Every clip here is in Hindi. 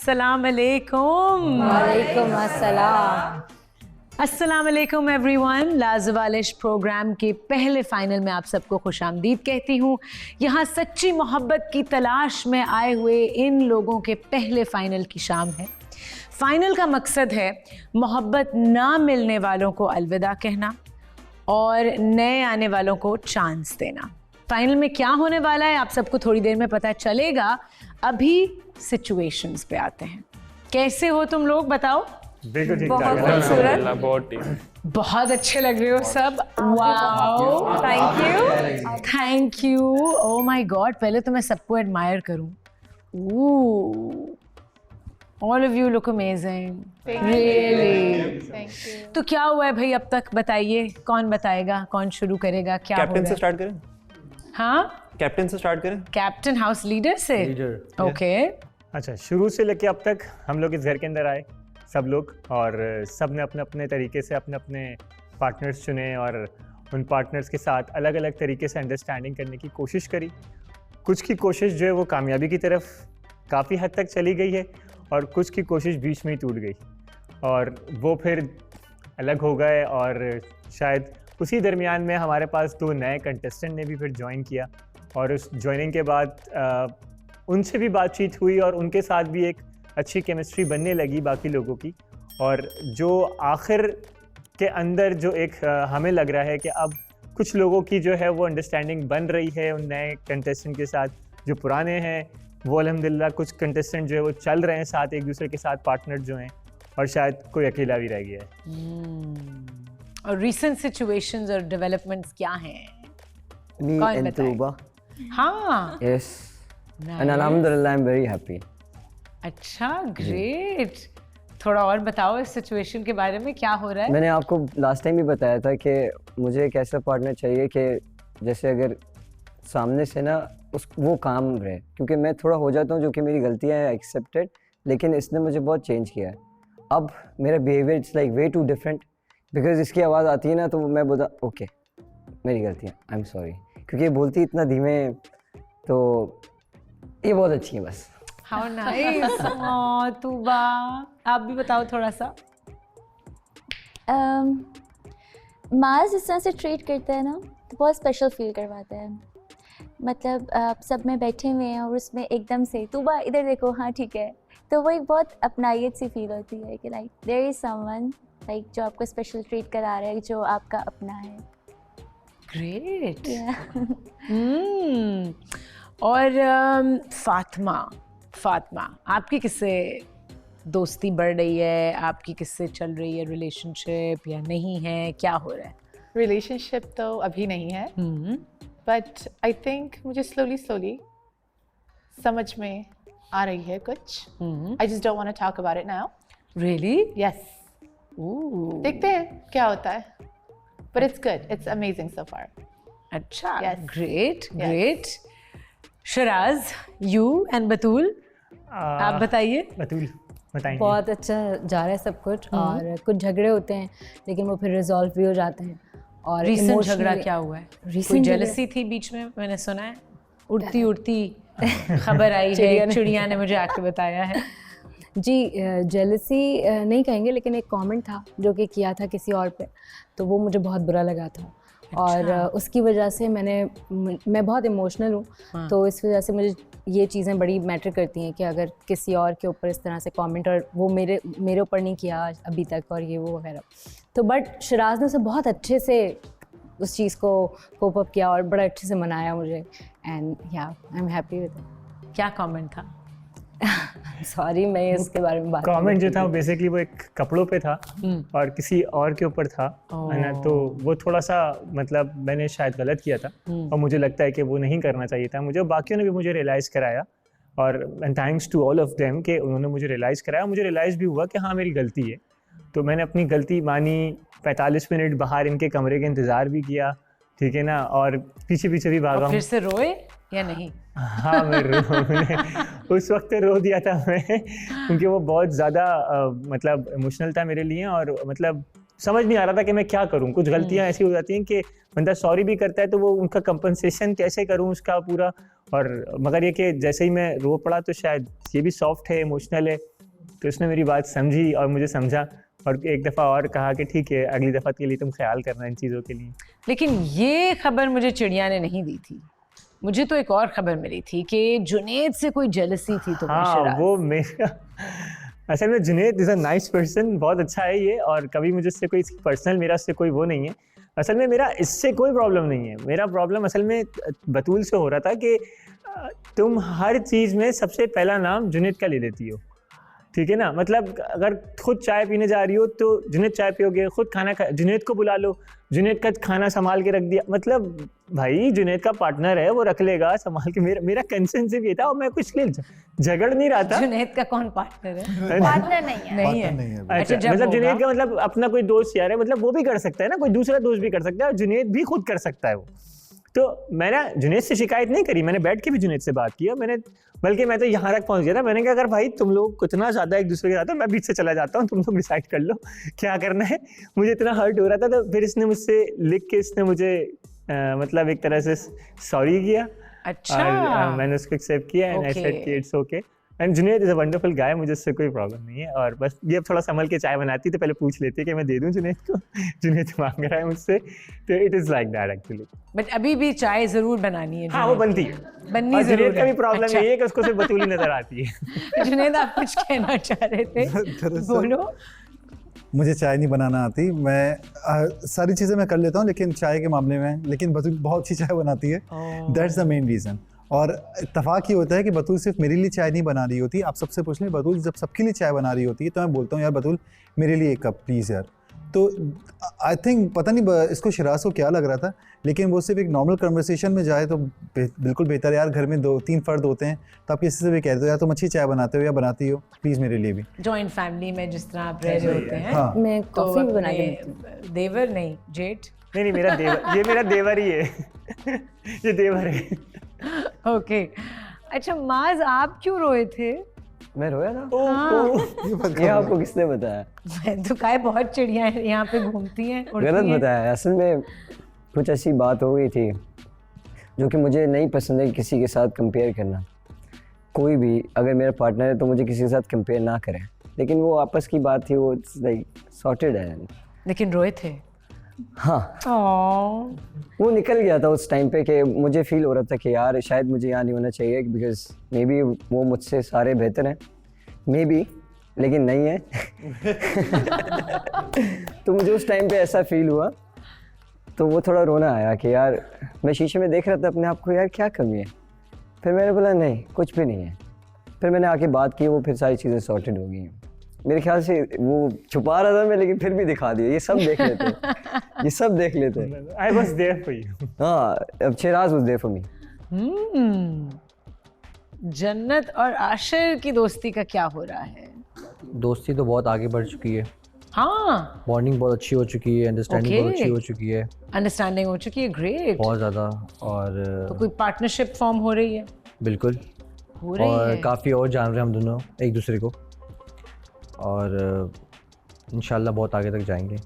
अस्सलाम वालेकुम। वालेकुम अस्सलाम। अस्सलाम वालेकुम एवरीवन। लाज़वालिश प्रोग्राम के पहले फ़ाइनल में आप सबको खुशामदीद कहती हूँ। यहाँ सच्ची मोहब्बत की तलाश में आए हुए इन लोगों के पहले फ़ाइनल की शाम है। फ़ाइनल का मकसद है मोहब्बत ना मिलने वालों को अलविदा कहना और नए आने वालों को चांस देना। फाइनल में क्या होने वाला है आप सबको थोड़ी देर में पता चलेगा। अभी सिचुएशंस पे आते हैं। कैसे हो तुम लोग बताओ? बिल्कुल ठीक बहुत ठाक खूबसूरत, बहुत बहुत अच्छे लग रहे हो सब। Wow, thank you. Oh my God, पहले तो मैं सबको एडमायर करूं। All of you look amazing, really. तो क्या हुआ है भाई अब तक? बताइए, कौन बताएगा, कौन शुरू करेगा, क्या हो कैप्टन रहा से है? स्टार्ट करें? हाँ, कैप्टन से स्टार्ट करें? कैप्टन हाउस लीडर से। ओके। अच्छा, शुरू से लेके अब तक हम लोग इस घर के अंदर आए सब लोग, और सब ने अपने अपने तरीके से अपने अपने पार्टनर्स चुने और उन पार्टनर्स के साथ अलग अलग तरीके से अंडरस्टैंडिंग करने की कोशिश करी। कुछ की कोशिश जो है वो कामयाबी की तरफ काफ़ी हद तक चली गई है और कुछ की कोशिश बीच में ही टूट गई और वो फिर अलग हो गए। और शायद उसी दरमियान में हमारे पास 2 नए कंटेस्टेंट ने भी फिर ज्वाइन किया और उस ज्वाइनिंग के बाद उनसे भी बातचीत हुई और उनके साथ भी एक अच्छी केमिस्ट्री बनने लगी बाकी लोगों की। और जो आखिर के अंदर जो एक हमें लग रहा है कि अब कुछ लोगों की जो है वो अंडरस्टैंडिंग बन रही है उन नए कंटेस्टेंट के साथ। जो पुराने हैं वो अल्हम्दुलिल्लाह कुछ कंटेस्टेंट जो है वो चल रहे हैं साथ, एक दूसरे के साथ पार्टनर जो हैं, और शायद कोई अकेला भी रह गया है। और रीसेंट सिचुएशंस और डेवलपमेंट्स क्या हैं? Me कौन and बताए? Tuba. हाँ, Yes. nice. And Alhamdulillah, I'm very happy. अच्छा, ग्रेट। थोड़ा और बताओ इस सिचुएशन के बारे में, क्या हो रहा है? मैंने आपको लास्ट टाइम भी बताया था कि मुझे एक ऐसा पार्टनर चाहिए कि जैसे अगर सामने से ना वो काम रहे, क्योंकि मैं थोड़ा हो जाता हूँ जो कि मेरी गलतियाँ हैं एक्सेप्टेड, लेकिन इसने मुझे बहुत चेंज किया है। अब मेरा behaviour it's like way too different, because इसकी आवाज़ आती है ना तो मैं बोलता ओके मेरी गलतियाँ, आई एम सॉरी, क्योंकि ये बोलती इतना धीमे, तो ये बहुत अच्छी है बस। How nice. तुबा, आप भी बताओ थोड़ा सा। माज इस तरह से ट्रीट करता है ना तो बहुत स्पेशल फील करवाता है। मतलब सब में बैठे हुए हैं और उसमें एकदम से तुबा इधर देखो, हाँ ठीक है, तो वो एक बहुत अपनायत सी फील होती है कि like there is someone like जो आपको स्पेशल ट्रीट करा रहा है, जो आपका अपना है। ग्रेट। और फातिमा, आपकी किससे दोस्ती बढ़ रही है? आपकी किससे चल रही है रिलेशनशिप या नहीं है? क्या हो रहा है? रिलेशनशिप तो अभी नहीं है, बट आई थिंक मुझे स्लोली समझ में आ रही है कुछ। I just don't want to talk about it now. Really? Yes, देखते हैं क्या होता है, but it's good, it's amazing so far. अच्छा, Yes. Great. Sharaz, you and Batool, आप बताइए। बतूल बताएंगे। बहुत अच्छा जा रहा है सब कुछ, और कुछ झगड़े होते हैं लेकिन वो फिर रिजॉल्व भी हो जाते हैं। और रीसेंट emotionally- झगड़ा क्या हुआ है? Recent कोई झगड़ा- जेलसी थी बीच में, मैंने सुना है। उड़ती खबर आई है, चिड़िया ने मुझे आके बताया है। जी, जेलसी नहीं कहेंगे, लेकिन एक कमेंट था जो कि किया था किसी और पे, तो वो मुझे बहुत बुरा लगा था। और उसकी वजह से मैं बहुत इमोशनल हूँ, तो इस वजह से मुझे ये चीज़ें बड़ी मैटर करती हैं कि अगर किसी और के ऊपर इस तरह से कमेंट, और वो मेरे ऊपर नहीं किया अभी तक, और ये वो वगैरह, तो बट शराज ने उसे बहुत अच्छे से उस चीज़ को कोप अप किया और बड़ा अच्छे से मनाया मुझे, एंड या I am happy with it. क्या कमेंट था? सॉरी, मैं इसके बारे में बात कमेंट जो था वो बेसिकली वो एक कपड़ों पे था और किसी और के ऊपर था, है ना, तो वो थोड़ा सा मतलब मैंने शायद गलत किया था और मुझे लगता है कि वो नहीं करना चाहिए था मुझे। बाकियों ने भी मुझे रियलाइज़ कराया, और thanks to all of them कि उन्होंने मुझे रियलाइज़ कराया। मुझे रियलाइज़ भी हुआ कि हाँ मेरी गलती है, तो मैंने अपनी गलती मानी। 45 मिनट बाहर इनके कमरे के इंतज़ार भी किया, ठीक है ना, और पीछे भी भागा और फिर हूँ। से रोए या नहीं? हाँ, मैंने उस वक्त रो दिया था मैं, क्योंकि वो बहुत ज़्यादा मतलब इमोशनल था मेरे लिए, और मतलब समझ नहीं आ रहा था कि मैं क्या करूं। कुछ गलतियां ऐसी हो जाती हैं कि बंदा सॉरी भी करता है तो वो उनका कंपनसेशन कैसे करूं उसका पूरा, और मगर ये कि जैसे ही मैं रो पड़ा तो शायद ये भी सॉफ्ट है, इमोशनल है, तो उसने मेरी बात समझी और मुझे समझा, और एक दफ़ा और कहा कि ठीक है अगली दफ़ा के लिए तुम ख्याल करना इन चीज़ों के लिए। लेकिन ये खबर मुझे चिड़िया ने नहीं दी थी, मुझे तो एक और खबर मिली थी कि जुनेद से कोई जेलसी थी तुम्हें। हाँ वो मेरा असल में Junaid is a nice person, बहुत अच्छा है ये, और कभी मुझे उससे कोई पर्सनल मेरा उससे कोई वो नहीं है। असल में मेरा इससे कोई प्रॉब्लम नहीं है, मेरा प्रॉब्लम असल में बतूल से हो रहा था कि तुम हर चीज़ में सबसे पहला नाम जुनेद का ले लेती हो, ठीक है ना। मतलब अगर खुद चाय पीने जा रही हो तो जुनेद चाय पियोगे, खुद खाना जुनेद को बुला लो, जुनेद का खाना संभाल के रख दिया। मतलब भाई जुनेद का पार्टनर है, वो रख लेगा संभाल के। मेरा कंसर्न सिर्फ ये था, और मैं कुछ लिए झगड़ नहीं रहा था। जुनेद का कौन पार्टनर है? पार्टनर नहीं है। नहीं है। नहीं है। अच्छा, जब मतलब जुनेद होगा। का मतलब अपना कोई दोस्त यार है, मतलब वो भी कर सकता है ना, कोई दूसरा दोस्त भी कर सकता है, और जुनेद भी खुद कर सकता है वो। तो मैंने जुनेद से शिकायत नहीं करी, मैंने बैठ के भी जुनेद से बात किया, बल्कि मैं तो यहाँ तक पहुँच गया था। मैंने कहा अगर भाई तुम लोग इतना ज़्यादा एक दूसरे के साथ हो, मैं बीच से चला जाता हूँ, तुम लोग डिसाइड कर लो क्या करना है। मुझे इतना हर्ट हो रहा था, तो फिर इसने मुझसे लिख के इसने मुझे मतलब एक तरह से सॉरी किया। अच्छा। और मैंने उसको एक्सेप्ट किया एंड आई सेड कि it's okay. And Junaid is a wonderful guy, मुझे उससे कोई प्रॉब्लम नहीं है। और बस ये थोड़ा संभल के चाय बनाती तो पहले पूछ लेती है कि मैं दे दूं जुनेद को, जुनेद मांग रहा है मुझसे, तो it is like that actually. But अभी भी चाय जरूर बनानी है। हाँ वो बनती है, बननी और जरूर जुनेद का भी है। प्रॉब्लम अच्छा। ये है कि उसको सिर्फ बतूली नजर आती है। जुनेद आप कुछ कहना चाह रहे थे, दरअसल बोलो। मुझे चाय नहीं बनाना आती, मैं सारी चीज़ें मैं कर लेता हूँ लेकिन चाय के मामले में, लेकिन बतूल बहुत अच्छी चाय बनाती है, दैट्स द मेन रीज़न। और इत्तेफाक ये होता है कि बतूल सिर्फ मेरे लिए चाय नहीं बना रही होती, आप सबसे पूछ लें, बतूल जब सबके लिए चाय बना रही होती है तो मैं बोलता हूँ यार बतूल मेरे लिए एक कप प्लीज़ यार। तो आई थिंक पता नहीं इसको शिराज को क्या लग रहा था, लेकिन वो सिर्फ एक नॉर्मल कन्वर्सेशन में जाए तो बिल्कुल बेहतर है यार। घर में 2-3 फर्द होते हैं तो आप किसी से भी कहते हो यार तुम अच्छी चाय बनाते हो या बनाती हो, प्लीज़ मेरे लिए भी। जॉइंट फैमिली में जिस तरह आप रह रहे होते हैं, हाँ मैं तो कॉफ़ी भी बना के अपने देती हूँ। देवर नहीं, जेठ। नहीं मेरा देवर, ये मेरा देवर ही है। ये देवर है। ओके। अच्छा माज, आप क्यों रोए थे? मैं रोया था? हाँ। ये आपको किसने बताया? मैं तो कहा बहुत चिड़िया यहाँ पे घूमती हैं, उड़ती गलत हैं। बताया। असल में कुछ ऐसी बात हो गई थी जो कि मुझे नहीं पसंद है किसी के साथ कंपेयर करना। कोई भी अगर मेरा पार्टनर है तो मुझे किसी के साथ कंपेयर ना करें, लेकिन वो आपस की बात थी, वो लाइक सॉर्टेड है। लेकिन रोए थे? हाँ, वो निकल गया था उस टाइम पे कि मुझे फील हो रहा था कि यार शायद मुझे यहाँ नहीं होना चाहिए, बिकॉज मे बी वो मुझसे सारे बेहतर हैं, मे बी, लेकिन नहीं है। तो मुझे उस टाइम पे ऐसा फील हुआ, तो वो थोड़ा रोना आया कि यार मैं शीशे में देख रहा था अपने आप को, यार क्या कमी है। फिर मैंने बोला नहीं कुछ भी नहीं है। फिर मैंने आके बात की, वो फिर सारी चीज़ें सॉर्टेड हो गई। मेरे ख्याल से वो छुपा रहा था मैं, लेकिन फिर भी दिखा दिया। ये सब देख लेते हैं, ये सब देख लेते हैं। I was there for you. हाँ, अब Siraj was there for me. जन्नत और आशिर की दोस्ती का क्या हो रहा है? दोस्ती तो बहुत आगे बढ़ चुकी है, हाँ, बॉन्डिंग बहुत अच्छी हो चुकी है, अंडरस्टैंडिंग बहुत Okay. अच्छी हो चुकी है, अंडरस्टैंडिंग हो चुकी है, ग्रेट। बहुत ज़्यादा। और तो कोई पार्टनरशिप फॉर्म हो रही है? बिल्कुल, हो रही और है। काफ़ी और जान रहे हैं हम दोनों एक दूसरे को, और इंशाल्लाह बहुत आगे तक जाएंगे।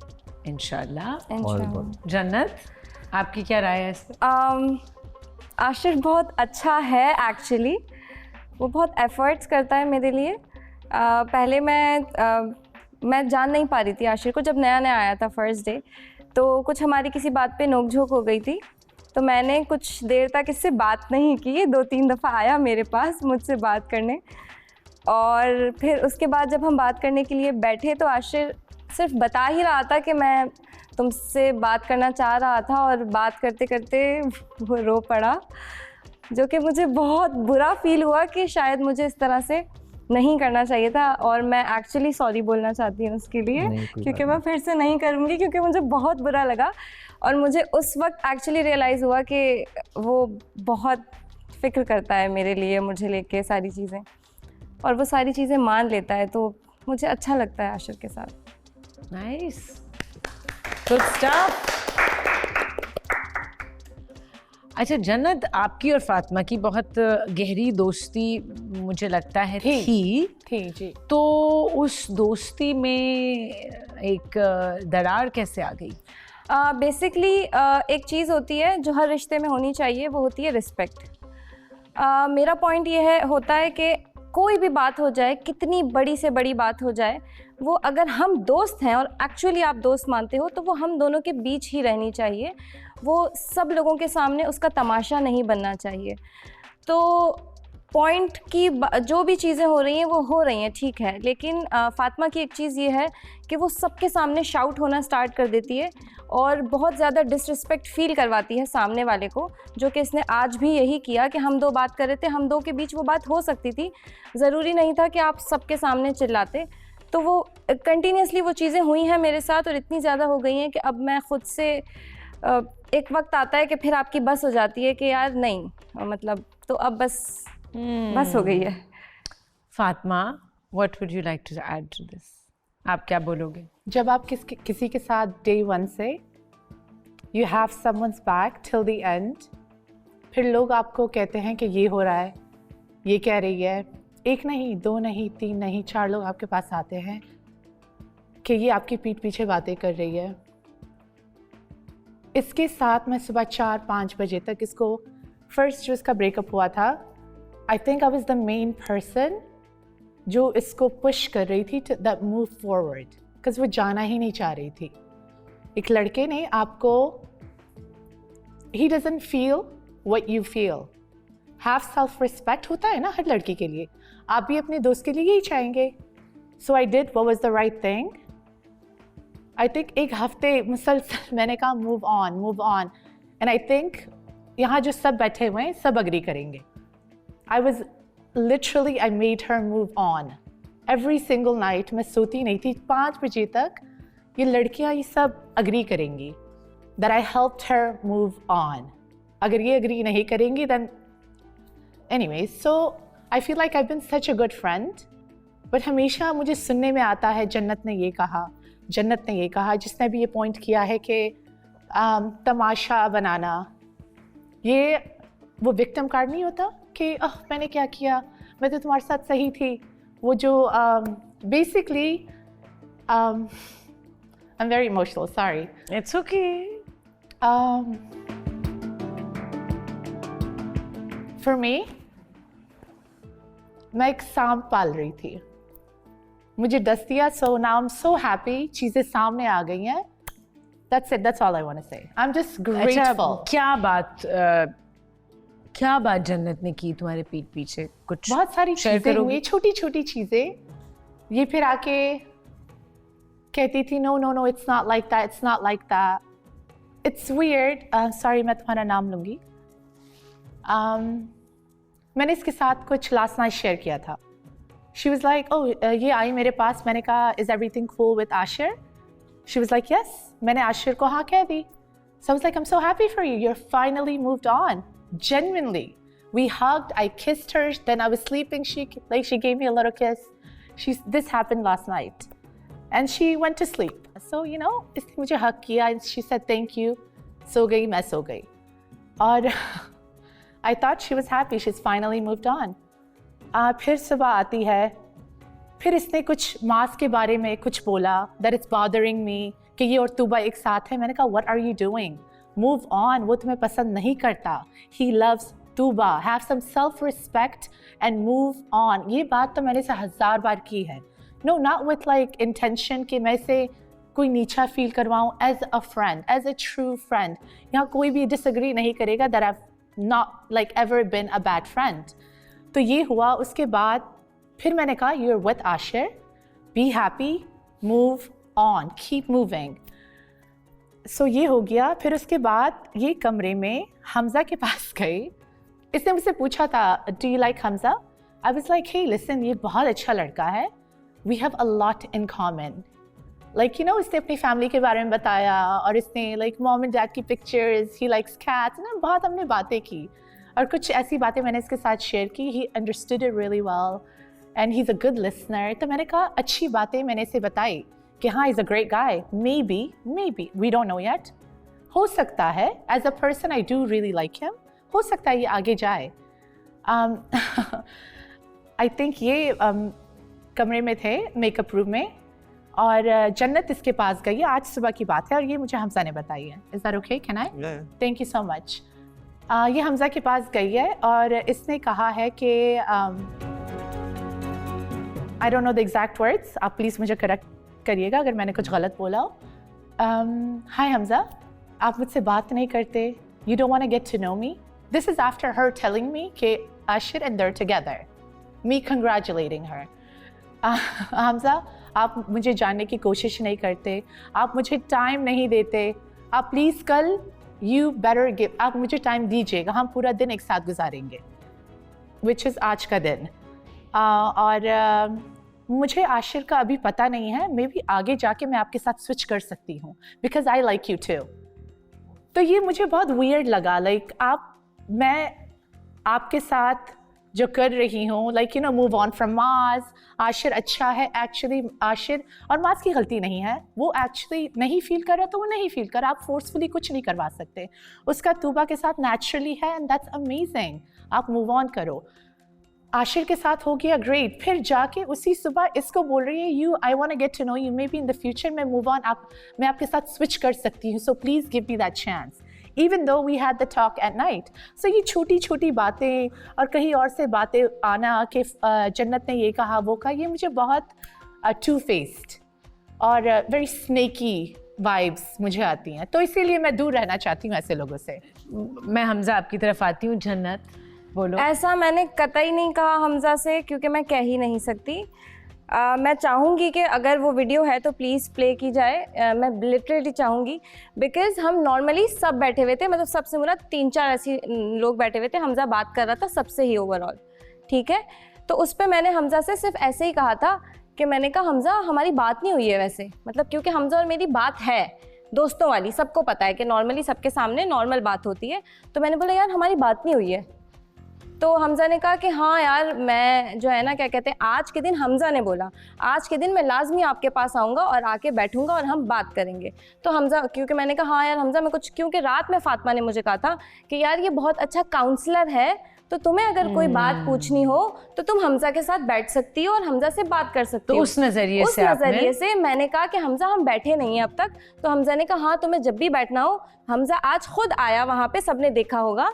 इंशाल्लाह। और बहुत जन्नत, आपकी क्या राय है इस पे? आशिर बहुत अच्छा है एक्चुअली, वो बहुत एफर्ट्स करता है मेरे लिए। पहले मैं जान नहीं पा रही थी आशिर को, जब नया नया आया था फर्स्ट डे, तो कुछ हमारी किसी बात पे नोक-झोंक हो गई थी, तो मैंने कुछ देर तक इससे बात नहीं की। 2-3 दफ़ा आया मेरे पास मुझसे बात करने, और फिर उसके बाद जब हम बात करने के लिए बैठे तो आशिर सिर्फ बता ही रहा था कि मैं तुमसे बात करना चाह रहा था, और बात करते करते वो रो पड़ा, जो कि मुझे बहुत बुरा फील हुआ कि शायद मुझे इस तरह से नहीं करना चाहिए था। और मैं एक्चुअली सॉरी बोलना चाहती हूँ उसके लिए, नहीं, कोई क्योंकि बात मैं फिर से नहीं करूँगी, क्योंकि मुझे बहुत बुरा लगा। और मुझे उस वक्त एक्चुअली रियलाइज़ हुआ कि वो बहुत फ़िक्र करता है मेरे लिए, मुझे लेके सारी चीज़ें, और वो सारी चीज़ें मान लेता है, तो मुझे अच्छा लगता है आशिर के साथ। Nice, good stuff. अच्छा जन्नत, आपकी और फातिमा की बहुत गहरी दोस्ती मुझे लगता है थी। जी। तो उस दोस्ती में एक दरार कैसे आ गई? बेसिकली एक चीज़ होती है जो हर रिश्ते में होनी चाहिए, वो होती है रिस्पेक्ट। मेरा पॉइंट ये होता है कि कोई भी बात हो जाए, कितनी बड़ी से बड़ी बात हो जाए, वो अगर हम दोस्त हैं और एक्चुअली आप दोस्त मानते हो तो वो हम दोनों के बीच ही रहनी चाहिए, वो सब लोगों के सामने उसका तमाशा नहीं बनना चाहिए। तो पॉइंट की जो भी चीज़ें हो रही हैं वो हो रही हैं, ठीक है, लेकिन फ़ातिमा की एक चीज़ ये है कि वो सबके सामने शाउट होना स्टार्ट कर देती है और बहुत ज़्यादा डिसरिस्पेक्ट फ़ील करवाती है सामने वाले को, जो कि इसने आज भी यही किया कि हम दो बात कर रहे थे, हम दो के बीच वो बात हो सकती थी, ज़रूरी नहीं था कि आप सबके सामने चिल्लाते। तो वो कंटिन्यूसली वो चीज़ें हुई हैं मेरे साथ और इतनी ज़्यादा हो गई हैं कि अब मैं ख़ुद से एक वक्त आता है कि फिर आपकी बस हो जाती है कि यार नहीं, मतलब तो अब बस हो गई है। Fatima, what would you like to add to this? आप क्या बोलोगे? जब आप किसी के साथ डे वन से you have someone's back till the end, फिर लोग आपको कहते हैं कि ये हो रहा है, ये कह रही है, एक नहीं, दो नहीं, तीन नहीं, 4 लोग आपके पास आते हैं कि ये आपकी पीठ पीछे बातें कर रही है। इसके साथ मैं सुबह 4-5 बजे तक, इसको फर्स्ट जो इसका ब्रेकअप हुआ था, I think I was the main person जो इसको पुश कर रही थी to that move forward, because वो जाना ही नहीं चाह रही थी। एक लड़के ने आपको, he doesn't feel what you feel, have self respect होता है ना हर लड़की के लिए, आप भी अपने दोस्त के लिए यही चाहेंगे। So I did what was the right thing. I think एक हफ्ते मुसलसल मैंने कहा move on, and I think यहाँ जो सब बैठे हुए हैं सब अग्री करेंगे। I was literally, I made her move on every single night. मैं सोती नहीं थी 5 बजे तक, ये लड़कियाँ ये सब अग्री करेंगी that I helped her move on. अगर ये अग्री नहीं करेंगी then anyway, so I feel like I been such a good friend, but हमेशा मुझे सुनने में आता है जन्नत ने ये कहा, जन्नत ने ये कहा, जिसने भी ये पॉइंट किया है कि तमाशा बनाना, ये वो विक्टिम कार्ड नहीं होता कि मैंने क्या किया, मैं तो तुम्हारे साथ सही थी, वो जो basically I am very emotional, sorry. It's okay. For me, मैं एक सांप पाल रही थी, मुझे डस दिया, so now I am so happy, चीज़ें सामने आ गई हैं। That's it. That's all I want to say. I'm just grateful. क्या बात जन्नत ने की तुम्हारे पीठ पीछे? कुछ बहुत सारी चीजें हुई, छोटी छोटी चीजें। ये फिर आके कहती थी no, it's not like that, it's not like that. It's weird. Sorry, मैं तुम्हारा नाम लूँगी। मैंने इसके साथ कुछ last night शेयर किया था। She was like, oh, ये आई मेरे पास, मैंने कहा is everything cool with Ashir? She was like, yes. मैंने आशिर को हाँ कह दी. So I was like, I'm so happy for you. You're finally moved on. Genuinely. We hugged, I kissed her, then I was sleeping, she gave me a little kiss. This happened last night. And she went to sleep. So, you know, इसने मुझे hug किया, and she said thank you. सो गई, मैं सो गई. और I thought she was happy, she's finally moved on. फिर सुबह आती है, फिर इसने कुछ मास के बारे में कुछ बोला, that it's bothering me, कि ये और तूबा एक साथ है. मैंने कहा what are you doing? Move on, वो तुम्हें पसंद नहीं करता. He loves Tuba. Have some self-respect and move on. ये बात तो मैंने से 1000 बार की है. No, not with like intention कि मैं से कोई नीचा feel करवाऊँ. As a friend, as a true friend. यहाँ कोई भी disagree नहीं करेगा that I've not like ever been a bad friend. तो ये हुआ. उसके बाद फिर मैंने कहा you're with Ashir, be happy, move on, keep moving. So ये हो गया. फिर उसके बाद ये कमरे में हमजा के पास गई. इसने मुझसे पूछा था do you like Hamza? I was like hey listen, ये बहुत अच्छा लड़का है. We have a lot in common. Like you know, इसने अपनी फैमिली के बारे में बताया और इसने like mom and dad की pictures, he likes cats, ना बहुत हमने बातें की और कुछ ऐसी बातें मैंने इसके साथ शेयर की. He understood it really well and he's a good listener. तो मैंने कहा अच्छी बातें मैंने इसे बताई कि हाँ he's a great guy. Maybe we don't know yet. हो सकता है as a person I do really like him. हो सकता है ये आगे जाए. I think ये कमरे में थे मेकअप रूम में और जन्नत इसके पास गई है. आज सुबह की बात है और ये मुझे हमजा ने बताई है. Is that okay? Can I? Yeah. Thank you so much. ये हमजा के पास गई है और इसने कहा है कि I don't know the exact words, आप प्लीज़ मुझे करेक्ट करिएगा अगर मैंने कुछ गलत बोला हो। हाय हमजा, आप मुझसे बात नहीं करते, you don't want to get to know me. This is after her telling me कि Ashir and there together, me congratulating her. Hamza, आप मुझे जानने की कोशिश नहीं करते, आप मुझे टाइम नहीं देते, आप प्लीज़ कल यू बेटर गिव, आप मुझे टाइम दीजिएगा, हम पूरा दिन एक साथ गुजारेंगे, विच इज़ आज का दिन। और मुझे आशिर का अभी पता नहीं है, मे बी आगे जाके मैं आपके साथ स्विच कर सकती हूँ, because I like you too. तो ये मुझे बहुत वियर्ड लगा, लाइक मैं आपके साथ जो कर रही हूँ, like you know, move on from माज। आशिर अच्छा है, एक्चुअली आशिर और माज की गलती नहीं है, वो एक्चुअली नहीं फील कर रहा तो वो नहीं फील कर रहा, आप फोर्सफुली कुछ नहीं करवा सकते, उसका तूबा के साथ नेचुरली है, एंड दैट्स अमेजिंग। आप मूव ऑन करो। आशिर के साथ हो गया, ग्रेट, फिर जाके उसी सुबह इसको बोल रही है you, I want to get to know you, maybe in the future मैं मूव ऑन, मैं आपके साथ स्विच कर सकती हूँ, so please give me that chance, even though we had the talk at night. So ये छोटी छोटी बातें और कहीं और से बातें आना कि जन्नत ने ये कहा वो कहा, ये मुझे बहुत two-faced और very snaky vibes मुझे आती हैं, तो इसीलिए मैं दूर रहना चाहती हूँ ऐसे लोगों से। मैं हमजा आपकी तरफ आती हूँ। जन्नत बोलो। ऐसा मैंने कतई नहीं कहा हमजा से, क्योंकि मैं कह ही नहीं सकती। मैं चाहूँगी कि अगर वो वीडियो है तो प्लीज़ प्ले की जाए, मैं लिटरली चाहूँगी, बिकॉज हम नॉर्मली सब बैठे हुए थे, मतलब सबसे मुराद 3-4 ऐसे लोग बैठे हुए थे, हमजा बात कर रहा था सबसे ही ओवरऑल, ठीक है। तो उस पर मैंने हमजा से सिर्फ ऐसे ही कहा था कि मैंने कहा हमजा हमारी बात नहीं हुई है वैसे, मतलब क्योंकि हमजा और मेरी बात है दोस्तों वाली, सबको पता है कि नॉर्मली सबके सामने नॉर्मल बात होती है, तो मैंने बोला यार हमारी बात नहीं हुई है। तो हमजा ने कहा कि हाँ यार, मैं जो है ना, क्या कहते हैं, आज के दिन हमजा ने बोला आज के दिन मैं लाजमी आपके पास आऊँगा और आके बैठूंगा और हम बात करेंगे। तो हमजा, क्योंकि मैंने कहा हाँ यार हमजा मैं कुछ, क्योंकि रात में फातिमा ने मुझे कहा था कि यार ये बहुत अच्छा काउंसलर है, तो तुम्हें अगर कोई बात पूछनी हो तो तुम हमजा के साथ बैठ सकती हो और हमजा से बात कर सकती हो। तो उस नज़रिए से मैंने कहा कि हमजा हम बैठे नहीं हैं अब तक, तो हमजा ने कहा हाँ तुम्हें जब भी बैठना हो। हमजा आज खुद आया वहाँ पे, सबने देखा होगा,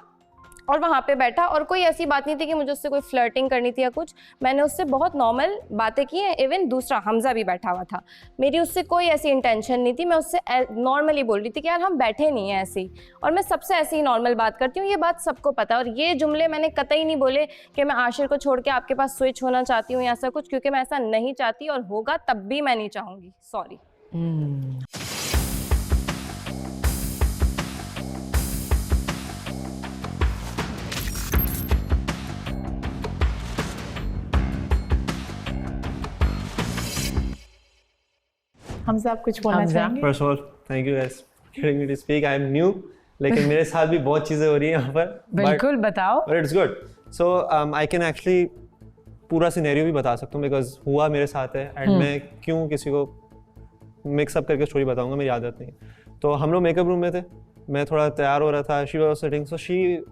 और वहाँ पे बैठा, और कोई ऐसी बात नहीं थी कि मुझे उससे कोई फ्लर्टिंग करनी थी या कुछ, मैंने उससे बहुत नॉर्मल बातें की हैं। इवन दूसरा हमजा भी बैठा हुआ था, मेरी उससे कोई ऐसी इंटेंशन नहीं थी, मैं उससे नॉर्मली बोल रही थी कि यार हम बैठे नहीं हैं ऐसे ही, और मैं सबसे ऐसे ही नॉर्मल बात करती हूँ, ये बात सबको पता है। और ये जुमले मैंने कतई नहीं बोले कि मैं आशिर को छोड़ के आपके पास स्विच होना चाहती हूँ या ऐसा कुछ, क्योंकि मैं ऐसा नहीं चाहती, और होगा तब भी मैं नहीं चाहूँगी। सॉरी। हमजा आप कुछ बोलना चाहेंगे? First of all, thank you guys for getting me to speak. I'm new, लेकिन मेरे साथ भी बहुत चीज़ें हो रही हैं यहाँ पर। बिल्कुल बताओ। But it's good. So I can actually पूरा सिनेरियो भी बता सकता हूँ, बिकॉज हुआ मेरे साथ है, एंड मैं क्यों किसी को मिक्सअप करके स्टोरी बताऊँगा, मेरी आदत नहीं। तो हम लोग मेकअप रूम में थे, मैं थोड़ा तैयार हो रहा था, she was sitting, so she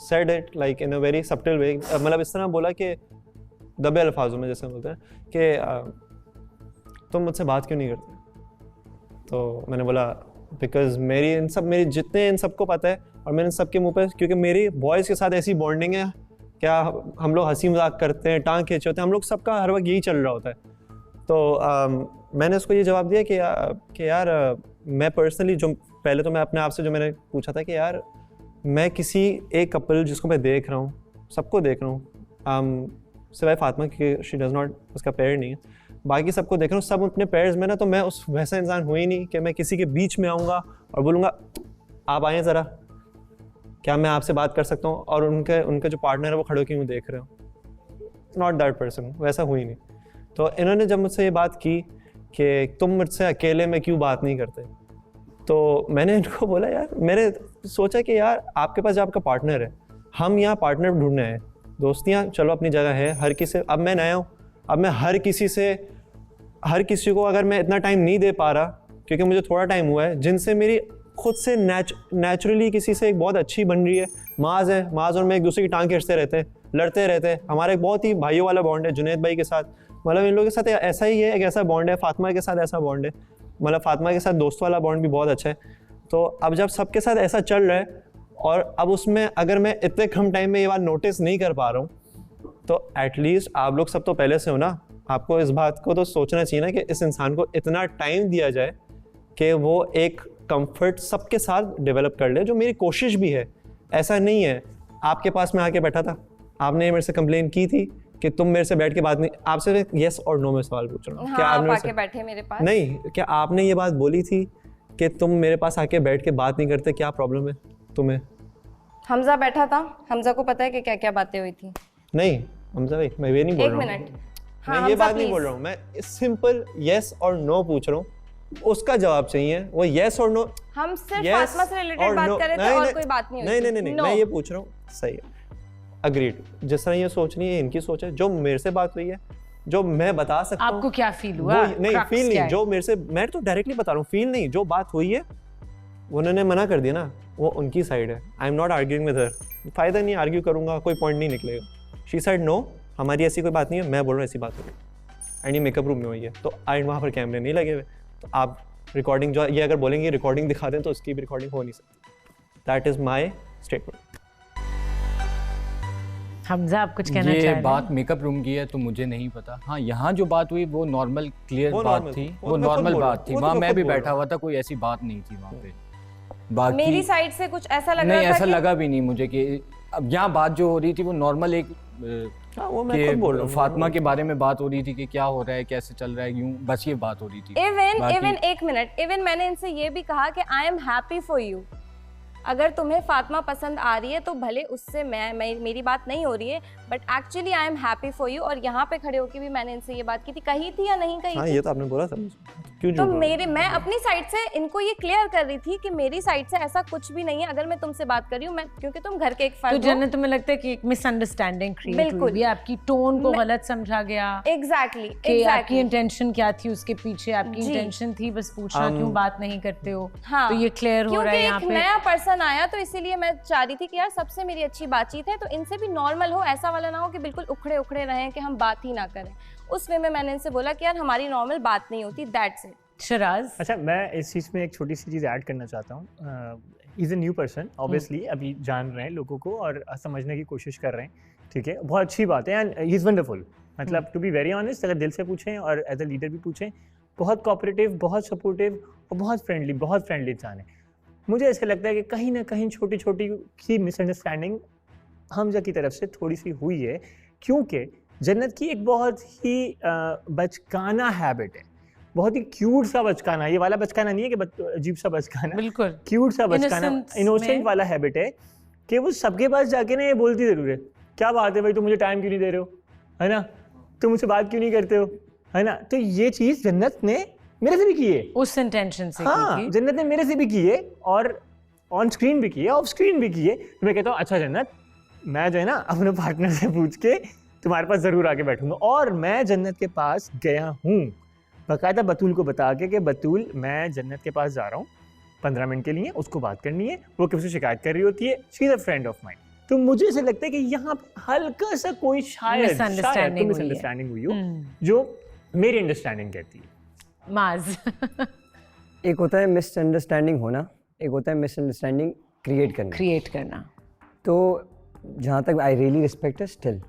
said it like in a very subtle way, मतलब इस तरह बोला कि दबे अल्फाजों में जैसे बोलते हैं कि तुम मुझसे बात क्यों नहीं करते। तो मैंने बोला बिकॉज मेरी जितने इन सबको पता है, और मैंने इन सब के मुँह पे, क्योंकि मेरी बॉयज़ के साथ ऐसी बॉन्डिंग है, क्या हम लोग हंसी मजाक करते हैं, टांग खींचे होते हैं, हम लोग सबका हर वक्त यही चल रहा होता है। तो मैंने उसको ये जवाब दिया कि यार मैं पर्सनली, जो पहले तो मैं अपने आप से जो मैंने पूछा था कि यार मैं किसी एक कपल जिसको मैं देख रहा हूँ, सबको देख रहा हूँ, सिवाय फातिमा की, शी डज़ नॉट, उसका पैर नहीं है, बाकी सबको देख रहा हूँ, सब अपने पैर्स में ना, तो मैं उस वैसा इंसान हुई नहीं कि मैं किसी के बीच में आऊँगा और बोलूँगा आप आएँ ज़रा, क्या मैं आपसे बात कर सकता हूँ, और उनके जो पार्टनर है वो खड़े होकर यूँ देख रहे हो। नॉट दैट पर्सन, वैसा हुई नहीं। तो इन्होंने जब मुझसे ये बात की कि तुम मुझसे अकेले में क्यों बात नहीं करते, तो मैंने इनको बोला यार, मैंने सोचा कि यार आपके पास जो आपका पार्टनर है, हम यहाँ पार्टनर ढूंढने हैं, दोस्तियाँ चलो अपनी जगह है, हर किसी, अब मैं नया हूँ, अब मैं हर किसी को अगर मैं इतना टाइम नहीं दे पा रहा, क्योंकि मुझे थोड़ा टाइम हुआ है, जिनसे मेरी खुद से नेचुरली किसी से एक बहुत अच्छी बन रही है, माज है, माज और मैं एक दूसरे की टांग खींचते रहते हैं, लड़ते रहते हैं, हमारा एक बहुत ही भाइयों वाला बॉन्ड है जुनैद भाई के साथ, मतलब इन लोगों के साथ ऐसा ही है, एक ऐसा बॉन्ड है, फातिमा के साथ ऐसा बॉन्ड है, मतलब फातिमा के साथ दोस्त वाला बॉन्ड भी बहुत अच्छा है। तो अब जब सबके साथ ऐसा चल रहा है, और अब उसमें अगर मैं इतने कम टाइम में ये बात नोटिस नहीं कर पा रहा हूँ, तो एटलीस्ट आप लोग सब तो पहले से हो ना, आपको इस बात को तो सोचना चाहिए ना कि इस इंसान को इतना टाइम दिया जाए कि वो एक कंफर्ट सबके साथ डेवलप कर ले, जो मेरी कोशिश भी है। ऐसा नहीं है आपके पास में आके बैठा था, आपने मेरे से कंप्लेन की थी कि तुम मेरे से बैठ के बात नहीं, आपसे यस और नो में सवाल पूछ रहा हूँ। क्या आप आपने आके बैठे मेरे पास? नहीं, क्या आपने ये बात बोली थी कि तुम मेरे पास आके बैठ के बात नहीं करते? क्या प्रॉब्लम है तुम्हें? हमजा बैठा था, हमजा को पता है कि क्या क्या बातें हुई थी। नहीं हमजा भाई, मैं ये नहीं बोल एक रहा मिनट, हूँ, मैं ये बात नहीं बोल रहा हूँ, मैं सिंपल यस और नो पूछ रहा हूँ, उसका जवाब चाहिए। वो यस और नो, हम सिर्फ फातिमा से रिलेटेड बात कर रहे थे और कोई बात नहीं हुई। नहीं, मैं ये पूछ रहा हूँ, सही है, अग्रीड। जिस तरह ये सोच रही है इनकी सोच है, जो मेरे से बात हुई है, जो मैं बता सकता हूँ। आपको क्या फील हुआ? नहीं फील नहीं, जो मेरे से, मैं तो डायरेक्टली बता रहा हूँ, फील नहीं, जो बात हुई है उन्होंने मना कर दिया ना, वो उनकी साइड है। I am not arguing with her, फायदा नहीं, आर्ग्यू करूंगा कोई पॉइंट नहीं निकलेगा। शी साइड नो, हमारी ऐसी कोई बात नहीं है, मैं बोल रहा हूँ ऐसी बात हुई एंड ये मेकअप रूम में हुई है, तो एंड वहाँ पर कैमरे नहीं लगे हुए, तो आप रिकॉर्डिंग जो ये अगर बोलेंगे रिकॉर्डिंग दिखा दें तो उसकी भी रिकॉर्डिंग हो नहीं सकती। That is my statement. Hamza आप कुछ कहना चाह रहे हैं? ये बात मेकअप रूम की है तो मुझे नहीं पता। हाँ, यहाँ जो बात हुई वो नॉर्मल क्लियर बात थी, वो नॉर्मल बात थी, वहाँ मैं भी बैठा हुआ था, कोई ऐसी बात नहीं थी वहाँ पे। बाकी मेरी साइड से कुछ ऐसा लग रहा था नहीं, ऐसा लगा भी नहीं मुझे कि अब यहाँ बात जो हो रही थी वो नॉर्मल एक वो मैं खुद बोल रहा हूँ, फातिमा के बारे में बात हो रही थी कि क्या हो रहा है, कैसे चल रहा है, यूं बस ये बात हो रही थी। इवन एक मिनट, इवन मैंने इनसे ये भी कहा कि I am happy for you. अगर तुम्हें फातिमा पसंद आ रही है तो भले उससे मेरी बात नहीं हो रही है, but actually I am happy for you. और यहाँ पे खड़े होकर भी मैंने इनसे ये बात की थी, कही थी या नहीं कही हाँ, थी? ये तो आपने बोला था, क्यों तो मैं अपनी साइड से इनको ये क्लियर कर रही थी कि मेरी साइड से ऐसा कुछ भी नहीं है। अगर मैं तुमसे बात कर रही हूँ, मैं क्योंकि तुम घर के एक फर्द तो जन्नत, तुम्हें लगता है कि एक मिसअंडरस्टैंडिंग क्रिएट हुई भी, आपकी टोन को गलत समझा गया? एग्जैक्टली आपकी इंटेंशन क्या थी उसके पीछे? आपकी इंटेंशन थी बस पूछना क्यों बात नहीं करते हो? हाँ, तो ये क्लियर हो रहा है यहाँ पे। क्योंकि एक नया पर्सन आया तो इसीलिए मैं चाह रही थी कि यार सबसे मेरी अच्छी बातचीत है, तो इनसे भी नॉर्मल हो, ऐसा वाला ना हो कि बिल्कुल उखड़े उखड़े रहें कि हम बात ही ना करें। उस वे में मैंने इनसे बोला कि यार हमारी नॉर्मल बात नहीं होती, दैट्स इट। शराज, अच्छा, मैं इस चीज़ में एक छोटी सी चीज़ ऐड करना चाहता हूँ। Is a new person, obviously अभी जान रहे हैं लोगों को और समझने की कोशिश कर रहे हैं, ठीक है, बहुत अच्छी बात है एंड ही इज़ वंडरफुल। मतलब टू बी वेरी ऑनेस्ट, अगर दिल से पूछें और एज अ लीडर भी पूछें, बहुत कोऑपरेटिव, बहुत सपोर्टिव और बहुत फ्रेंडली इंसान है। मुझे ऐसा लगता है कि कहीं ना कहीं छोटी छोटी सी मिसअंडरस्टैंडिंग हमजा की तरफ से थोड़ी सी हुई है, क्योंकि जन्नत की एक बहुत ही बचकाना हैबिट है, बहुत ही क्यूट सा बचकाना। ये वाला बचकाना नहीं है कि अजीब सा बचकाना, बिल्कुल क्यूट सा बचकाना, इनोसेंट वाला हैबिट है कि वो सबके पास जाके ना ये बोलती जरूर है, क्या बात है भाई, तुम मुझे टाइम क्यों नहीं दे रहे हो, है ना, तुम मुझसे बात क्यों नहीं करते हो, है ना। तो ये चीज़ जन्नत ने मेरे से भी की है, उस इंटेंशन से हाँ, की थी। जन्नत ने मेरे से भी की है और ऑन स्क्रीन भी की है, ऑफ स्क्रीन भी की है। तो मैं कहता हूँ अच्छा जन्नत, मैं जो है ना अपने पार्टनर से पूछ के तुम्हारे पास ज़रूर आके बैठूंगा। और मैं जन्नत के पास गया हूँ बाकायदा बतूल को बता के कि बतूल मैं जन्नत के पास जा रहा हूँ 15 मिनट के लिए, उसको बात करनी है, वो किसी से शिकायत कर रही होती है, she is a friend of mind. तो मुझे ऐसा लगता है कि यहाँ हल्का सा कोई शायद मिसअंडरस्टैंडिंग हुई हो जो मेरी अंडरस्टैंडिंग कहती है। माज एक होता है मिसअंडरस्टैंडिंग होना, एक होता है मिसअंडरस्टैंडिंग क्रिएट करना। तो जहाँ तक आई रियली रिस्पेक्ट स्टिल,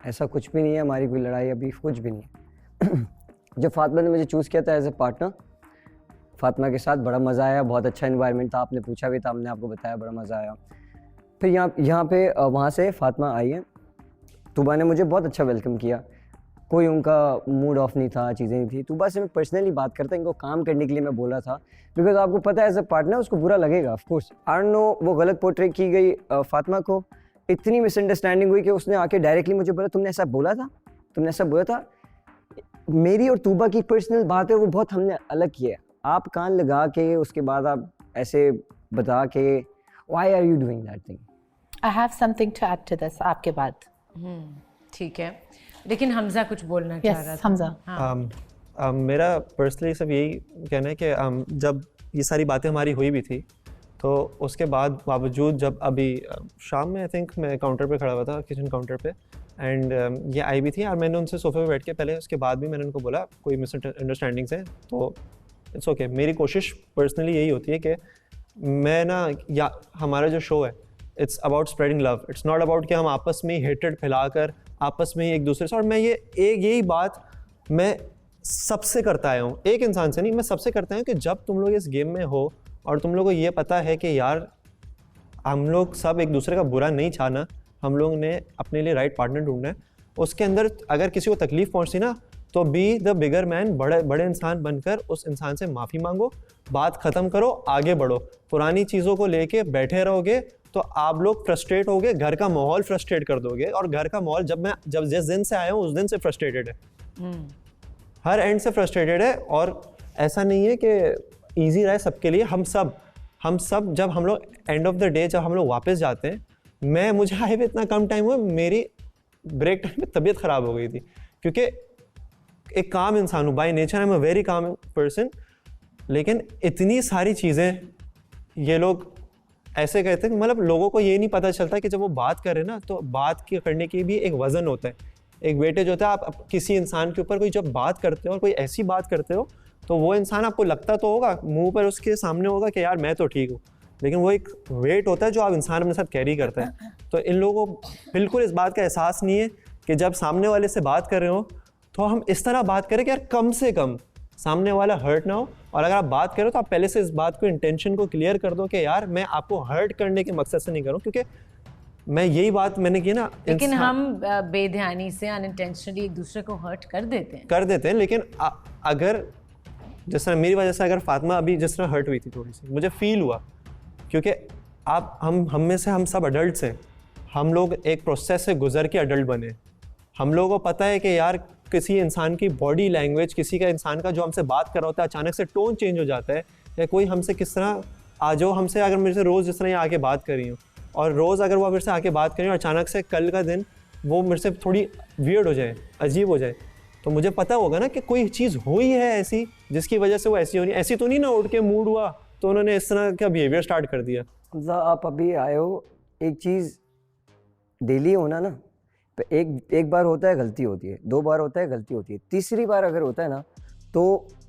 ऐसा कुछ भी नहीं है, हमारी कोई लड़ाई अभी कुछ भी नहीं है। जब फातिमा ने मुझे चूज़ किया था एज ए पार्टनर, फातिमा के साथ बड़ा मज़ा आया, बहुत अच्छा इन्वायरमेंट था, आपने पूछा भी था, हमने आपको बताया, बड़ा मज़ा आया। फिर यहाँ पे वहाँ से फातिमा आई है, तूबा ने मुझे बहुत अच्छा वेलकम किया, कोई उनका मूड ऑफ नहीं था, चीज़ें नहीं थी। तूबा से मैं पर्सनली बात करता, इनको काम करने के लिए मैं बोला था, बिकॉज आपको पता है एज ए पार्टनर उसको बुरा लगेगा, of course. I don't know वो गलत पोर्ट्रे की गई, फातिमा को इतनी मिसअंडरस्टैंडिंग हुई कि उसने आके डायरेक्टली मुझे बोला तुमने ऐसा बोला था, तुमने ऐसा बोला था। मेरी और तूबा की पर्सनल बात है, वो बहुत हमने अलग की है। आप कान लगा के उसके बाद आप ऐसे बता के why are you doing that thing. I have something to add to this आपके बाद। ठीक है, लेकिन हमजा कुछ बोलना चाह रहा था। हमजा, मेरा पर्सनली सब यही कहना है कि जब ये सारी बातें हमारी हुई भी थी, तो उसके बाद बावजूद जब अभी शाम में आई थिंक मैं काउंटर पे खड़ा हुआ था, किचन काउंटर पे, एंड ये आई भी थी और मैंने उनसे सोफे पे बैठ के पहले, उसके बाद भी मैंने उनको बोला कोई मिसअंडरस्टैंडिंग्स हैं तो इट्स ओके। मेरी कोशिश पर्सनली यही होती है कि मैं ना, या हमारा जो शो है it's about spreading love, it's not about कि हम आपस में हेटेड फैलाकर आपस में ही एक दूसरे से, और मैं यही बात मैं सबसे करता आया हूँ, एक इंसान से नहीं, मैं सबसे करता हूँ कि जब तुम लोग इस गेम में हो और तुम लोगों को ये पता है कि यार हम लोग सब एक दूसरे का बुरा नहीं चाहना, हम लोग ने अपने लिए राइट पार्टनर ढूंढना है, उसके अंदर अगर किसी को तकलीफ पहुँचती ना तो बी द बिगर मैन, बड़े इंसान बनकर उस इंसान से माफ़ी मांगो, बात ख़त्म करो, आगे बढ़ो। पुरानी चीज़ों को लेके बैठे रहोगे तो आप लोग फ्रस्ट्रेट होगे, घर का माहौल फ्रस्ट्रेट कर दोगे, और घर का माहौल जब जिस दिन से आया हूँ उस दिन से फ्रस्ट्रेटेड है, हर एंड से फ्रस्ट्रेटेड है। और ऐसा नहीं है कि ईजी रहे सबके लिए, हम सब जब हम लोग एंड ऑफ द डे जब हम लोग वापस जाते हैं, मुझे आए हुए इतना कम टाइम हुआ, मेरी ब्रेक टाइम में तबीयत ख़राब हो गई थी, क्योंकि एक काम इंसान हूँ by nature, I am a very calm person, लेकिन इतनी सारी चीज़ें ये लोग ऐसे कहते हैं, मतलब लोगों को ये नहीं पता चलता कि जब वो बात करे ना तो बात करने की भी एक वज़न होता है, एक वेटेज होता है। आप किसी इंसान के ऊपर कोई जब बात करते हो और कोई ऐसी बात करते हो तो वो इंसान आपको लगता तो होगा, मुंह पर उसके सामने होगा कि यार मैं तो ठीक हूँ, लेकिन वो एक वेट होता है जो आप इंसान अपने साथ कैरी करता है। तो इन लोगों को बिल्कुल इस बात का एहसास नहीं है कि जब सामने वाले से बात कर रहे हो तो हम इस तरह बात करें कि यार कम से कम सामने वाला हर्ट ना हो, और अगर आप बात करो तो आप पहले से इस बात को, इंटेंशन को क्लियर कर दो कि यार मैं आपको हर्ट करने के मकसद से नहीं करूँ, क्योंकि मैं यही बात मैंने की ना, लेकिन हम बेध्यानी से अनइंटेंशनली एक दूसरे को हर्ट कर देते हैं। लेकिन अगर जिस तरह मेरी वजह से अगर फातिमा अभी जिस तरह हर्ट हुई थी थोड़ी सी, मुझे फील हुआ, क्योंकि आप हम में से हम सब अडल्ट हैं, हम लोग एक प्रोसेस से गुजर के अडल्ट बने, हम लोगों को पता है कि यार किसी इंसान की बॉडी लैंग्वेज, किसी का इंसान का जो हमसे बात कर रहा होता है अचानक से टोन चेंज हो जाता है, या कोई हमसे किस तरह हमसे अगर मेरे से रोज़ जिस तरह ये आके बात कर रही हूँ, और रोज़ अगर वो मेरे से आके बात करें और अचानक से कल का दिन वो मेरे से थोड़ी वियर्ड हो जाए, अजीब हो जाए, तो मुझे पता होगा ना कि कोई चीज़ हुई है ऐसी जिसकी वजह से वो ऐसी होनी, ऐसी तो नहीं ना उठ के मूड हुआ तो उन्होंने इस तरह का बिहेवियर स्टार्ट कर दिया। आप अभी आए हो, एक चीज़ डेली होना ना, एक बार होता है गलती होती है, 2 बार होता है गलती होती है, तीसरी बार अगर होता है ना तो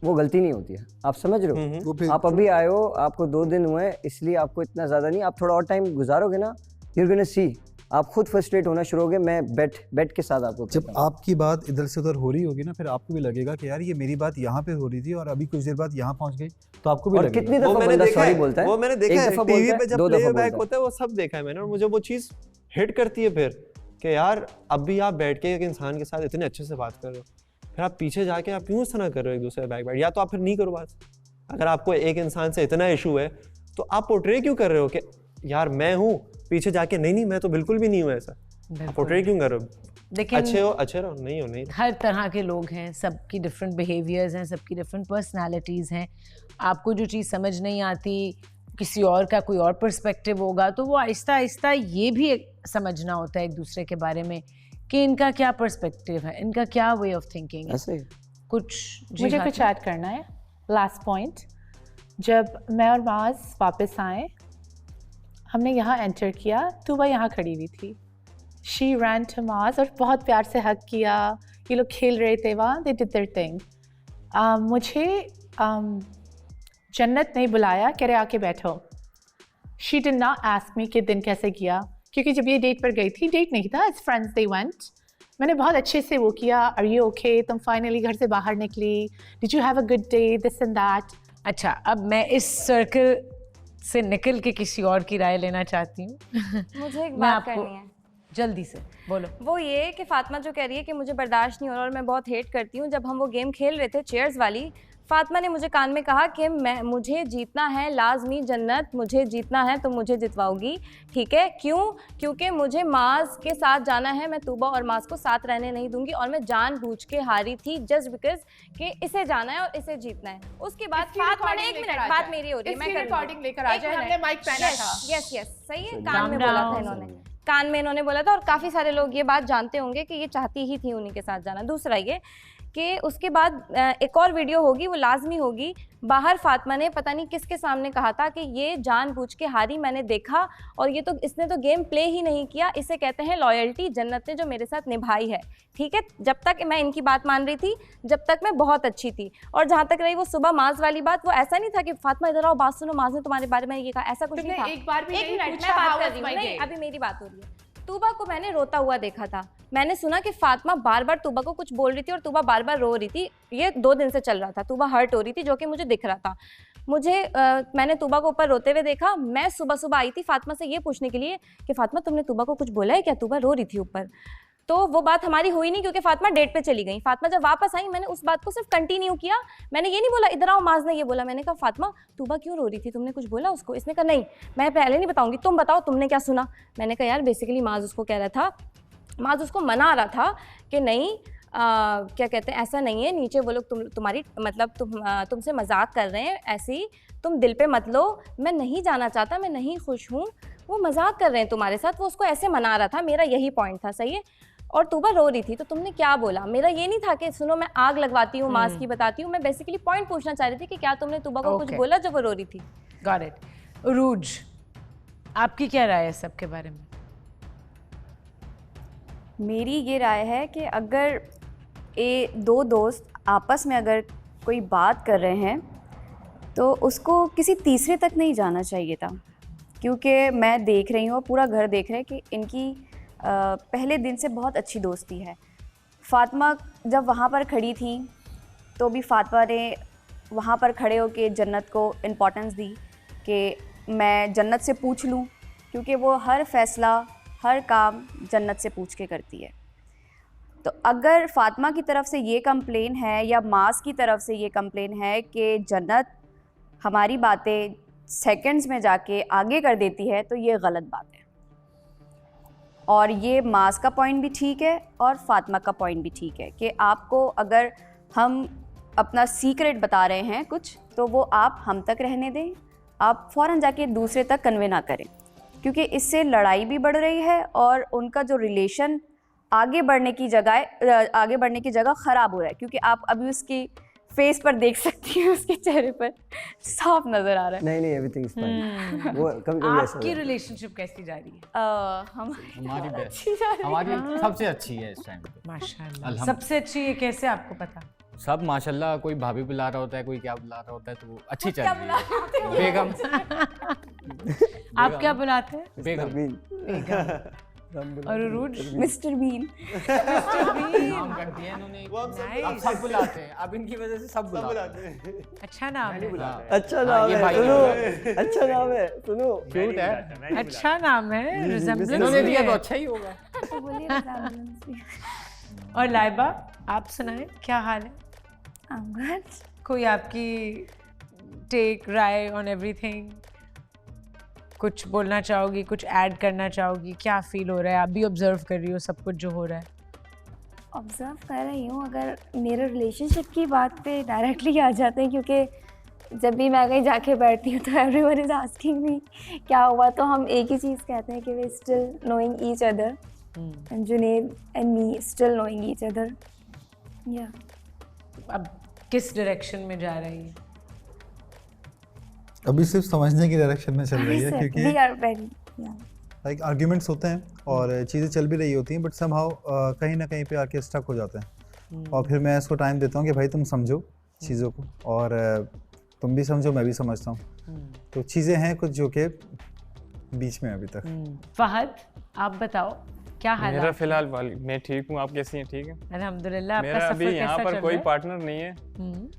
वो गलती नहीं होती है, आप समझ रहे हो। आप अभी आए हो, आपको 2 दिन हुए हैं, इसलिए आपको इतना ज़्यादा नहीं, आप थोड़ा और टाइम गुजारोगे ना, यू आर गोना सी, आप खुद फ्रस्ट्रेट होना शुरू होगे। मैं बेट के साथ आपको, जब आपकी बात इधर से उधर हो रही होगी ना, फिर आपको भी लगेगा कि यार ये मेरी बात यहाँ पे हो रही थी और अभी कुछ देर बाद यहाँ पहुँच गई, तो आपको भी लगेगा। कितनी दफ़ा बंदा सॉरी बोलता है, वो मैंने देखा है टीवी पे जब प्लेबैक होता है, वो सब देखा है मैंने, और मुझे वो चीज़ हिट करती है फिर कि यार अब भी आप बैठ के एक इंसान के साथ इतने अच्छे से बात कर रहे हो, फिर आप पीछे जाके आप क्यों इस तरह कर रहे हो एक दूसरे बैक, या तो आप फिर नहीं करो बात। अगर आपको एक इंसान से इतना इशू है तो आप पोर्ट्रे क्यों कर रहे हो कि यार मैं हूँ, पीछे जाके नहीं मैं तो बिल्कुल भी नहीं हूँ, ऐसा पोर्ट्रे क्यों कर रहे हो? लेकिन अच्छे रहो, नहीं। हर तरह के लोग हैं, सबकी डिफरेंट बिहेवियर्स हैं, सबकी डिफरेंट पर्सनालिटीज़ हैं। आपको जो चीज़ समझ नहीं आती, किसी और का कोई और पर्सपेक्टिव होगा, तो वो आहिस्ता आहिस्ता ये भी समझना होता है एक दूसरे के बारे में कि इनका क्या पर्सपेक्टिव है, इनका क्या वे ऑफ थिंकिंग है। मुझे कुछ ऐड करना है। लास्ट पॉइंट, जब मैं और माज वापस आए, हमने यहाँ एंटर किया तो वह यहाँ खड़ी हुई थी। शी रैन टू माज और बहुत प्यार से हग किया, ये लोग खेल रहे थे वहाँ, दे डिड देयर थिंग। मुझे जन्नत नहीं बुलाया, कह रहे आके बैठो। She did not ask me कि दिन कैसे किया, क्योंकि जब ये डेट पर गई थी, डेट नहीं था, एज फ्रेंड्स दे वेंट। मैंने बहुत अच्छे से वो किया, आर यू ओके, तुम फाइनली घर से बाहर निकली, did you have a good day, this and that. अच्छा, अब मैं इस सर्कल से निकल के किसी और की राय लेना चाहती हूँ। मुझे एक बात करनी है, जल्दी से बोलो। वो ये कि फातिमा जो कह रही है कि मुझे बर्दाश्त नहीं हो रहा और मैं बहुत हेट करती हूँ। जब हम वो गेम खेल रहे थे चेयर्स वाली, फातिमा ने मुझे कान में कहा कि मुझे जीतना है लाजमी, जन्नत मुझे जीतना है तो मुझे जितवाओगी, ठीक है? क्यों? क्योंकि मुझे माज के साथ जाना है, मैं तूबा और माज को साथ रहने नहीं दूंगी, और मैं जानबूझ के हारी थी जस्ट बिकॉज कि इसे जाना है और इसे जीतना है। उसके बाद फातिमा ने, 1 मिनट, बात मेरी हो रही है, मैं रिकॉर्डिंग लेकर आ जाए, हमने माइक पहना था। यस सही है, कान में बोला था इन्होंने, कान में इन्होंने बोला था, और काफ़ी सारे लोग ये बात जानते होंगे कि ये चाहती ही थी उन्हीं के साथ जाना। दूसरा ये कि उसके बाद एक और वीडियो होगी, वो लाजमी होगी। बाहर फातिमा ने पता नहीं किसके सामने कहा था कि ये जानबूझ के हारी, मैंने देखा, और ये तो इसने तो गेम प्ले ही नहीं किया, इसे कहते हैं लॉयल्टी। जन्नत ने जो मेरे साथ निभाई है, ठीक है। जब तक मैं इनकी बात मान रही थी, जब तक मैं बहुत अच्छी थी। और जहाँ तक रही वो सुबह माज वाली बात, वो ऐसा नहीं था कि फातिमा इधर आओ बात सुनो, माज ने तुम्हारे बारे में ये कहा, ऐसा कुछ नहीं था। एक बार भी नहीं मिनट, पूछा मैं बात how कर was रही हूँ, my नहीं day? अभी मेरी बात हो रही है। तूबा को मैंने रोता हुआ देखा था, मैंने सुना कि फातिमा बार बार तूबा को कुछ बोल रही थी और तूबा बार बार रो रही थी। ये 2 दिन से चल रहा था, तूबा हर्ट हो रही थी, जो कि मुझे दिख रहा था। मैंने तूबा को ऊपर रोते हुए देखा। मैं सुबह सुबह आई थी फातिमा से ये पूछने के लिए कि फातिमा तुमने तूबा को कुछ बोला है क्या, तूबा रो रही थी ऊपर। तो वो बात हमारी हुई नहीं क्योंकि फातिमा डेट पे चली गई। फातिमा जब वापस आई, मैंने उस बात को सिर्फ कंटिन्यू किया। मैंने ये नहीं बोला इधर आओ, माज ने ये बोला। मैंने कहा फातिमा तूबा क्यों रो रही थी, तुमने कुछ बोला उसको? इसने कहा नहीं, मैं पहले नहीं बताऊंगी, तुम बताओ तुमने क्या सुना। मैंने कहा यार बेसिकली माज उसको कह रहा था, माज उसको मना रहा था कि नहीं क्या कहते हैं, ऐसा नहीं है, नीचे वो लोग तुम्हारी मतलब तुमसे मजाक कर रहे हैं, ऐसे ही तुम दिल पे मत लो, मैं नहीं जाना चाहता, मैं नहीं खुश हूँ, वो मजाक कर रहे हैं तुम्हारे साथ। वो उसको ऐसे मना रहा था, मेरा यही पॉइंट था, सही है। और तूबा रो रही थी, तो तुमने क्या बोला? मेरा ये नहीं था कि सुनो मैं आग लगवाती हूँ, मास की बताती हूँ, मैं बेसिकली पॉइंट पूछना चाह रही थी कि क्या तुमने तूबा को कुछ बोला जब वो रो रही थी? Got it. उरूज, आपकी क्या राय है सबके बारे में? मेरी ये राय है कि अगर ये 2 दोस्त आपस में अगर कोई बात कर रहे हैं तो उसको किसी तीसरे तक नहीं जाना चाहिए था, क्योंकि मैं देख रही हूँ, पूरा घर देख रहे हैं कि इनकी पहले दिन से बहुत अच्छी दोस्ती है। फातिमा जब वहाँ पर खड़ी थी तो भी फातिमा ने वहाँ पर खड़े होकर जन्नत को इम्पोर्टेंस दी कि मैं जन्नत से पूछ लूँ, क्योंकि वो हर फैसला हर काम जन्नत से पूछ के करती है। तो अगर फातिमा की तरफ से ये कंप्लेन है या मास की तरफ से ये कंप्लेन है कि जन्नत हमारी बातें सेकंड्स में जाके आगे कर देती है, तो ये गलत बात है। और ये मास का पॉइंट भी ठीक है और फातिमा का पॉइंट भी ठीक है कि आपको अगर हम अपना सीक्रेट बता रहे हैं कुछ, तो वो आप हम तक रहने दें, आप फ़ौरन जाके दूसरे तक कन्वे ना करें, क्योंकि इससे लड़ाई भी बढ़ रही है और उनका जो रिलेशन आगे बढ़ने की जगह ख़राब हो रहा है। क्योंकि आप अभी उसकी फेस पर देख सकती हैं, उसके चेहरे पर साफ नज़र आ रहा है। नहीं एवरीथिंग इज फाइन। वो कभी आपकी रिलेशनशिप कैसी जा रही है? हमारी बेस्ट, हमारी सबसे अच्छी है इस टाइम पे माशाल्लाह। सबसे अच्छी है कैसे आपको पता? सब माशाल्लाह, कोई भाभी बुला रहा होता है, कोई क्या बुला रहा होता है, तो वो अच्छी चल रही है। बेगम। आप क्या बुलाते हैं? बेगम। और उरूज? Mister been. मिस्टर बीन नाम कर दिया इन्होंने। अब सब बुलाते हैं, अब इनकी वजह से सब बुलाते हैं। अच्छा नाम है। अच्छा नाम है, सुनो। अच्छा नाम है, सुनो। क्यूट है। अच्छा नाम है, रिजेम्बलेंस इन्होंने दिया तो अच्छा ही होगा। और लाइबा, आप सुनाएं, क्या हाल है? कोई आपकी टेक राय ऑन एवरीथिंग? कुछ बोलना चाहोगी, कुछ ऐड करना चाहोगी? क्या फील हो रहा है? आप भी ऑब्जर्व कर रही हो सब कुछ जो हो रहा है? ऑब्जर्व कर रही हूँ। अगर मेरे रिलेशनशिप की बात पे डायरेक्टली आ जाते हैं, क्योंकि जब भी मैं कहीं जाके बैठती हूँ तो एवरीवन इज आस्किंग मी क्या हुआ, तो हम एक ही चीज़ कहते हैं कि we still knowing each other, and Junaid and me still knowing each other. या अब किस डायरेक्शन में जा रही है? अभी सिर्फ समझने की डायरेक्शन में चल रही है, क्योंकि लाइक आर्ग्यूमेंट्स होते हैं और चीज़ें चल भी रही होती हैं, बट समहाउ कहीं ना कहीं पे आके स्टक हो जाते हैं। और फिर मैं इसको टाइम देता हूँ कि भाई तुम समझो चीज़ों को, और तुम भी समझो, मैं भी समझता हूँ। तो चीज़ें हैं कुछ जो कि बीच में अभी तक। फहद, आप बताओ क्या हाल है? मेरा फिलहाल मैं ठीक हूँ, आप कैसी हैं? ठीक है अल्हम्दुलिल्लाह। मेरा अभी यहाँ पर कोई पार्टनर नहीं है,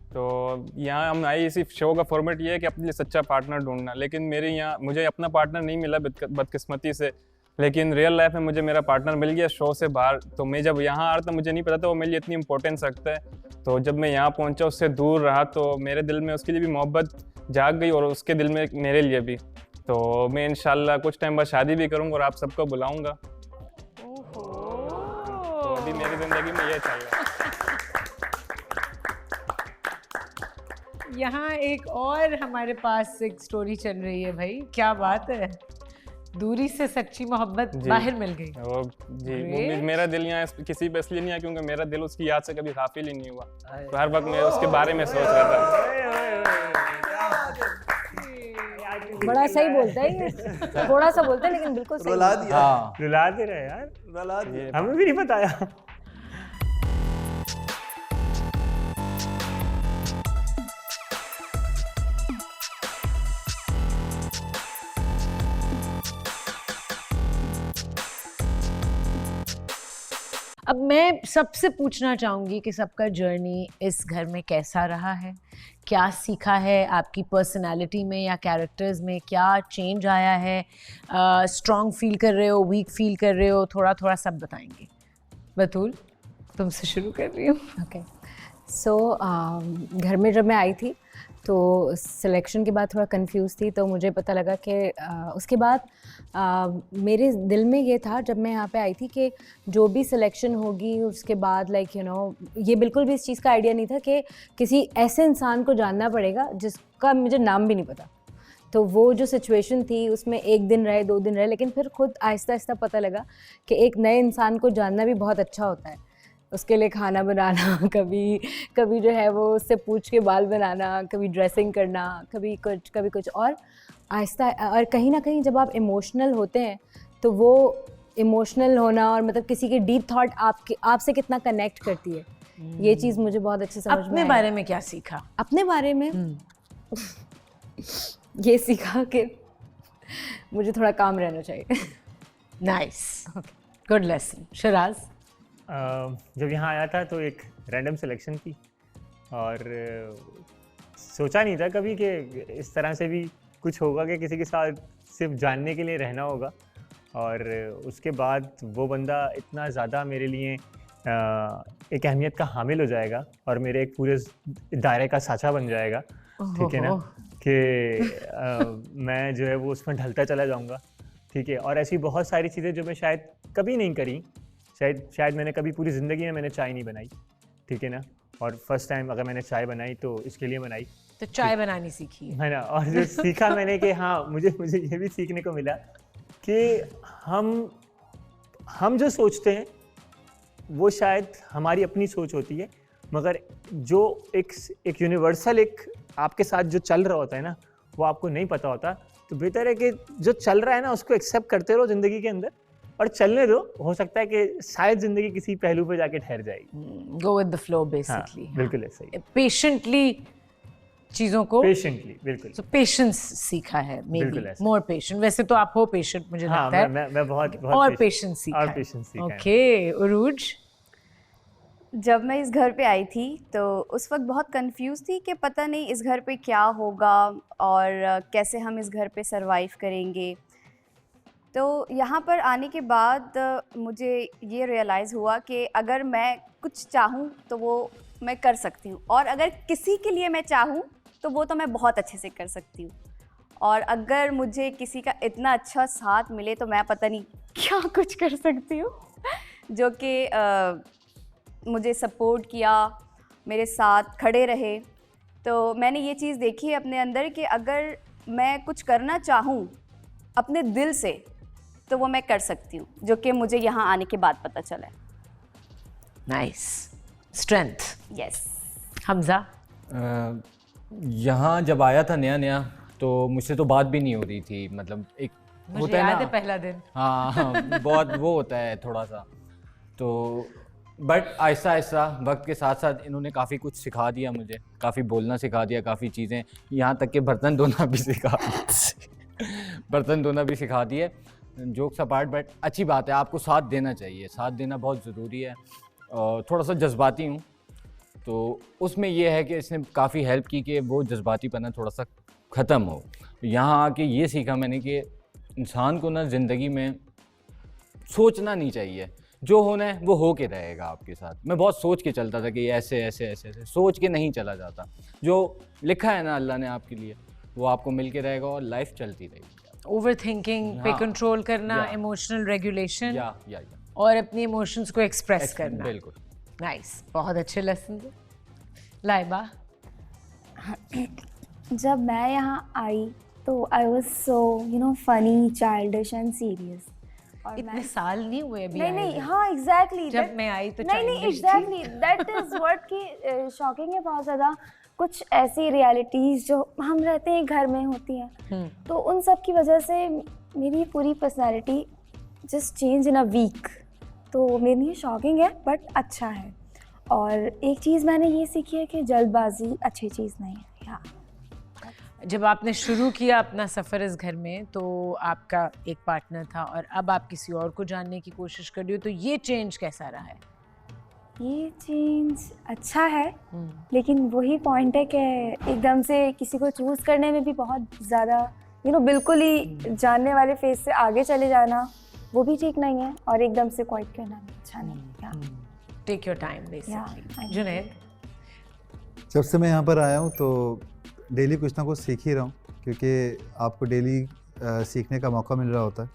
तो यहाँ हम आए, इसी शो का फॉर्मेट ये है कि अपने लिए सच्चा पार्टनर ढूंढना। लेकिन मेरे यहाँ मुझे अपना पार्टनर नहीं मिला बदकिस्मती से, लेकिन रियल लाइफ में मुझे मेरा पार्टनर मिल गया शो से बाहर। तो मैं जब यहाँ आ रहा था, मुझे नहीं पता था वो मेरे लिए इतनी इंपॉर्टेंस रखता है। तो जब मैं यहाँ पहुँचा, उससे दूर रहा, तो मेरे दिल में उसके लिए भी मोहब्बत जाग गई और उसके दिल में मेरे लिए भी। तो मैं इंशाल्लाह कुछ टाइम बाद शादी भी करूँगा और आप सबको बुलाऊँगा। तो अभी मेरी ज़िंदगी में ये चल रहा है। यहाँ एक और हमारे पास एक स्टोरी चल रही है भाई, क्या बात है। दूरी से सच्ची मोहब्बत बाहर मिल गई। वो मेरा दिल यहाँ किसी पे इसलिए नहीं है क्योंकि मेरा दिल उसकी याद से कभी गाफिल ही नहीं हुआ, तो हर वक्त मैं उसके बारे में सोच रहा था। बड़ा सही बोलता है ये, थोड़ा सा बोलता है लेकिन बिल्कुल सही। रुला दिया। हाँ। रुला दे रहे यार, रुला दिया, हमें भी नहीं बताया। अब मैं सबसे पूछना चाहूँगी कि सबका जर्नी इस घर में कैसा रहा है, क्या सीखा है आपकी पर्सनालिटी में या कैरेक्टर्स में, क्या चेंज आया है, स्ट्रॉन्ग फील कर रहे हो, वीक फील कर रहे हो, थोड़ा थोड़ा सब बताएंगे। बतूल तुमसे शुरू कर रही हूँ। ओके सो घर में जब मैं आई थी तो सिलेक्शन के बाद थोड़ा कंफ्यूज थी, तो मुझे पता लगा कि उसके बाद मेरे दिल में ये था जब मैं यहाँ पे आई थी कि जो भी सिलेक्शन होगी उसके बाद लाइक ये बिल्कुल भी इस चीज़ का आइडिया नहीं था कि किसी ऐसे इंसान को जानना पड़ेगा जिसका मुझे नाम भी नहीं पता। तो वो जो सिचुएशन थी उसमें 1 दिन रहे 2 दिन रहे, लेकिन फिर खुद आहिस्ता आहिस्ता पता लगा कि एक नए इंसान को जानना भी बहुत अच्छा होता है। उसके लिए खाना बनाना, कभी जो है वो उससे पूछ के बाल बनाना, कभी ड्रेसिंग करना, कभी कुछ और आहिस्ता। और कहीं ना कहीं जब आप इमोशनल होते हैं तो वो इमोशनल होना और मतलब किसी की डीप थॉट आपसे कितना कनेक्ट करती है, ये चीज़ मुझे बहुत अच्छे समझ में आई। अपने बारे में क्या सीखा? अपने बारे में ये सीखा कि मुझे थोड़ा काम रहना चाहिए। Nice, good lesson. शराज? जब यहाँ आया था तो एक रैंडम सिलेक्शन थी और सोचा नहीं था कभी कि इस तरह से भी कुछ होगा कि किसी के साथ सिर्फ जानने के लिए रहना होगा। और उसके बाद वो बंदा इतना ज़्यादा मेरे लिए एक अहमियत का हामिल हो जाएगा और मेरे एक पूरे दायरे का साझा बन जाएगा, ठीक है ना, कि मैं जो है वो उसमें ढलता चला जाऊँगा, ठीक है। और ऐसी बहुत सारी चीज़ें जो मैं शायद कभी नहीं करी, शायद मैंने कभी पूरी ज़िंदगी में मैंने चाय नहीं बनाई, ठीक है ना, और फर्स्ट टाइम अगर मैंने चाय बनाई तो इसके लिए बनाई, तो चाय बनानी सीखी है ना। और जो सीखा मैंने कि हाँ, मुझे ये भी सीखने को मिला कि हम जो सोचते हैं वो शायद हमारी अपनी सोच होती है, मगर जो एक यूनिवर्सल एक आपके साथ जो चल रहा होता है ना, वो आपको नहीं पता होता। तो बेहतर है कि जो चल रहा है ना उसको एक्सेप्ट करते रहो ज़िंदगी के अंदर और चलने दो, हो सकता है कि शायद ज़िंदगी किसी पहलू पे जाके ठहर जाएगी। Go with the flow basically. हाँ, बिल्कुल ऐसा ही। पेशेंटली चीज़ों को, पेशेंटली, बिल्कुल। तो पेशेंस सीखा है, मे बी मोर पेशेंट। वैसे तो आप हो पेशेंट, मुझे लगता है। मैं बहुत और पेशेंस सीखा है। ओके, उरूज? जब मैं इस घर पे आई थी तो उस वक्त बहुत कंफ्यूज थी कि पता नहीं इस घर पे क्या होगा और कैसे हम इस घर पे सरवाइव करेंगे। तो यहाँ पर आने के बाद मुझे ये रियलाइज़ हुआ कि अगर मैं कुछ चाहूँ तो वो मैं कर सकती हूँ, और अगर किसी के लिए मैं चाहूँ तो वो तो मैं बहुत अच्छे से कर सकती हूँ। और अगर मुझे किसी का इतना अच्छा साथ मिले तो मैं पता नहीं क्या कुछ कर सकती हूँ, जो कि मुझे सपोर्ट किया, मेरे साथ खड़े रहे। तो मैंने ये चीज़ देखी है अपने अंदर कि अगर मैं कुछ करना चाहूँ अपने दिल से तो वो मैं कर सकती हूँ, जो कि मुझे यहाँ आने के बाद पता चला है। Nice, strength. यस। हमजा? यहाँ जब आया था नया तो मुझसे तो बात भी नहीं हो रही थी, मतलब एक मुझे याद है पहला दिन। हाँ, बहुत वो होता है थोड़ा सा, तो बट आहिस्ता आहिस्ता वक्त के साथ साथ इन्होंने काफ़ी कुछ सिखा दिया मुझे, काफ़ी बोलना सिखा दिया, काफ़ी चीज़ें, यहाँ तक कि बर्तन धोना भी सिखा बर्तन धोना भी सिखा दिए। जोक्स अपार्ट, बट अच्छी बात है, आपको साथ देना चाहिए, साथ देना बहुत ज़रूरी है। और थोड़ा सा जज्बाती हूँ तो उसमें यह है कि इसने काफ़ी हेल्प की कि वो जज्बातीपना थोड़ा सा ख़त्म हो। यहाँ आके ये सीखा मैंने कि इंसान को ना ज़िंदगी में सोचना नहीं चाहिए, जो होना है वो हो के रहेगा आपके साथ। मैं बहुत सोच के चलता था कि ऐसे ऐसे ऐसे ऐसे, सोच के नहीं चला जाता। जो लिखा है ना अल्लाह ने आपके लिए वो आपको मिल के रहेगा और लाइफ चलती रहेगी। ओवर थिंकिंग पे कंट्रोल करना, इमोशनल रेगुलेशन, और अपनी इमोशंस को एक्सप्रेस करना। बिल्कुल। नाइस, बहुत अच्छे लेसन थे। लाइबा? जब मैं यहाँ आई तो I was so funny, childish and serious. इतने साल नहीं हुए अभी नहीं नहीं, हाँ एग्जैक्टली, जब मैं आई तो नहीं नहीं एग्जैक्टली दैट इज व्हाट की शॉकिंग है बहुत ज़्यादा। कुछ ऐसी रियलिटीज़ जो हम रहते हैं घर में होती हैं, तो उन सब की वजह से मेरी पूरी personality just change in a week. तो मेरे लिए शॉकिंग है बट अच्छा है। और एक चीज़ मैंने ये सीखी है कि जल्दबाजी अच्छी चीज़ नहीं है। हाँ, जब आपने शुरू किया अपना सफ़र इस घर में तो आपका एक पार्टनर था और अब आप किसी और को जानने की कोशिश कर रही हो, तो ये चेंज कैसा रहा है? ये चेंज अच्छा है, लेकिन वही पॉइंट है कि एकदम से किसी को चूज़ करने में भी बहुत ज़्यादा बिल्कुल ही जानने वाले फेज से आगे चले जाना वो भी ठीक नहीं है, और एकदम से क्वाइट करना भी अच्छा नहीं। Take your time basically. Junaid, जब से मैं यहाँ पर आया हूँ तो डेली कुछ ना कुछ सीख ही रहा हूँ, क्योंकि आपको डेली सीखने का मौका मिल रहा होता है।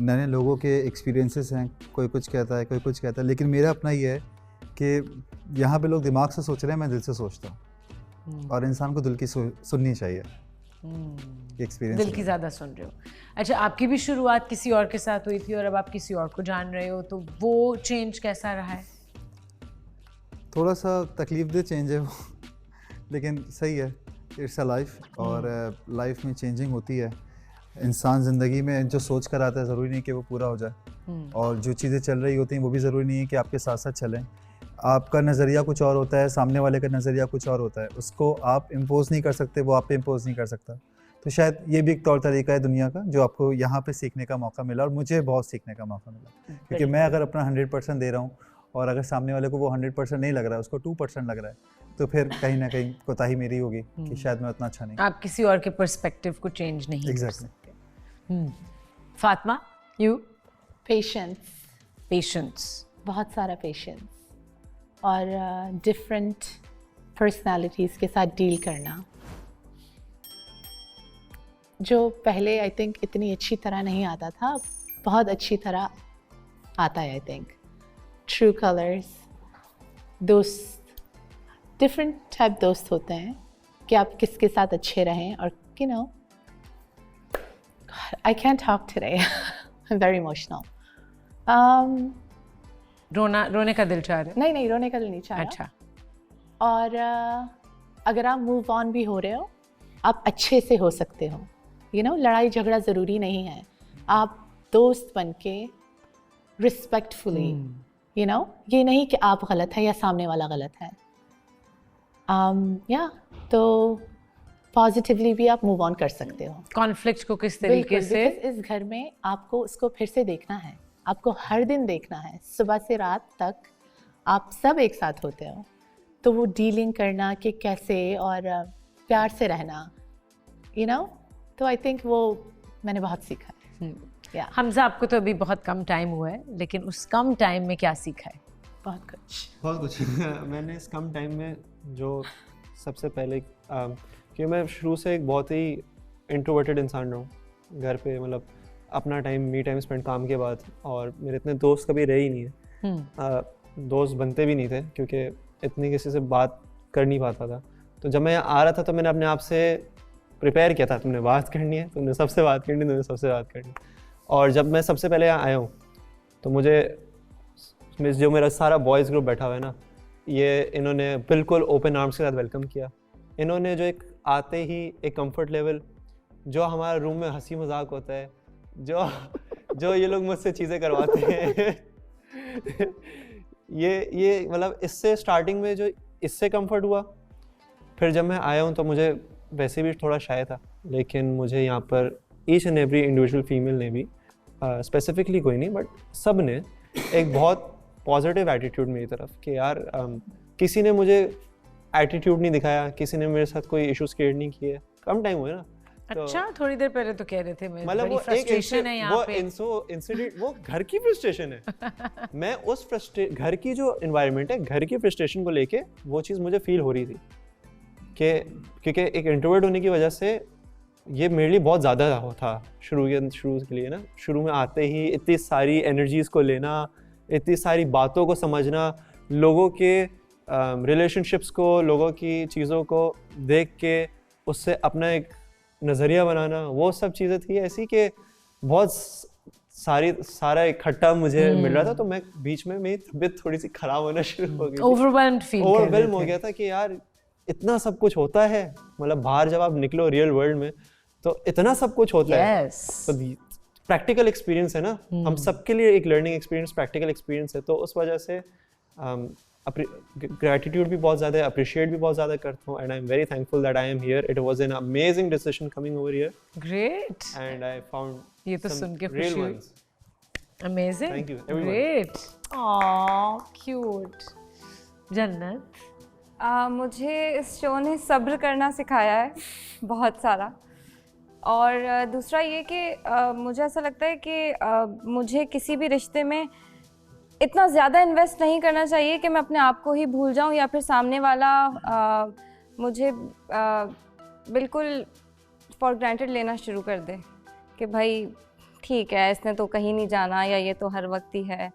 नए नए लोगों के एक्सपीरियंसेस हैं, कोई कुछ कहता है, कोई कुछ कहता है, लेकिन मेरा अपना ये है कि यहाँ पे लोग दिमाग से सोच रहे हैं, मैं दिल से सोचता हूँ, और इंसान को दिल की सुननी चाहिए। एक्सपीरियंस दिल की ज़्यादा सुन रहे हो। अच्छा, आपकी भी शुरुआत किसी और के साथ हुई थी और अब आप किसी और को जान रहे हो, तो वो चेंज कैसा रहा है? थोड़ा सा तकलीफदेह चेंज है वो, लेकिन सही है, इट्स अ लाइफ, और लाइफ में चेंजिंग होती है। इंसान ज़िंदगी में जो सोच कर आता है ज़रूरी नहीं कि वो पूरा हो जाए, और जो चीज़ें चल रही होती हैं वो भी ज़रूरी नहीं है कि आपके साथ साथ चलें। आपका नज़रिया कुछ और होता है, सामने वाले का नज़रिया कुछ और होता है, उसको आप इम्पोज नहीं कर सकते, वो आप पे इम्पोज नहीं कर सकता। तो शायद ये भी एक तौर तरीका है दुनिया का जो आपको यहाँ पे सीखने का मौका मिला, और मुझे बहुत सीखने का मौका मिला, क्योंकि मैं अगर अपना 100% दे रहा हूँ और अगर सामने वाले को वो 100% नहीं लग रहा है, उसको 2% लग रहा है, तो फिर कहीं ना कहीं कोताही मेरी होगी कि शायद मैं उतना अच्छा नहीं। आप किसी और के पर्सपेक्टिव को चेंज नहीं कर सकते। फातिमा, यू? पेशेंस, बहुत सारा पेशेंस, और डिफरेंट पर्सनालिटीज़ के साथ डील करना, जो पहले आई थिंक इतनी अच्छी तरह नहीं आता था, बहुत अच्छी तरह आता है। आई थिंक ट्रू कलर्स, दोस्त, डिफरेंट टाइप दोस्त होते हैं कि आप किसके साथ अच्छे रहें। और I can't talk today, I am very emotional. रोने का दिल चाह रहा है? नहीं, रोने का दिल नहीं चाह रहा। अच्छा। और अगर आप मूव ऑन भी हो रहे हो, आप अच्छे से हो सकते हो। लड़ाई झगड़ा ज़रूरी नहीं है, आप दोस्त बन के रिस्पेक्टफुली, ये नहीं कि आप गलत है या सामने वाला गलत है। तो पॉजिटिवली भी आप मूव ऑन कर सकते हो। कॉन्फ्लिक्ट को किस तरीके से? इस घर में आपको उसको फिर से देखना है, आपको हर दिन देखना है, सुबह से रात तक आप सब एक साथ होते हो, तो वो डीलिंग करना कि कैसे, और प्यार से रहना, तो आई थिंक वो मैंने बहुत सीखा है। हमजा, आपको तो अभी बहुत कम टाइम हुआ है, लेकिन उस कम टाइम में क्या सीखा है? बहुत कुछ मैंने इस कम टाइम में जो सबसे पहले कि मैं शुरू से एक बहुत ही इंट्रोवर्टेड इंसान रहा हूँ घर पे, मतलब अपना टाइम, मी टाइम स्पेंड काम के बाद, और मेरे इतने दोस्त कभी रहे ही नहीं है। दोस्त बनते भी नहीं थे क्योंकि इतनी किसी से बात कर नहीं पाता था। तो जब मैं आ रहा था तो मैंने अपने आप से प्रिपेयर किया था, तुमने बात करनी है, तुमने सबसे बात करनी है, तुमने सबसे बात करनी। और जब मैं सबसे पहले यहाँ आया हूँ तो मुझे जो मेरा सारा बॉयज़ ग्रुप बैठा हुआ है ना, ये इन्होंने बिल्कुल ओपन आर्म्स के साथ वेलकम किया। इन्होंने जो एक आते ही एक कंफर्ट लेवल, जो हमारे रूम में हंसी मजाक होता है, जो ये लोग मुझसे चीज़ें करवाते हैं ये मतलब इससे स्टार्टिंग में जो इससे कंफर्ट हुआ। फिर जब मैं आया हूँ तो मुझे वैसे भी थोड़ा शाय था, लेकिन मुझे यहाँ पर each and every individual female ने भी, स्पेसिफिकली कोई नहीं बट सब ने एक बहुत पॉजिटिव एटीट्यूड मेरी तरफ कि यार किसी ने मुझे एटीट्यूड नहीं दिखाया, किसी ने मेरे साथ कोई इश्यूज क्रिएट नहीं किए। कम टाइम हुए ना। अच्छा, थोड़ी देर पहले तो कह रहे थे मैं, मतलब वो फ्रस्ट्रेशन है यहाँ पे। इंसिडेंट वो घर की फ्रस्ट्रेशन है। मैं उस घर की जो एनवायरनमेंट है, घर की फ्रस्ट्रेशन को लेके वो चीज़ मुझे फील हो रही थी कि क्योंकि एक इंट्रोवर्ट होने की वजह से ये मेरे लिए बहुत ज़्यादा था शुरू के लिए ना। शुरू में आते ही इतनी सारी एनर्जीज़ को लेना, इतनी सारी बातों को समझना, लोगों के रिलेशनशिप्स को, लोगों की चीज़ों को देख के उससे अपना एक नज़रिया बनाना, वो सब चीज़ें थी ऐसी कि बहुत सारा इकट्ठा मुझे मिल रहा था, तो मैं बीच में मेरी तबीयत थोड़ी सी खराब होना शुरू हो गई, ओवरवेल्म हो गया था कि यार इतना सब कुछ होता है, मतलब बाहर जब आप निकलो रियल वर्ल्ड में तो इतना सब कुछ होता है। तो प्रैक्टिकल एक्सपीरियंस है ना, हम सबके लिए एक लर्निंग एक्सपीरियंस, प्रैक्टिकल एक्सपीरियंस है, तो उस वजह से ग्रैटिट्यूड भी बहुत ज़्यादा, अप्रिशिएट भी बहुत ज़्यादा करता हूँ, and I am very thankful that I am here. It was an amazing decision coming over here. Great. And I found ये तो सुन के खुशी हुई। Amazing. Thank you everyone. Great. Oh cute. Jannat, मुझे इस शो ने सब्र करना सिखाया है बहुत सारा, और दूसरा ये कि मुझे ऐसा लगता है कि मुझे किसी भी रिश्ते में इतना ज़्यादा इन्वेस्ट नहीं करना चाहिए कि मैं अपने आप को ही भूल जाऊं, या फिर सामने वाला मुझे बिल्कुल फॉर ग्रांटेड लेना शुरू कर दे कि भाई ठीक है, इसने तो कहीं नहीं जाना, या ये तो हर वक्त ही है।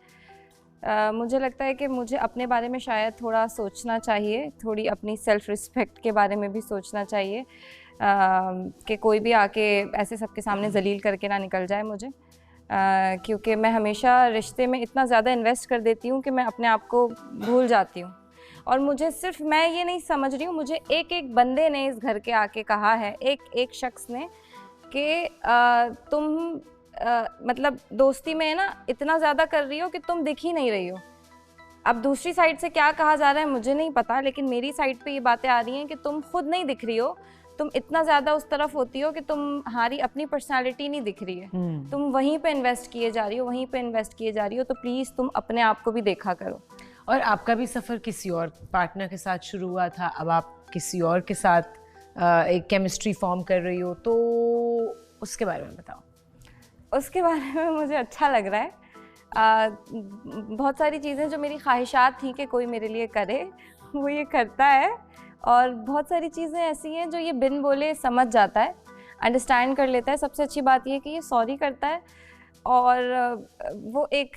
मुझे लगता है कि मुझे अपने बारे में शायद थोड़ा सोचना चाहिए, थोड़ी अपनी सेल्फ़ रिस्पेक्ट के बारे में भी सोचना चाहिए, कि कोई भी आके ऐसे सबके सामने जलील करके ना निकल जाए मुझे, क्योंकि मैं हमेशा रिश्ते में इतना ज़्यादा इन्वेस्ट कर देती हूँ कि मैं अपने आप को भूल जाती हूँ। और मुझे सिर्फ, मैं ये नहीं समझ रही हूँ, मुझे एक बंदे ने इस घर के आके कहा है, एक शख्स ने, कि तुम मतलब दोस्ती में ना इतना ज़्यादा कर रही हो कि तुम दिख ही नहीं रही हो। अब दूसरी साइड से क्या कहा जा रहा है मुझे नहीं पता, लेकिन मेरी साइड पे ये बातें आ रही हैं कि तुम खुद नहीं दिख रही हो, तुम इतना ज़्यादा उस तरफ होती हो कि तुम्हारी अपनी पर्सनालिटी नहीं दिख रही है, तुम वहीं पे इन्वेस्ट किए जा रही हो, वहीं पे इन्वेस्ट किए जा रही हो, तो प्लीज़ तुम अपने आप को भी देखा करो। और आपका भी सफ़र किसी और पार्टनर के साथ शुरू हुआ था, अब आप किसी और के साथ एक केमिस्ट्री फॉर्म कर रही हो, तो उसके बारे में बताओ। उसके बारे में मुझे अच्छा लग रहा है। बहुत सारी चीज़ें जो मेरी ख्वाहिशात थी कि कोई मेरे लिए करे, वो ये करता है, और बहुत सारी चीज़ें ऐसी हैं जो ये बिन बोले समझ जाता है, अंडरस्टैंड कर लेता है। सबसे अच्छी बात ये कि ये सॉरी करता है, और वो एक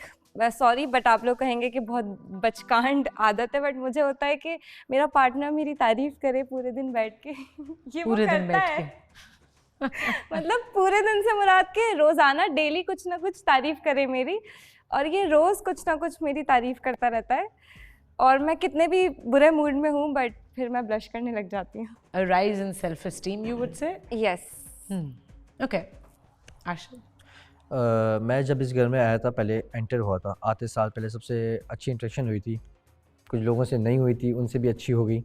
सॉरी बट आप लोग कहेंगे कि बहुत बचकांड आदत है, बट मुझे होता है कि मेरा पार्टनर मेरी तारीफ़ करे पूरे दिन बैठ के ये पूरे वो दिन करता बैठ है मतलब पूरे दिन से मुराद के रोज़ाना डेली कुछ ना कुछ तारीफ़ करे मेरी, और ये रोज़ कुछ ना कुछ मेरी तारीफ़ करता रहता है, और मैं कितने भी बुरे मूड में हूँ बट फिर मैं ब्लश करने लग जाती हूँ। A rise in self-esteem, you would say? Yes. Okay. Ashir? मैं जब इस घर में आया था, पहले एंटर हुआ था, आते साल पहले सबसे अच्छी इंटरेक्शन हुई थी, कुछ लोगों से नहीं हुई थी, उनसे भी अच्छी हो गई,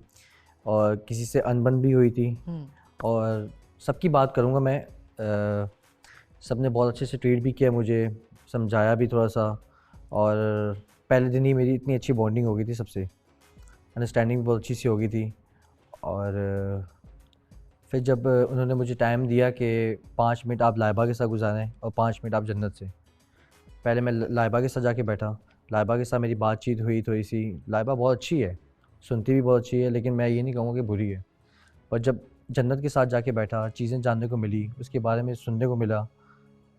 और किसी से अनबन भी हुई थी, और सबकी बात करूँगा मैं, सब ने बहुत अच्छे से ट्रीट भी किया, मुझे समझाया भी थोड़ा सा, और पहले दिन ही मेरी इतनी अच्छी बॉन्डिंग हो गई थी सबसे, अंडरस्टैंडिंग भी बहुत अच्छी सी हो गई थी। और फिर जब उन्होंने मुझे टाइम दिया कि 5 मिनट आप लाइबा के साथ गुजारें और 5 मिनट आप जन्नत से, पहले मैं लाइबा के साथ जाके बैठा, लाइबा के साथ मेरी बातचीत हुई थोड़ी सी। लाइबा बहुत अच्छी है, सुनती भी बहुत अच्छी है, लेकिन मैं ये नहीं कहूँगा कि बुरी है। पर जब जन्नत के साथ जाके बैठा, चीज़ें जानने को मिली, उसके बारे में सुनने को मिला,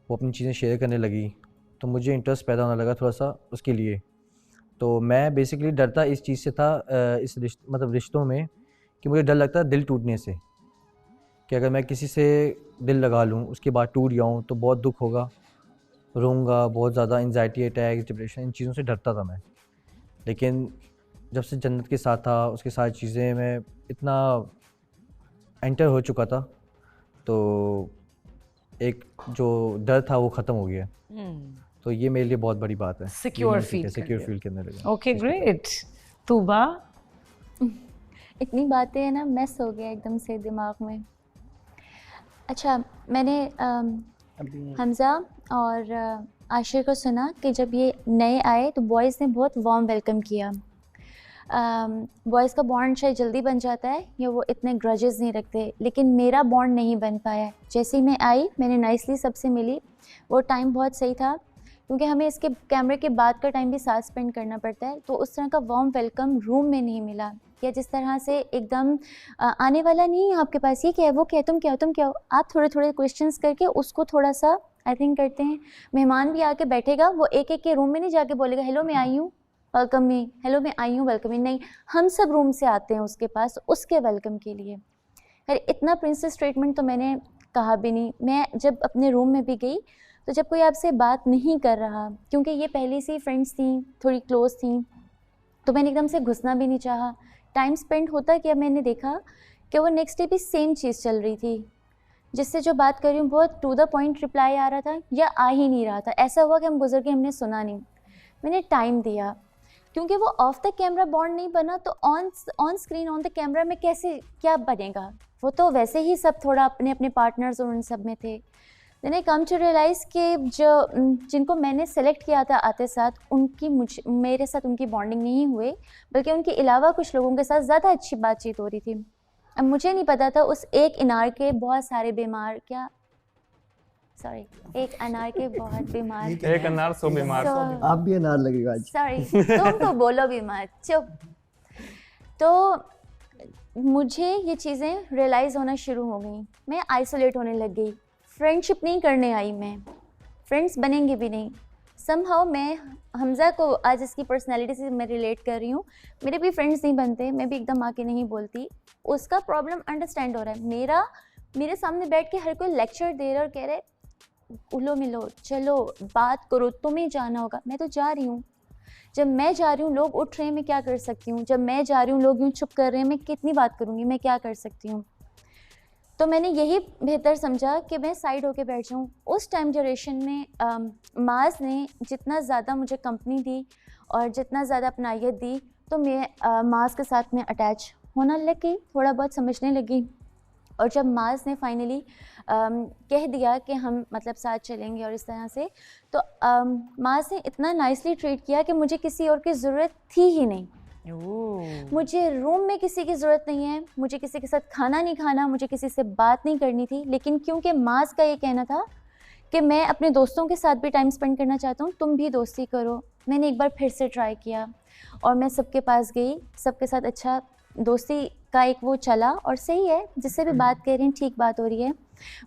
वो अपनी चीज़ें शेयर करने लगी, तो मुझे इंटरेस्ट पैदा होने लगा थोड़ा सा उसके लिए। तो मैं बेसिकली डरता इस चीज़ से था, इस रिश्तों में, कि मुझे डर लगता है दिल टूटने से, कि अगर मैं किसी से दिल लगा लूँ उसके बाद टूट जाऊँ तो बहुत दुख होगा, रोऊंगा, बहुत ज़्यादा एंजाइटी अटैक, डिप्रेशन, इन चीज़ों से डरता था मैं। लेकिन जब से जन्नत के साथ था, उसके साथ चीज़ें में इतना एंटर हो चुका था, तो एक जो डर था वो ख़त्म हो गया। तो ये मेरे लिए बहुत बड़ी बात है, सिक्योर फील करने लगा। Okay great. तूबा? इतनी बातें हैं ना, मेस हो गया एकदम से दिमाग में। अच्छा, मैंने हमज़ा और आशिर को सुना कि जब ये नए आए तो बॉयज़ ने बहुत वार्म वेलकम किया। बॉयज़ का बॉन्ड शायद जल्दी बन जाता है या वो इतने ग्रजेस नहीं रखते, लेकिन मेरा बॉन्ड नहीं बन पाया। जैसे ही मैं आई, मैंने नाइसली सबसे मिली, वो टाइम बहुत सही था, क्योंकि हमें इसके कैमरे के बाद का टाइम भी साथ स्पेंड करना पड़ता है, तो उस तरह का वार्म वेलकम रूम में नहीं मिला, या जिस तरह से एकदम आने वाला नहीं है आपके पास, ये क्या है, वो क्या है, तुम क्या हो, तुम क्या हो। आप थोड़े थोड़े क्वेश्चंस करके उसको थोड़ा सा आई थिंक करते हैं। मेहमान भी आके बैठेगा, वो एक एक के रूम में नहीं जाके बोलेगा हेलो मैं आई हूँ वेलकम मी, हेलो मैं आई हूँ वेलकम मी, नहीं, हम सब रूम से आते हैं उसके पास उसके वेलकम के लिए। खैर इतना प्रिंसेस ट्रीटमेंट तो मैंने कहा भी नहीं। मैं जब अपने रूम में भी गई तो जब कोई आपसे बात नहीं कर रहा, क्योंकि ये पहले से ही फ्रेंड्स थी, थोड़ी क्लोज थी, तो मैंने एकदम से घुसना भी नहीं चाहा। टाइम स्पेंड होता कि अब मैंने देखा कि वो नेक्स्ट डे भी सेम चीज़ चल रही थी, जिससे जो बात कर रही हूँ बहुत टू द पॉइंट रिप्लाई आ रहा था या आ ही नहीं रहा था। ऐसा हुआ कि हम गुजर के हमने सुना नहीं। मैंने टाइम दिया, क्योंकि वो ऑफ द कैमरा बॉन्ड नहीं बना तो on screen on the camera में कैसे क्या बनेगा। वो तो वैसे ही सब थोड़ा अपने अपने पार्टनर्स और उन सब में थे। Then I come to realise कि जिनको मैंने सेलेक्ट किया था आते साथ, उनकी मेरे साथ उनकी बॉन्डिंग नहीं हुई, बल्कि उनके अलावा कुछ लोगों के साथ ज़्यादा अच्छी बातचीत हो रही थी। अब मुझे नहीं पता था उस एक अनार के बहुत सारे बीमार एक अनार के बहुत बीमार, एक अनार 100 बीमार। आप भी अनार लगेगा आज। सॉरी, तुम तो बोलो बीमार, चुप। तो मुझे ये चीज़ें रियलाइज़ होना शुरू हो गई। मैं आइसोलेट होने लग गई। फ्रेंडशिप नहीं करने आई मैं, फ्रेंड्स बनेंगे भी नहीं। समहाउ मैं हमज़ा को आज इसकी पर्सनैलिटी से मैं रिलेट कर रही हूँ। मेरे भी फ्रेंड्स नहीं बनते, मैं भी एकदम आके नहीं बोलती। उसका प्रॉब्लम अंडरस्टैंड हो रहा है। मेरे सामने बैठ के हर कोई लेक्चर दे रहा और कह रहे उलो मिलो, चलो बात करो, तुम्हें जाना होगा। मैं तो जा रही हूँ। जब मैं जा रही हूँ लोग उठ रहे हैं, मैं क्या कर सकती हूँ? जब मैं जा रही हूँ लोग यूँ चुप कर रहे हैं, मैं कितनी बात करूँगी? मैं क्या कर सकती हूँ? तो मैंने यही बेहतर समझा कि मैं साइड होके बैठ जाऊँ। उस टाइम ड्यूरेशन में माज ने जितना ज़्यादा मुझे कंपनी दी और जितना ज़्यादा अपनाइयत दी, तो मैं माज के साथ में अटैच होना लग गई, थोड़ा बहुत समझने लगी। और जब माज ने फाइनली कह दिया कि हम मतलब साथ चलेंगे और इस तरह से, तो माज ने इतना नाइसली ट्रीट किया कि मुझे किसी और की ज़रूरत थी ही नहीं। मुझे रूम में किसी की ज़रूरत नहीं है, मुझे किसी के साथ खाना नहीं खाना, मुझे किसी से बात नहीं करनी थी। लेकिन क्योंकि माज का ये कहना था कि मैं अपने दोस्तों के साथ भी टाइम स्पेंड करना चाहता हूँ, तुम भी दोस्ती करो, मैंने एक बार फिर से ट्राई किया और मैं सबके पास गई, सबके साथ अच्छा दोस्ती का एक वो चला। और सही है, जिससे भी बात कर रही हैं ठीक बात हो रही है।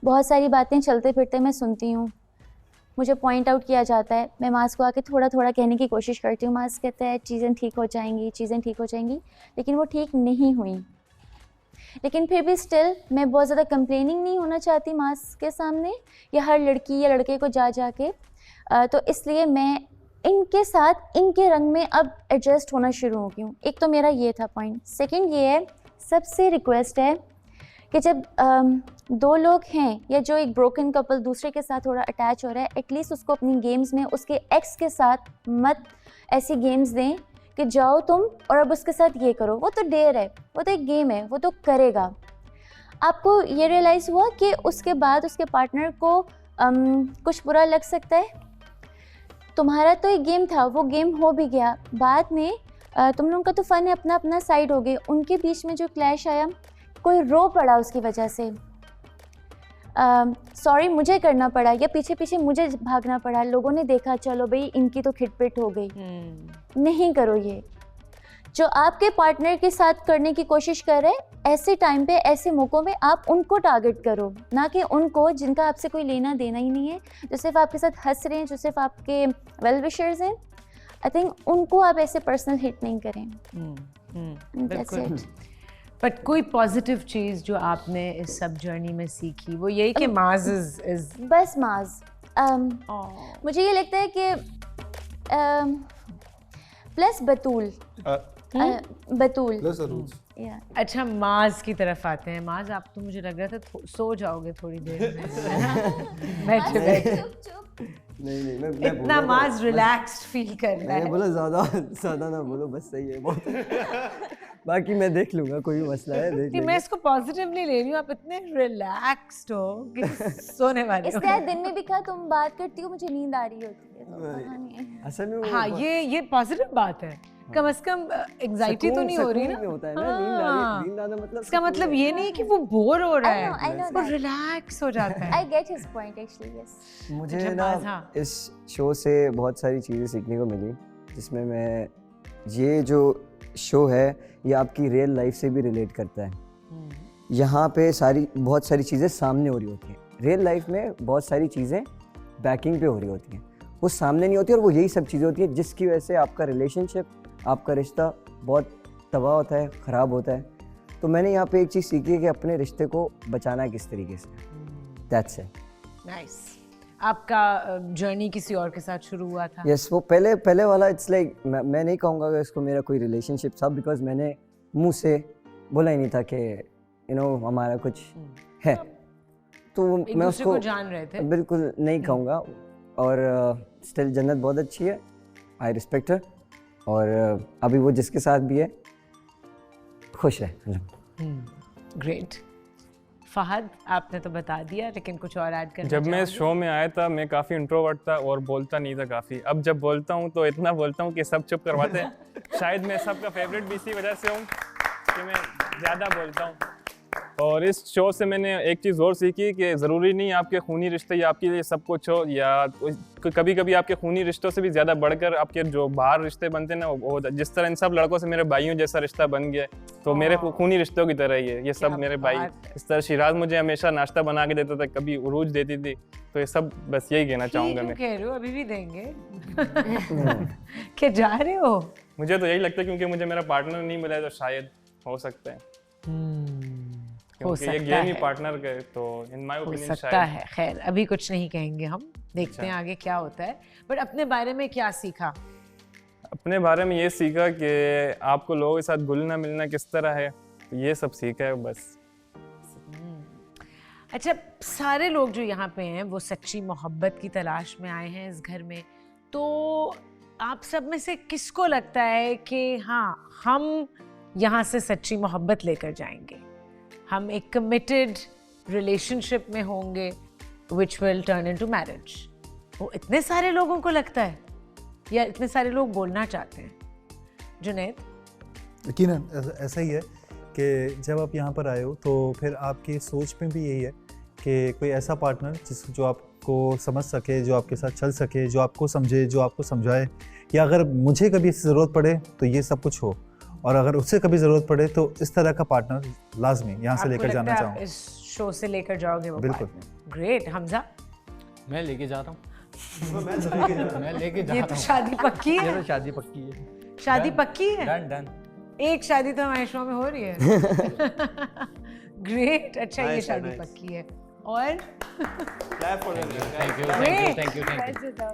बहुत सारी बातें चलते फिरते मैं सुनती हूँ, मुझे पॉइंट आउट किया जाता है। मैं माज को आके थोड़ा थोड़ा कहने की कोशिश करती हूँ। माज कहता है चीज़ें ठीक हो जाएंगी, चीज़ें ठीक हो जाएंगी, लेकिन वो ठीक नहीं हुई। लेकिन फिर भी स्टिल मैं बहुत ज़्यादा कंप्लेनिंग नहीं होना चाहती माज के सामने या हर लड़की या लड़के को जा के। तो इसलिए मैं इनके साथ इनके रंग में अब एडजस्ट होना शुरू हो गई हूँ। एक तो मेरा ये था पॉइंट। सेकंड ये है, सबसे रिक्वेस्ट है कि जब दो लोग हैं या जो एक ब्रोकन कपल दूसरे के साथ थोड़ा अटैच हो रहा है, एटलीस्ट उसको अपनी गेम्स में उसके एक्स के साथ मत ऐसी गेम्स दें कि जाओ तुम और अब उसके साथ ये करो। वो तो डेयर है, वो तो एक गेम है, वो तो करेगा। आपको ये रियलाइज़ हुआ कि उसके बाद उसके पार्टनर को कुछ बुरा लग सकता है। तुम्हारा तो एक गेम था, वो गेम हो भी गया। बाद में तुम लोगों का तो फ़न है, अपना अपना साइड हो गए। उनके बीच में जो क्लैश आया, कोई रो पड़ा उसकी वजह से, सॉरी मुझे करना पड़ा या पीछे पीछे मुझे भागना पड़ा। लोगों ने देखा, चलो भाई इनकी तो खिटपिट हो गई। नहीं करो ये जो आपके पार्टनर के साथ करने की कोशिश कर रहे हैं। ऐसे टाइम पे, ऐसे मौक़ों में आप उनको टारगेट करो, ना कि उनको जिनका आपसे कोई लेना देना ही नहीं है, जो सिर्फ आपके साथ हंस रहे हैं, जो सिर्फ आपके वेल विशर्स हैं। आई थिंक उनको आप ऐसे पर्सनल हिट नहीं करें। That's it. बट कोई पॉजिटिव चीज़ जो आपने इस सब जर्नी में सीखी, वो यही कि माज इज बस माज। मुझे ये लगता है कि प्लस बतूल बतूल प्लस अरूज। अच्छा, माज की तरफ आते हैं। माज, आप तो मुझे लग रहा था सो जाओगे थोड़ी देर में। बैठे बैठे नहीं मैं इतना माज रिलैक्स्ड फील कर रहा है। मैंने बोला ज़्यादा ना बोलो, बस सही है बहुत। बाकी मैं देख लूँगा, कोई मसला है देख मैं इसको पॉजिटिवली ले रही हूँ। आप इतने रिलैक्स्ड हो कि सोने वाले हो। इसलिए दिन में भी कहा तुम बात करती हो, मुझे नींद आ रही होती है। असल में हाँ, ये पॉजिटिव बात है। कम से कम एग्जाइटी तो नहीं हो रही ना। होता है ना, नींद आना मतलब इसका मतलब ये नहीं कि वो बोर हो रहा है, वो रिलैक्स हो जाता है। I get his point actually, yes. मुझे ना इस शो से बहुत सारी चीज़ें सीखने को मिली, जिसमें मैं ये जो शो है ये आपकी रियल लाइफ से भी रिलेट करता है। यहाँ पे बहुत सारी चीज़ें सामने हो रही होती हैं। रियल लाइफ में बहुत सारी चीज़ें बैकिंग पे हो रही होती हैं, वो सामने नहीं होती, और वो यही सब चीज़ें होती हैं जिसकी वजह से आपका रिलेशनशिप, आपका रिश्ता बहुत तबाह होता है, ख़राब होता है। तो मैंने यहाँ पे एक चीज़ सीखी है कि अपने रिश्ते को बचाना किस तरीके से। That's it. नाइस। आपका जर्नी किसी और के साथ शुरू हुआ था? यस, वो पहले वाला इट्स लाइक मैं नहीं कहूँगा कि इसको मेरा कोई रिलेशनशिप था, बिकॉज मैंने मुंह से बोला ही नहीं था कि हमारा कुछ है, तो मैं उसको जान रहे थे? बिल्कुल नहीं कहूँगा। और स्टिल जन्नत बहुत अच्छी है, आई रिस्पेक्ट हर, और अभी वो जिसके साथ भी है खुश है। ग्रेट। फहद, आपने तो बता दिया, लेकिन कुछ और ऐड करना जब मैं इस चाहोगे? शो में आया था मैं काफ़ी इंट्रोवर्ट था और बोलता नहीं था काफ़ी। अब जब बोलता हूँ तो इतना बोलता हूँ कि सब चुप करवाते हैं। शायद मैं सबका फेवरेट भी इसी वजह से हूँ कि मैं ज़्यादा बोलता हूँ। और इस शो से मैंने एक चीज़ और सीखी कि ज़रूरी नहीं आपके खूनी रिश्ते या आपके लिए सब कुछ हो, या कभी कभी आपके खूनी रिश्तों से भी ज़्यादा बढ़कर आपके जो बाहर रिश्ते बनते हैं ना, वो जिस तरह इन सब लड़कों से मेरे भाइयों जैसा रिश्ता बन गया, तो मेरे खूनी रिश्तों की तरह ही है ये सब मेरे भाई। इस तरह शिराज मुझे हमेशा नाश्ता बना के देता था, कभी उरूज देती थी, तो ये सब बस यही कहना चाहूँगा मैं। कह रहे हो अभी भी देंगे? क्या जा रहे हो? मुझे तो यही लगता है क्योंकि मुझे मेरा पार्टनर नहीं मिला है, तो शायद हो सकता है क्योंकि ये गेम ही पार्टनर का है, तो इन माय ओपिनियन सकता है। खैर, अभी कुछ नहीं कहेंगे हम, देखते हैं आगे क्या होता है। बट अपने बारे में क्या सीखा? अपने बारे में ये सीखा कि आपको लोगों के साथ घुलना मिलना किस तरह है, ये सब सीखा है बस। अच्छा, सारे लोग जो यहाँ पे हैं वो सच्ची मोहब्बत की तलाश में आए हैं इस घर में, तो आप सब में से किसको लगता है कि हाँ, हम यहाँ से सच्ची मोहब्बत लेकर जाएंगे, हम एक कमिटेड रिलेशनशिप में होंगे which will turn into marriage? वो इतने सारे लोगों को लगता है या इतने सारे लोग बोलना चाहते हैं? जुनैद? यकीनन ऐसा ही है कि जब आप यहाँ पर आए हो तो फिर आपकी सोच में भी यही है कि कोई ऐसा पार्टनर जो आपको समझ सके, जो आपके साथ चल सके, जो आपको समझे, जो आपको समझाए, या अगर मुझे कभी ज़रूरत पड़े तो ये सब कुछ हो, और अगर उससे कभी ज़रूरत पड़े तो इस तरह का पार्टनर लाजमी यहाँ से लेकर जाना चाहूँगा। इस शो से लेकर जाओगे वो? बिल्कुल। ग्रेट। हमजा? मैं लेके जा रहा हूँ। मैं लेके जा ये रहा तो हूँ। शादी पक्की ये है? तो शादी पक्की है। शादी पक्की है? डन। एक शादी तो हमारे शो में हो रही है। ग्रेट। अच्छा, ये शादी पक्की है। और थैंक यू।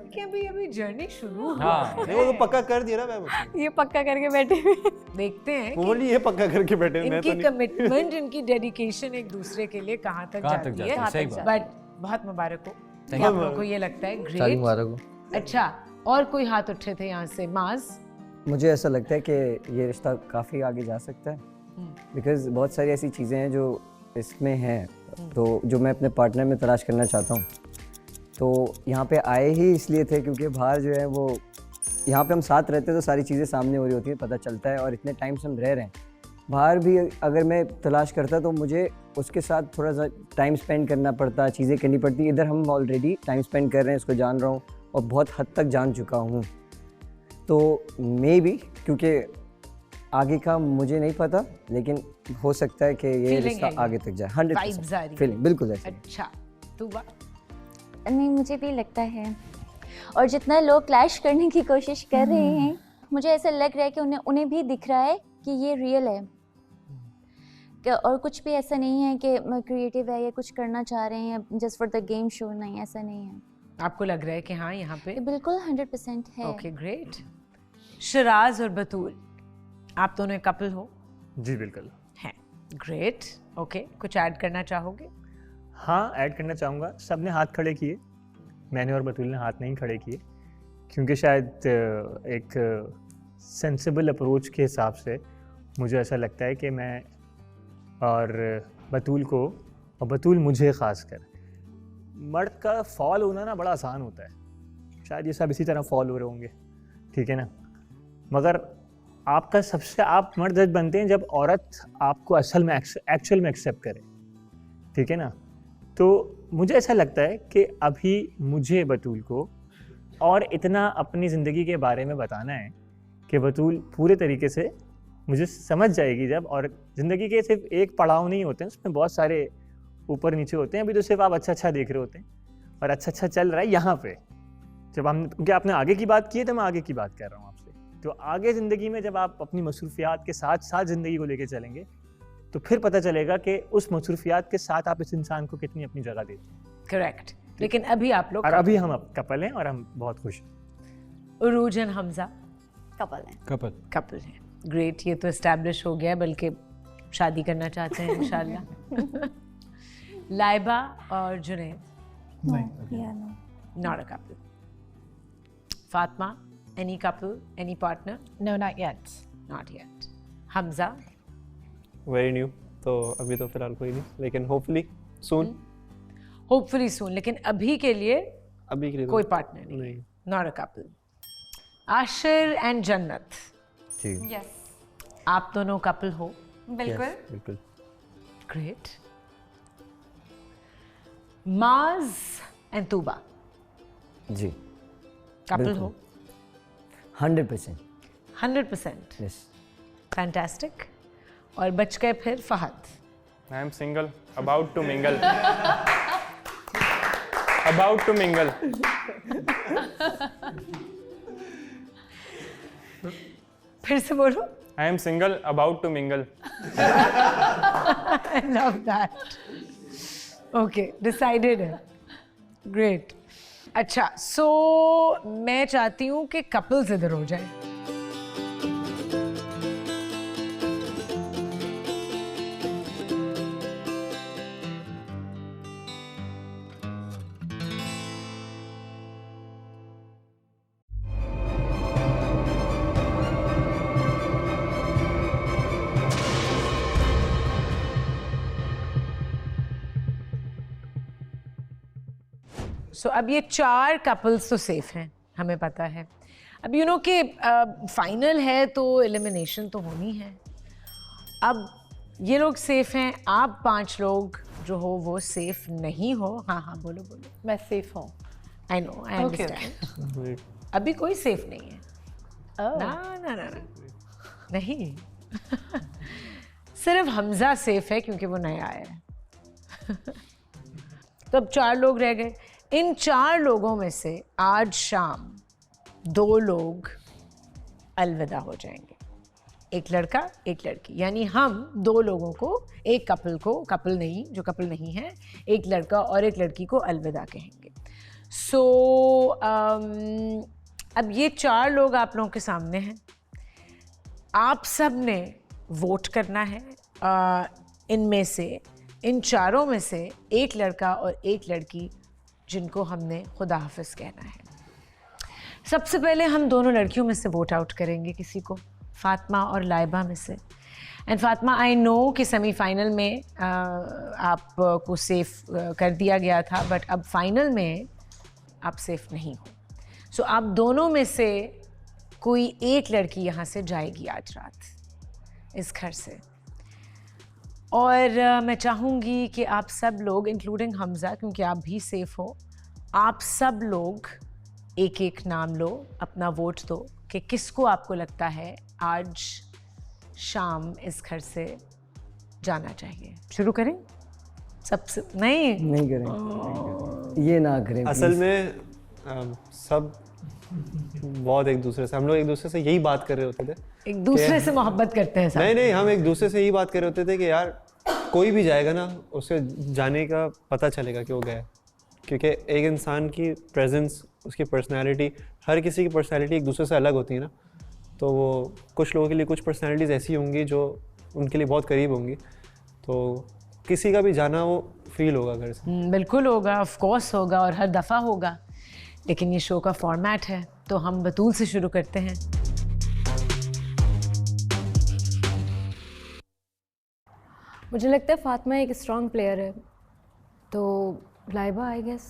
कि अभी जर्नी शुरू हुई। हाँ, नहीं, वो तो पक्का कर दिया ना मैम। ये पक्का करके बैठे हुए। देखते हैं वो बोली ये पक्का करके बैठे, मैं तो इनकी नहीं। कमिटमेंट, इनकी डेडिकेशन एक दूसरे के लिए कहाँ तक जाती है। सही बात। बट बहुत मुबारक हो कि आप लोगों को ये लगता है। शादी ग्रेट। मुबारक हो। अच्छा, और कोई हाथ उठे थे यहाँ से? माज? मुझे ऐसा लगता है कि ये रिश्ता काफ़ी आगे जा सकता है, बिकॉज बहुत सारी ऐसी चीज़ें हैं जो इसमें हैं, तो जो मैं अपने पार्टनर में तलाश करना चाहता हूँ। तो यहाँ पे आए ही इसलिए थे क्योंकि बाहर जो है वो, यहाँ पे हम साथ रहते हैं तो सारी चीज़ें सामने हो रही होती है, पता चलता है, और इतने टाइम से हम रह रहे हैं। बाहर भी अगर मैं तलाश करता तो मुझे उसके साथ थोड़ा सा टाइम स्पेंड करना पड़ता, चीज़ें करनी पड़ती। इधर हम ऑलरेडी टाइम स्पेंड कर रहे हैं, उसको जान रहा हूँ और बहुत हद तक जान चुका हूँ, तो मे बी, क्योंकि आगे का मुझे नहीं पता, लेकिन हो सकता है कि ये रिश्ता आगे तक जाए। 100% फीलिंग बिल्कुल ऐसे। अच्छा, तू नहीं, मुझे भी लगता है, और जितना लोग क्लैश करने की कोशिश कर रहे हैं, मुझे ऐसा लग रहा है कि उन्हें भी दिख रहा है कि ये रियल है, और कुछ भी ऐसा नहीं है कि क्रिएटिव है या कुछ करना चाह रहे हैं just for the game show. नहीं, ऐसा नहीं है। आपको लग रहा है कि हाँ, यहाँ पे बिल्कुल 100% है। Okay, great. शिराज और बतूल, आप दोनों कपल हो? जी बिल्कुल हैं। ग्रेट। ओके, कुछ ऐड करना चाहोगे? हाँ, ऐड करना चाहूँगा। सब ने हाथ खड़े किए, मैंने और बतूल ने हाथ नहीं खड़े किए, क्योंकि शायद एक सेंसिबल अप्रोच के हिसाब से मुझे ऐसा लगता है कि मैं और बतूल को, और बतूल मुझे ख़ासकर, मर्द का फॉल होना ना बड़ा आसान होता है। शायद ये सब इसी तरह फॉल हो रहे होंगे, ठीक है ना, मगर आपका सबसे, आप मर्द जज बनते हैं जब औरत आपको असल में एक्चुअल में एक्सेप्ट करे, ठीक है ना। तो मुझे ऐसा लगता है कि अभी मुझे बतूल को और इतना अपनी ज़िंदगी के बारे में बताना है कि बतूल पूरे तरीके से मुझे समझ जाएगी जब, और ज़िंदगी के सिर्फ एक पड़ाव नहीं होते हैं, उसमें बहुत सारे ऊपर नीचे होते हैं। अभी तो सिर्फ आप अच्छा देख रहे होते हैं, और अच्छा चल रहा है यहाँ पे। जब हम, क्योंकि आपने आगे की बात की है तो मैं आगे की बात कर रहा हूँ आपसे, तो आगे ज़िंदगी में जब आप अपनी मसरूफियात के साथ साथ ज़िंदगी को लेके चलेंगे तो फिर पता चलेगा कि उस मसरूफियात के साथ आप इस इंसान को कितनी अपनी जगह देते हैं। करेक्ट, लेकिन अभी आप लोग और अभी हम कपल हैं और हम बहुत खुश हैं। उरूज एंड हमजा कपल हैं। कपल है। ग्रेट, ये तो एस्टैब्लिश हो गया है, बल्कि शादी करना चाहते हैं इंशाल्लाह। लाइबा और Junaid not a couple. Fatima, any couple, any partner? No, not yet. Not yet. Hamza? Very new, तो अभी तो फिलहाल कोई नहीं, लेकिन होपफुली सून। होपफुली सून, लेकिन अभी के लिए अभी के लिए कोई पार्टनर नहीं। Not a couple. Ashir and जन्नत, जी यस आप दोनों कपल हो? बिल्कुल बिल्कुल। ग्रेट। माज एंड तूबा जी कपल हो? 100%। 100%। यस। फैंटास्टिक। और बच गए फिर Fahad. I am single, about to mingle. About to mingle. फिर से बोलो। I am single, about to mingle. I love that. Okay, decided है। Great. अच्छा, so मैं चाहती हूँ कि कपल्स इधर हो जाए। सो अब ये 4 कपल्स तो सेफ हैं, हमें पता है। अब यू नो कि फाइनल है तो एलिमिनेशन तो होनी है। अब ये लोग सेफ हैं, आप 5 लोग जो हो वो सेफ नहीं हो। हाँ हाँ बोलो बोलो। मैं सेफ हूँ। I know, I understand. अभी कोई सेफ नहीं है। ना ना ना ना नहीं। सिर्फ हमजा सेफ है क्योंकि वो नया आया है। तो अब 4 लोग रह गए। इन 4 लोगों में से आज शाम 2 लोग अलविदा हो जाएंगे, एक लड़का एक लड़की। यानी हम 2 लोगों को, एक कपल को, कपल नहीं जो कपल नहीं है, एक लड़का और एक लड़की को अलविदा कहेंगे। सो अब ये 4 लोग आप लोगों के सामने हैं। आप सब ने वोट करना है। इनमें से, इन 4 में से एक लड़का और एक लड़की जिनको हमने खुदा हाफिज कहना है। सबसे पहले हम दोनों लड़कियों में से वोट आउट करेंगे किसी को, फातिमा और लाइबा में से। एंड फातिमा, आई नो कि सेमीफाइनल में आपको सेफ कर दिया गया था, बट अब फाइनल में आप सेफ नहीं हो। सो आप दोनों में से कोई एक लड़की यहाँ से जाएगी आज रात इस घर से। और मैं चाहूँगी कि आप सब लोग, इंक्लूडिंग हमजा क्योंकि आप भी सेफ हो, आप सब लोग एक एक नाम लो, अपना वोट दो कि किसको आपको लगता है आज शाम इस घर से जाना चाहिए। शुरू करें? सबसे नहीं करें, ये ना करें। असल में सब बहुत एक दूसरे से, हम लोग एक दूसरे से यही बात कर रहे होते थे। एक दूसरे से मोहब्बत करते हैं सब। नहीं, हम एक दूसरे से यही बात कर रहे होते थे कि यार कोई भी जाएगा ना, उससे जाने का पता चलेगा कि वो गया। क्योंकि एक इंसान की प्रेजेंस, उसकी पर्सनैलिटी, हर किसी की पर्सनैलिटी एक दूसरे से अलग होती है ना। तो वो कुछ लोगों के लिए कुछ पर्सनैलिटीज़ ऐसी होंगी जो उनके लिए बहुत करीब होंगी, तो किसी का भी जाना वो फील होगा घर से। बिल्कुल होगा, ऑफ कोर्स होगा, और हर दफ़ा होगा। लेकिन ये शो का फॉर्मेट है, तो हम बतूल से शुरू करते हैं। मुझे लगता है फातिमा एक स्ट्रॉन्ग प्लेयर है, तो लाइबा आई गेस।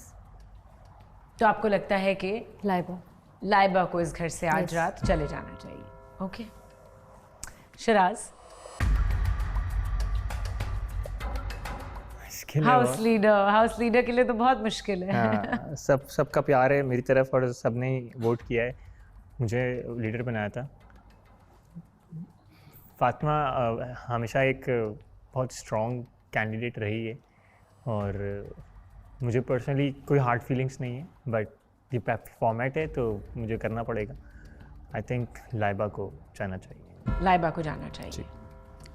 तो आपको लगता है कि लाइबा को इस घर से आज रात चले जाना चाहिए। ओके शराज, हाउस लीडर के लिए तो बहुत मुश्किल है। हाँ, सबका प्यार है मेरी तरफ और सबने ही वोट किया है, मुझे लीडर बनाया था। फातिमा हमेशा एक बहुत स्ट्रॉन्ग कैंडिडेट रही है और मुझे पर्सनली कोई हार्ड फीलिंग्स नहीं है, बट ये फॉर्मेट है तो मुझे करना पड़ेगा। आई थिंक लाइबा को जाना चाहिए। लाइबा को जाना चाहिए।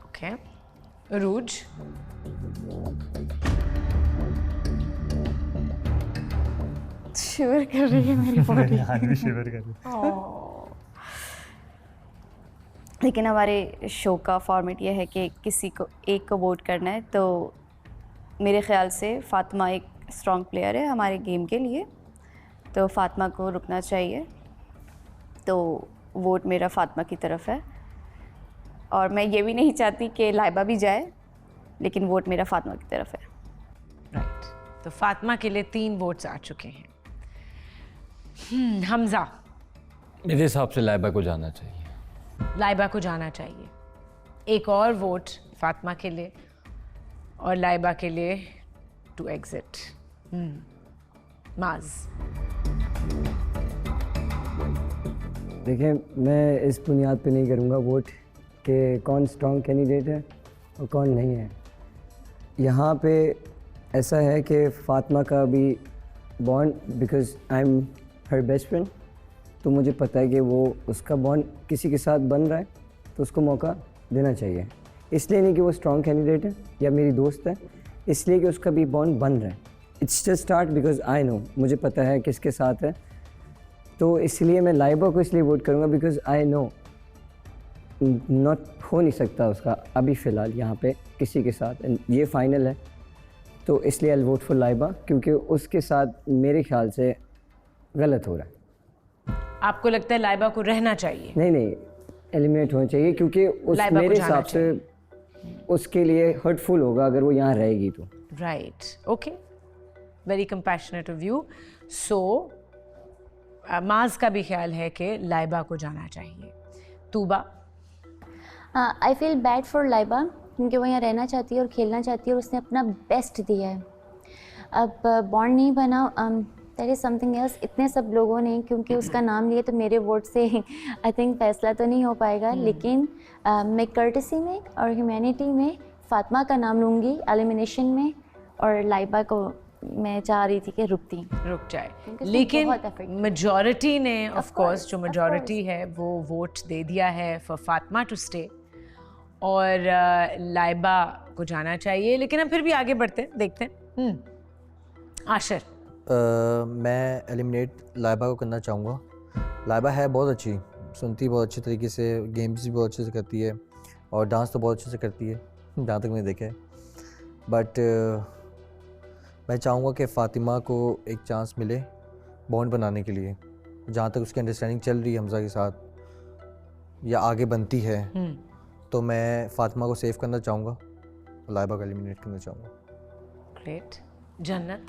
ओके रूज। शिवर कर रही है मेरी मेरे बॉडी। हाथ भी शिवर कर रहे हैं। लेकिन हमारे शो का फॉर्मेट ये है कि किसी को एक को वोट करना है, तो मेरे ख्याल से फ़ातिमा एक स्ट्रॉन्ग प्लेयर है हमारे गेम के लिए, तो फ़ातिमा को रुकना चाहिए। तो वोट मेरा फ़ातिमा की तरफ है, और मैं ये भी नहीं चाहती कि लाइबा भी जाए, लेकिन वोट मेरा फ़ातिमा की तरफ है। राइट, तो फातिमा के लिए 3 वोट्स आ चुके हैं। हमजा, मेरे हिसाब से लाइबा को जाना चाहिए। लाइबा को जाना चाहिए। एक और वोट फातिमा के लिए और लाइबा के लिए टू एग्जिट। माज, देखिए, मैं इस बुनियाद पे नहीं करूँगा वोट कि कौन स्ट्रॉन्ग कैंडिडेट है और कौन नहीं है। यहाँ पे ऐसा है कि फ़ातिमा का भी bond, because I am her best friend, तो मुझे पता है कि वो उसका बॉन्ड किसी के साथ बन रहा है, तो उसको मौका देना चाहिए। इसलिए नहीं कि वो स्ट्रॉन्ग कैंडिडेट है या मेरी दोस्त है, इसलिए कि उसका भी बॉन्ड बन रहा है। It's just start because I know, मुझे पता है किसके साथ है, तो इसलिए मैं लाइबा को इसलिए वोट करूँगा बिकॉज आई नो नॉट हो नहीं सकता उसका अभी फ़िलहाल यहाँ पे किसी के साथ, ये फाइनल है, तो इसलिए आई वोट फॉर लाइबा, क्योंकि उसके साथ मेरे ख्याल से गलत हो रहा है। आपको लगता है लाइबा को रहना चाहिए? नहीं, एलिमिनेट होना चाहिए, क्योंकि मेरे हिसाब से उसके लिए हर्टफुल होगा अगर वो यहाँ रहेगी तो। Right, okay, very compassionate of you. So Maaz का भी ख्याल है कि लाइबा को जाना चाहिए। Tooba, I feel bad for Laiba, क्योंकि वो यहाँ रहना चाहती है और खेलना चाहती है और उसने अपना बेस्ट दिया है। अब बॉन्ड नहीं बना, दैट इज़ समथिंग एल्स। इतने सब लोगों ने क्योंकि उसका नाम लिया, तो मेरे वोट से आई थिंक फैसला तो नहीं हो पाएगा, लेकिन मैं कर्टसी में और ह्यूमैनिटी में फ़ातिमा का नाम लूँगी एलिमिनेशन में, और लाइबा को मैं चाह रही थी कि रुक जाए, लेकिन मेजॉरिटी ने ऑफ कोर्स, जो मेजॉरिटी है वो वोट दे दिया है फॉर फातिमा टू स्टे, और लाइबा को जाना चाहिए। लेकिन हम फिर भी आगे बढ़ते हैं, देखते हैं। आशिर, मैं एलिमिनेट लाइबा को करना चाहूँगा। लाइबा है बहुत अच्छी, सुनती बहुत अच्छे तरीके से, गेम्स भी बहुत अच्छे से करती है और डांस तो बहुत अच्छे से करती है जहाँ तक मैंने देखा है। बट मैं चाहूँगा कि फ़ातिमा को एक चांस मिले बॉन्ड बनाने के लिए। जहाँ तक उसकी अंडरस्टैंडिंग चल रही है हमजा के साथ या आगे बनती है, तो मैं फ़ातिमा को सेव करना चाहूँगा, लाइबा को एलिमिनेट करना चाहूँगा। ग्रेट। जन्नत,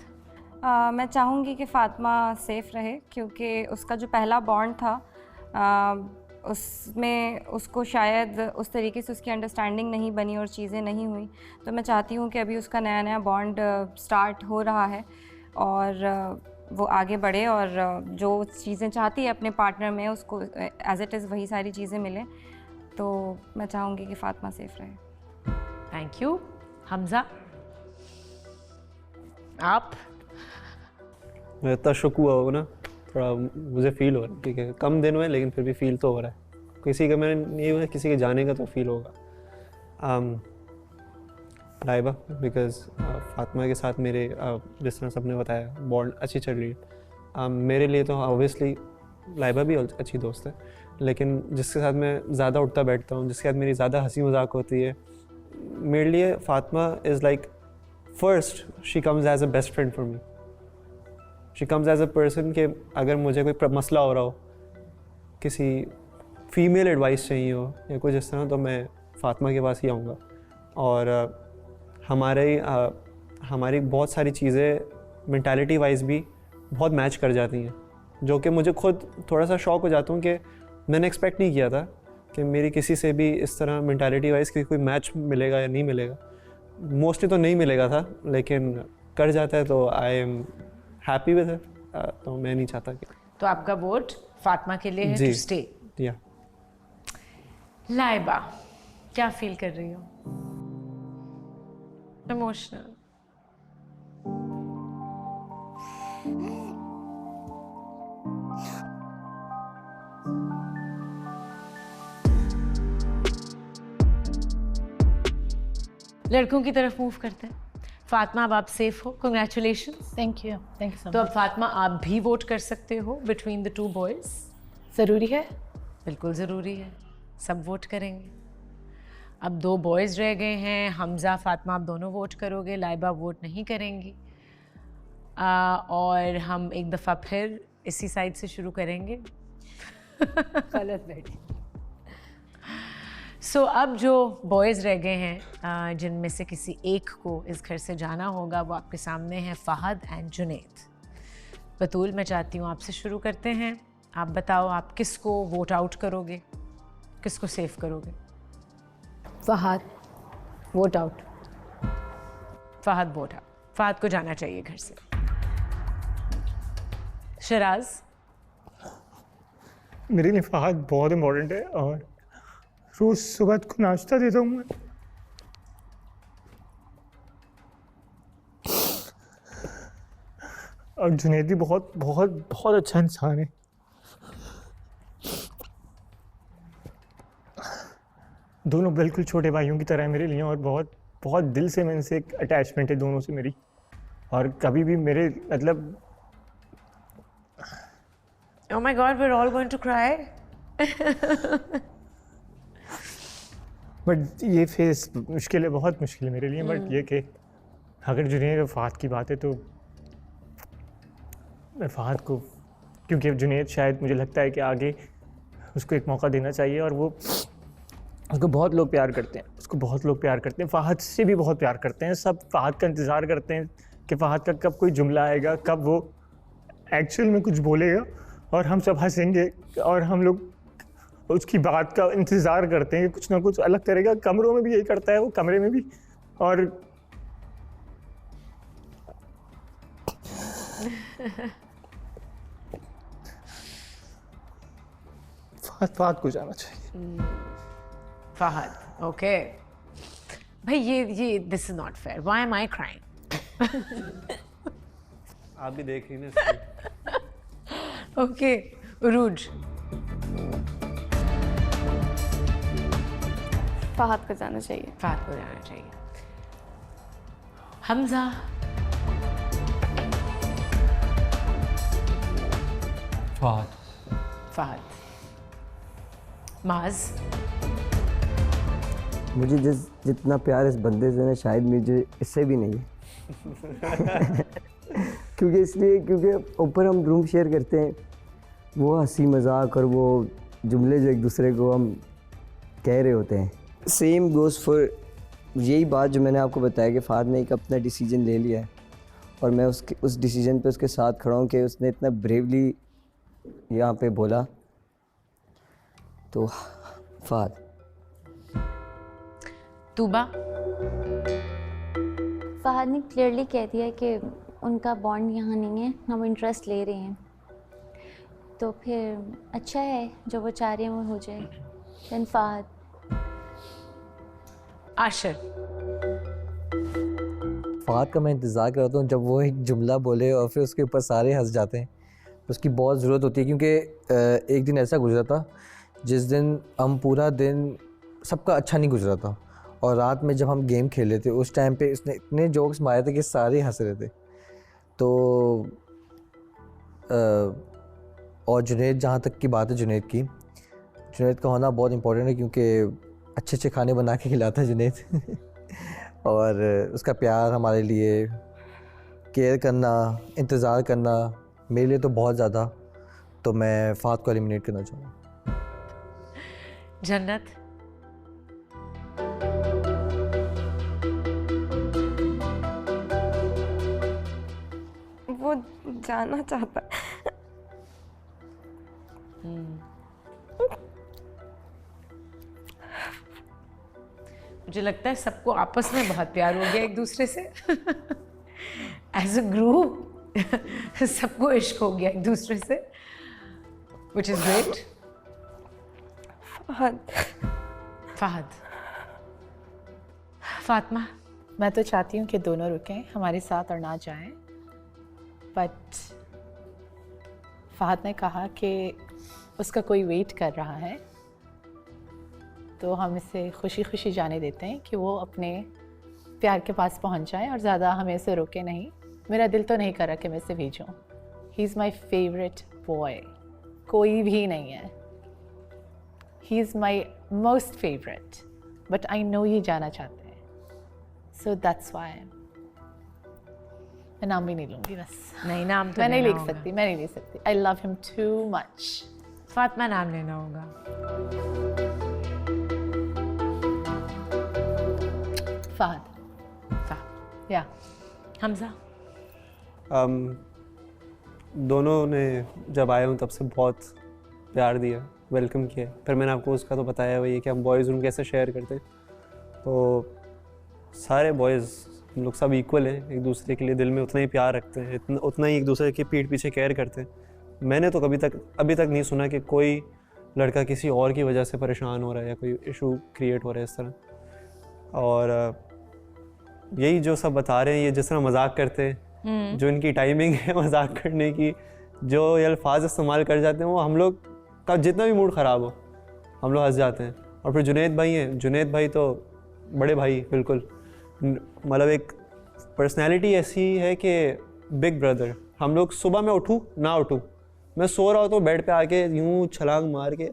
मैं चाहूँगी कि फ़ातिमा सेफ़ रहे, क्योंकि उसका जो पहला बॉन्ड था उसमें उसको शायद उस तरीके से उसकी अंडरस्टैंडिंग नहीं बनी और चीज़ें नहीं हुई। तो मैं चाहती हूँ कि अभी उसका नया बॉन्ड स्टार्ट हो रहा है और वो आगे बढ़े और जो चीज़ें चाहती है अपने पार्टनर में उसको एज़ इट इज़ वही सारी चीज़ें मिलें। तो मैं चाहूँगी कि फ़ातिमा सेफ़ रहे। Thank you. हमजा, आप? मैं इतना शुक हुआ हो ना, थोड़ा मुझे फील हो रहा है, ठीक है कम दिन हुए लेकिन फिर भी फील तो हो रहा है। किसी का मैंने नहीं हुआ, किसी के जाने का तो फील होगा। लाइबा, बिकॉज फातिमा के साथ मेरे जिस तरह सबने बताया बॉन्ड अच्छी चल रही है। मेरे लिए तो ऑब्वियसली लाइबा भी अच्छी दोस्त है, लेकिन जिसके साथ मैं ज़्यादा उठता बैठता हूँ, जिसके साथ मेरी ज़्यादा हंसी मजाक होती है, मेरे लिए Fatima is like first, she comes as a best friend for me. She comes as a person कि अगर मुझे कोई मसला हो रहा हो, किसी फीमेल एडवाइस चाहिए हो या कुछ इस तरह, तो मैं फातिमा के पास ही आऊँगा। और हमारी बहुत सारी चीज़ें मेंटालिटी वाइज भी बहुत मैच कर जाती हैं, जो कि मुझे खुद थोड़ा सा शॉक हो जाता हूँ कि मैंने एक्सपेक्ट नहीं किया था कि मेरी किसी से भी इस तरह मेंटालिटी वाइज कोई मैच मिलेगा या नहीं मिलेगा। मोस्टली तो नहीं मिलेगा था, लेकिन कर जाता है तो I am happy with it. तो मैं नहीं चाहता कि। तो आपका वोट फातिमा के लिए है टू स्टे। या लाइबा, क्या फील कर रही हो? इमोशनल? लड़कों की तरफ मूव करते हैं। फातिमा अब आप सेफ हो, कंग्रेचुलेशंस। थैंक यू सो तो अब मच। फातिमा आप भी वोट कर सकते हो बिटवीन द 2 बॉयज़। ज़रूरी है? बिल्कुल ज़रूरी है, सब वोट करेंगे। अब 2 बॉयज़ रह गए हैं, हमज़ा फातिमा आप दोनों वोट करोगे, लाइबा वोट नहीं करेंगी। और हम एक दफ़ा फिर इसी साइड से शुरू करेंगे। गलत बैठी। सो अब जो बॉयज़ रह गए हैं जिनमें से किसी एक को इस घर से जाना होगा, वो आपके सामने हैं फ़हद एंड जुनैद। बतूल, मैं चाहती हूँ आपसे शुरू करते हैं। आप बताओ आप किसको वोट आउट करोगे, किसको सेव करोगे? Fahad vote out. Fahad vote out, Fahad को जाना चाहिए घर से। शराज? मेरे लिए फहद बहुत इम्पोर्टेंट है और रोज़ सुबह को नाश्ता देता हूँ मैं। और जुनैद भी बहुत बहुत बहुत अच्छा इंसान है। दोनों बिल्कुल छोटे भाइयों की तरह है मेरे लिए और बहुत बहुत दिल से मैं इनसे एक अटैचमेंट है दोनों से मेरी। और कभी भी मेरे मतलब Oh my God, we're all going to cry. But ये फेस मुश्किल है, बहुत मुश्किल है मेरे लिए। बट ये कि अगर जुनैद और फहद की बात है तो मैं फहद को, क्योंकि जुनैद शायद मुझे लगता है कि आगे उसको एक मौका देना चाहिए और वो उसको बहुत लोग प्यार करते हैं, उसको बहुत लोग प्यार करते हैं, फहद से भी बहुत प्यार करते हैं। सब फहद का इंतज़ार करते हैं कि फहद का कब कोई जुमला आएगा, कब वो एक्चुअल में कुछ बोलेगा और हम सब हंसेंगे और हम लोग उसकी बात का इंतज़ार करते हैं कि कुछ ना कुछ अलग करेगा। कमरों में भी यही करता है वो, कमरे में भी। और फहद को जाना चाहिए। फ़हद, ओके। भाई ये this is not fair, why am I crying? आप भी देख रही ना। ओके, उरूज? फहद को जाना चाहिए। फहद को जाना चाहिए। हमजा? फहद। फहद। माज? मुझे जितना प्यार इस बंदे से ना शायद मुझे इससे भी नहीं है। क्योंकि ऊपर हम रूम शेयर करते हैं, वो हंसी मजाक और वो जुमले जो एक दूसरे को हम कह रहे होते हैं। सेम गोज़ फॉर यही बात जो मैंने आपको बताया कि फहद ने एक अपना डिसीजन ले लिया है और मैं उस डिसीजन पे उसके साथ खड़ा हूँ कि उसने इतना ब्रेवली यहाँ पे बोला। तो फहद। तूबा? फहद ने क्लियरली कह दिया कि उनका बॉन्ड यहाँ नहीं है, हम इंटरेस्ट ले रहे हैं, तो फिर अच्छा है जो वो चाह रहे हैं वो हो जाए। देन फहद। आशिर? फहद का मैं इंतज़ार करता हूँ जब वो एक जुमला बोले और फिर उसके ऊपर सारे हंस जाते हैं। उसकी बहुत ज़रूरत होती है क्योंकि एक दिन ऐसा गुजरा था जिस दिन हम पूरा दिन सबका अच्छा नहीं गुजरा था और रात में जब हम गेम खेले थे उस टाइम पे इसने इतने जोक्स मारे थे कि सारे हंस रहे थे। तो और जुनैद, जहाँ तक की बात है जुनैद का होना बहुत इम्पोर्टेंट है क्योंकि अच्छे अच्छे खाने बना के खिलाता है जुनैद। और उसका प्यार, हमारे लिए केयर करना, इंतज़ार करना मेरे लिए तो बहुत ज़्यादा। तो मैं फहद को एलिमिनेट करना चाहूँगा। जन्नत? वो जाना चाहता है। मुझे लगता है सबको आपस में बहुत प्यार हो गया एक दूसरे से। एज अ ग्रुप सबको इश्क हो गया एक दूसरे से, which is great. Fahad. Fatima? मैं तो चाहती हूँ कि दोनों रुकें हमारे साथ और ना जाएं, बट फहद ने कहा कि उसका कोई वेट कर रहा है, तो हम इसे खुशी खुशी जाने देते हैं कि वो अपने प्यार के पास पहुंच जाएं और ज़्यादा हमें से रोके नहीं। मेरा दिल तो नहीं करा कि मैं इसे भेजूं। He is my favourite boy, कोई भी नहीं है। He is my most favourite, but I know ये जाना चाहते हैं, सो दैट्स वाई। मैं नाम भी नहीं लूँगी, बस नहीं, नाम तो मैं नहीं लेना लिख होगा। सकती, मैं नहीं लिख सकती। I love him too much. Fatima नाम लेना होगा। फहद। या हमजा। दोनों ने जब आए हूँ तब से बहुत प्यार दिया, वेलकम किया। फिर मैंने आपको उसका तो बताया वही है कि हम बॉयज़ रूम कैसे शेयर करते हैं। तो सारे बॉयज़ हम लोग सब इक्वल हैं, एक दूसरे के लिए दिल में उतना ही प्यार रखते हैं, उतना ही एक दूसरे की पीठ पीछे केयर करते हैं। मैंने तो अभी तक नहीं सुना कि कोई लड़का किसी और की वजह से परेशान हो रहा है या कोई इशू क्रिएट हो रहा है इस तरह। और यही जो सब बता रहे हैं, ये जिस तरह मजाक करते हैं, जो इनकी टाइमिंग है मजाक करने की, जो ये अल्फाज इस्तेमाल कर जाते हैं, वो हम लोग का जितना भी मूड ख़राब हो हम लोग हंस जाते हैं। और फिर जुनैद भाई हैं, जुनैद भाई तो बड़े भाई बिल्कुल, मतलब एक पर्सनैलिटी ऐसी है कि बिग ब्रदर। हम लोग सुबह मैं उठूँ ना उठूँ, मैं सो रहा हूँ तो बेड पे आके यूँ छलांग मार के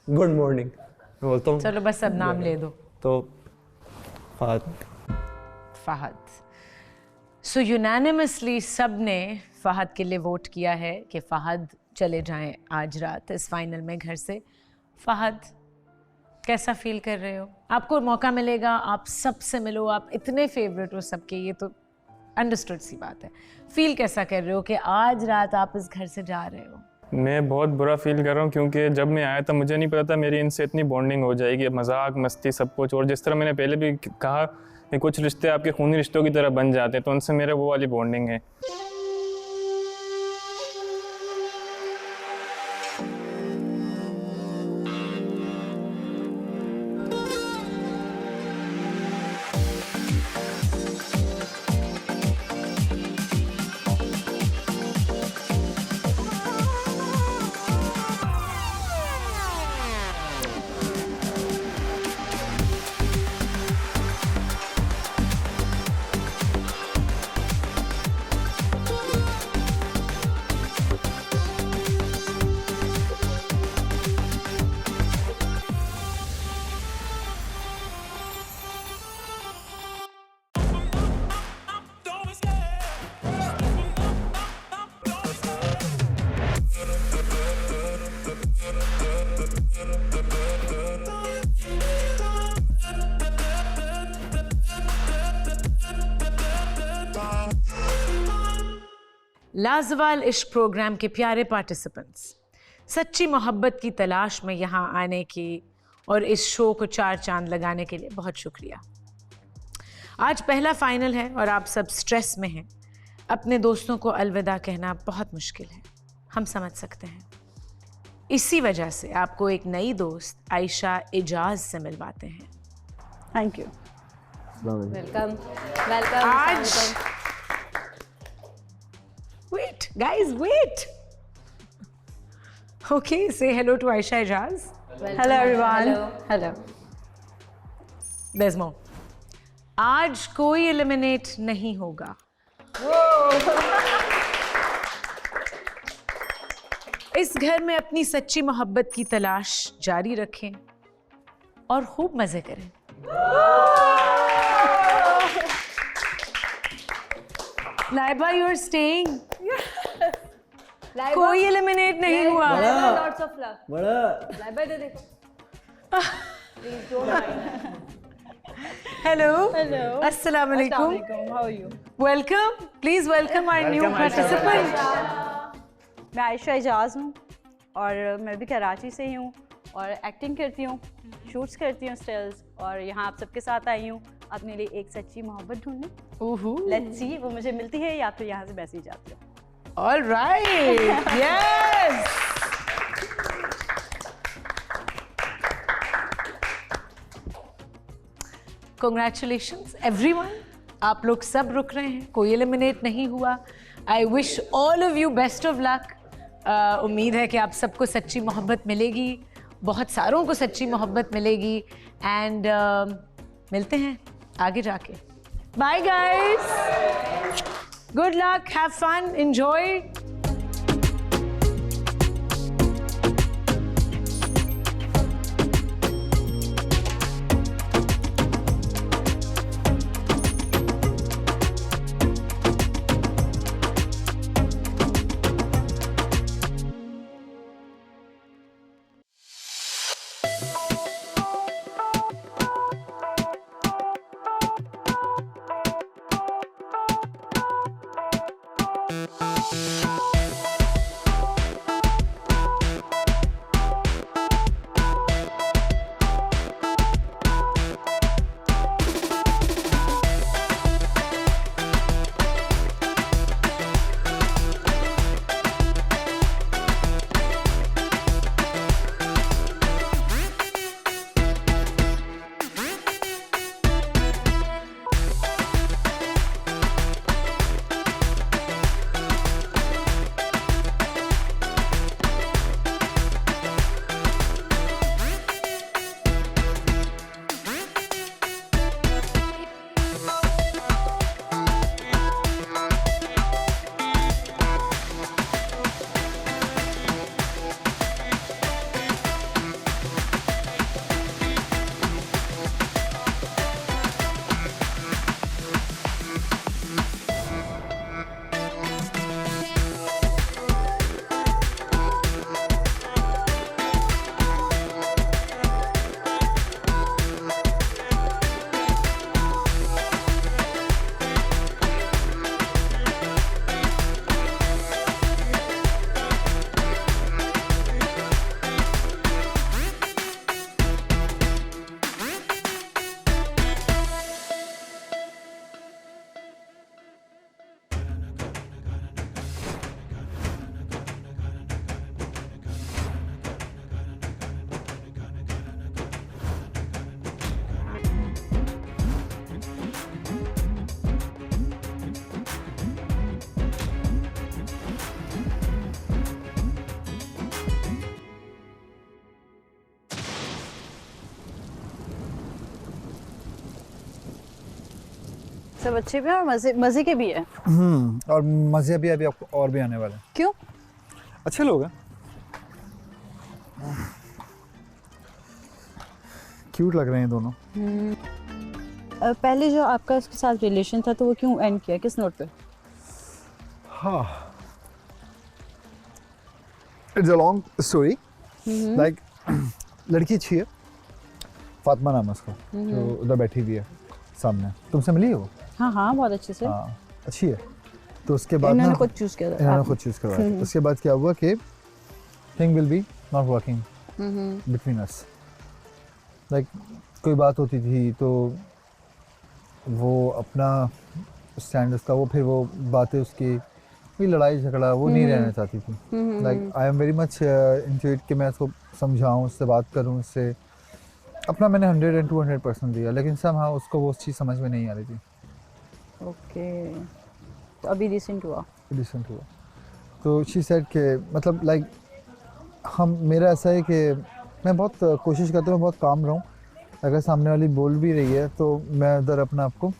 गुड मॉर्निंग मैं बोलता हूँ। चलो बस अब नाम ले दो। तो फहद। सो यूनानिमसली सब ने फहद के लिए वोट किया है कि फहद चले जाएं आज रात इस फाइनल में घर से। फहद, कैसा फील कर रहे हो? आपको मौका मिलेगा, आप सबसे मिलो, आप इतने फेवरेट हो सबके, ये तो अंडरस्टूड सी बात है। फील कैसा कर रहे हो कि आज रात आप इस घर से जा रहे हो? मैं बहुत बुरा फील कर रहा हूँ, क्योंकि जब मैं आया था मुझे नहीं पता था मेरी इनसे इतनी बॉन्डिंग हो जाएगी, मजाक मस्ती सब कुछ। और जिस तरह मैंने पहले भी कहा कि कुछ रिश्ते आपके खूनी रिश्तों की तरह बन जाते हैं, तो उनसे मेरे वो वाली बॉन्डिंग है। लाजवाल इश्क प्रोग्राम के प्यारे पार्टिसिपेंट्स, सच्ची मोहब्बत की तलाश में यहाँ आने की और इस शो को 4 चांद लगाने के लिए बहुत शुक्रिया। आज पहला फाइनल है और आप सब स्ट्रेस में हैं। अपने दोस्तों को अलविदा कहना बहुत मुश्किल है, हम समझ सकते हैं। इसी वजह से आपको एक नई दोस्त आयशा एजाज से मिलवाते हैं। Thank you. Welcome welcome. आज wait guys, wait. Okay, say hello to Aisha Ejaz. Hello everyone. Hello. There's more. आज कोई एलिमिनेट नहीं होगा। इस घर में अपनी सच्ची मोहब्बत की तलाश जारी रखें और खूब मजे करें। Laiba, you are staying. कोई एलिमिनेट नहीं हुआ। Lots of love. लाइबा दे देखो। Please don't mind. Hello. Hello. अस्सलाम वालेकुम। How are you? Welcome, please welcome our new participant. मैं आयशा एजाज हूँ और मैं भी कराची से ही हूँ और एक्टिंग करती हूँ, शूट्स करती हूँ, स्टिल्स, और यहाँ आप सबके साथ आई हूँ अपने लिए एक सच्ची मोहब्बत ढूंढने। लेट्स सी वो मुझे मिलती है या फिर यहाँ से वैसे ही जाती है। All right, yes. Congratulations everyone. आप लोग सब रुक रहे हैं, कोई एलिमिनेट नहीं हुआ। I wish all of you best of luck. उम्मीद है कि आप सबको सच्ची मोहब्बत मिलेगी, बहुत सारों को सच्ची मोहब्बत मिलेगी, एंड मिलते हैं आगे जाके। Bye guys. Good luck, have fun, enjoy. सब अच्छे भी हैं और मज़े मज़े के भी हैं। और मज़े भी अभी आपको और भी आने वाले हैं। क्यों? अच्छे लोग हैं, क्यूट लग रहे हैं दोनों। पहले जो आपका उसके साथ रिलेशन था तो वो क्यों एंड किया, किस नोट पे? हाँ, it's a long story. Like लड़की अच्छी है, फातिमा नाम है उसका, जो उधर बैठी हुई है सामने। तुमसे मिली हो? हाँ हाँ, बहुत अच्छे से। हाँ, अच्छी है। तो उसके बाद इन्होंने खुद चूज किया था। इन्होंने खुद चूज करवाया था। उसके बाद क्या हुआ कि thing will be not working between us. Like कोई बात होती थी तो वो अपना स्टैंड उसका, वो फिर वो बातें उसकी, कोई लड़ाई झगड़ा वो नहीं रहना चाहती थी। Like I am very much into it कि मैं उसको समझाऊं, उससे बात करूं, उससे अपना मैंने 100 and 200% दिया, लेकिन somehow उसको वो चीज़ समझ में नहीं आ रही थी। ओके, तो अभी रिसेंट हुआ? रिसेंट हुआ तो शी सेड कि मतलब लाइक हम, मेरा ऐसा है कि मैं बहुत कोशिश करता हूँ बहुत काम रहूँ। अगर सामने वाली बोल भी रही है तो मैं उधर अपना आपको,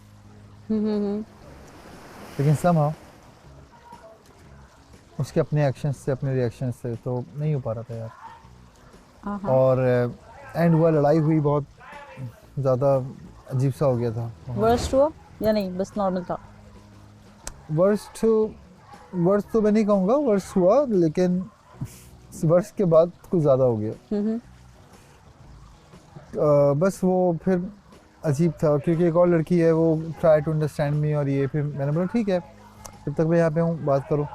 लेकिन somehow उसके अपने एक्शंस से, अपने रिएक्शंस से तो नहीं हो पा रहा था यार। और एंड हुआ, लड़ाई हुई, बहुत ज़्यादा अजीब सा हो गया था। वर्स्ट हुआ या नहीं, बस नॉर्मल था? वर्स्ट तो मैं नहीं कहूँगा, वर्स्ट हुआ, लेकिन वर्स्ट के बाद कुछ ज़्यादा हो गया। बस वो फिर अजीब था क्योंकि एक और लड़की है, वो ट्राई टू अंडरस्टैंड मी, और ये फिर मैंने बोला ठीक है, जब तक मैं यहाँ पे हूँ बात करो।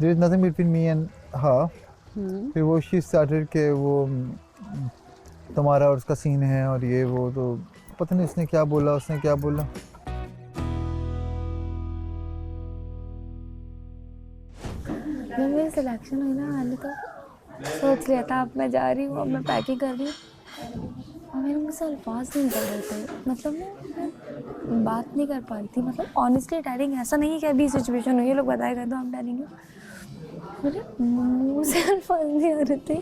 There is nothing between me and हाँ। फिर वो शी स्टार्टेड के वो तुम्हारा और उसका सीन है और ये वो, तो पता नहीं उसने क्या बोला, उसने क्या बोला। जब मेरी सिलेक्शन हुई ना, मैंने तो सोच लिया था अब मैं जा रही हूँ, अब मैं पैकिंग कर रही हूँ, और मेरे मुझसे अल्फाज नहीं निकल रहे थे। मतलब मैं बात नहीं कर पा रही थी। मतलब ऑनेस्टली टेलिंग, ऐसा नहीं है कि अभी सिचुएशन हुई है लोग बताएगा तो हम टेलिंग, मेरे मुँह से अल्फाज नहीं आ रहे थे।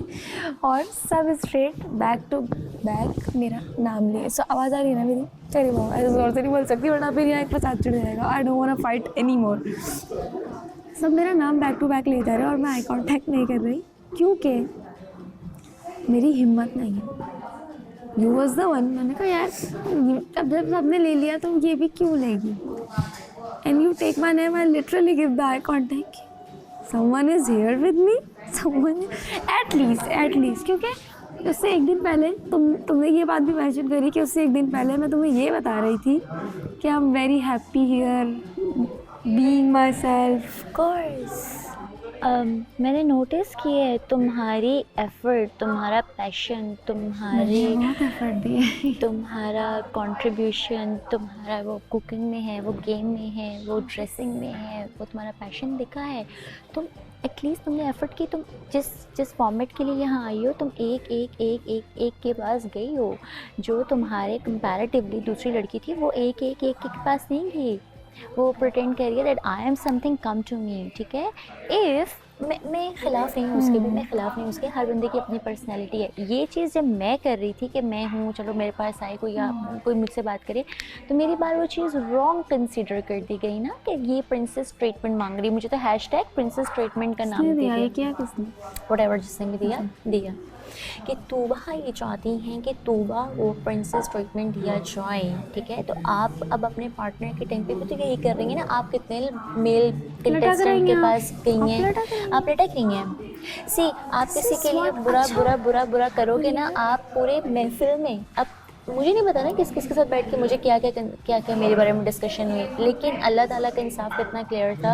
और सब स्ट्रेट बैक टू बैक मेरा नाम लिए। सो आवाज़ आ रही है ना मेरी? चलिए मॉम ऐसे ज़ोर से नहीं बोल सकती वरना फिर यहाँ एक साथ चिढ़ जाएगा। I don't want to fight any more. सब मेरा नाम बैक टू बैक ले जा रहे हैं और मैं आई कॉन्टैक्ट नहीं कर रही क्योंकि मेरी हिम्मत नहीं है। You was the one. मैंने कहा यार अब जब सबने ले लिया तो ये भी क्यों लेगी। And you take my name, I literally give the eye contact. Someone is here with me, someone at least क्योंकि उससे एक दिन पहले तुमने ये बात भी मेंशन करी कि उससे एक दिन पहले मैं तुम्हें ये बता रही थी कि आई am very happy here being my self. Course मैंने नोटिस किया है तुम्हारी एफर्ट, तुम्हारा पैशन, तुम्हारा कंट्रीब्यूशन, तुम्हारा वो कुकिंग में है, वो गेम में है, वो ड्रेसिंग में है, वो तुम्हारा पैशन दिखा है। तुम एटलीस्ट तुमने एफर्ट की। तुम जिस फॉर्मेट के लिए यहाँ आई हो तुम एक के पास गई हो। जो तुम्हारे कंपैरेटिवली दूसरी लड़की थी वो एक के पास नहीं गई। वो प्रिटेंड कर रही है that I am something come to me. ठीक है, इफ़ मैं ख़िलाफ़ नहीं हूँ उसके भी, मैं ख़िलाफ़ नहीं हूँ उसके। हर बंदे की अपनी पर्सनैलिटी है। ये चीज़ जब मैं कर रही थी कि मैं हूँ, चलो मेरे पास आए कोई या कोई मुझसे बात करे तो मेरी बार वो चीज़ रॉन्ग कंसीडर कर दी गई ना कि ये प्रिंसेस ट्रीटमेंट मांग रही। मुझे तो हैशटैग प्रिंसेस ट्रीटमेंट का नाम दिया। क्या किसने? व्हाटएवर जिसने भी दिया कि तूबा ये चाहती हैं कि तूबा वो प्रिंसेस ट्रीटमेंट दिया जाए। ठीक है, तो आप अब अपने पार्टनर के टाइम पे तो यही कर रही हैं ना। आप कितने मेल कंटेस्टेंट के पास गई हैं, आप लटक रही हैं। सी आप किसी के लिए बुरा करोगे ना, आप पूरे महफिल में। अब मुझे नहीं पता ना किस के साथ बैठ के मुझे क्या मेरे बारे में डिस्कशन हुई, लेकिन अल्लाह ताला का इंसाफ कितना क्लियर था।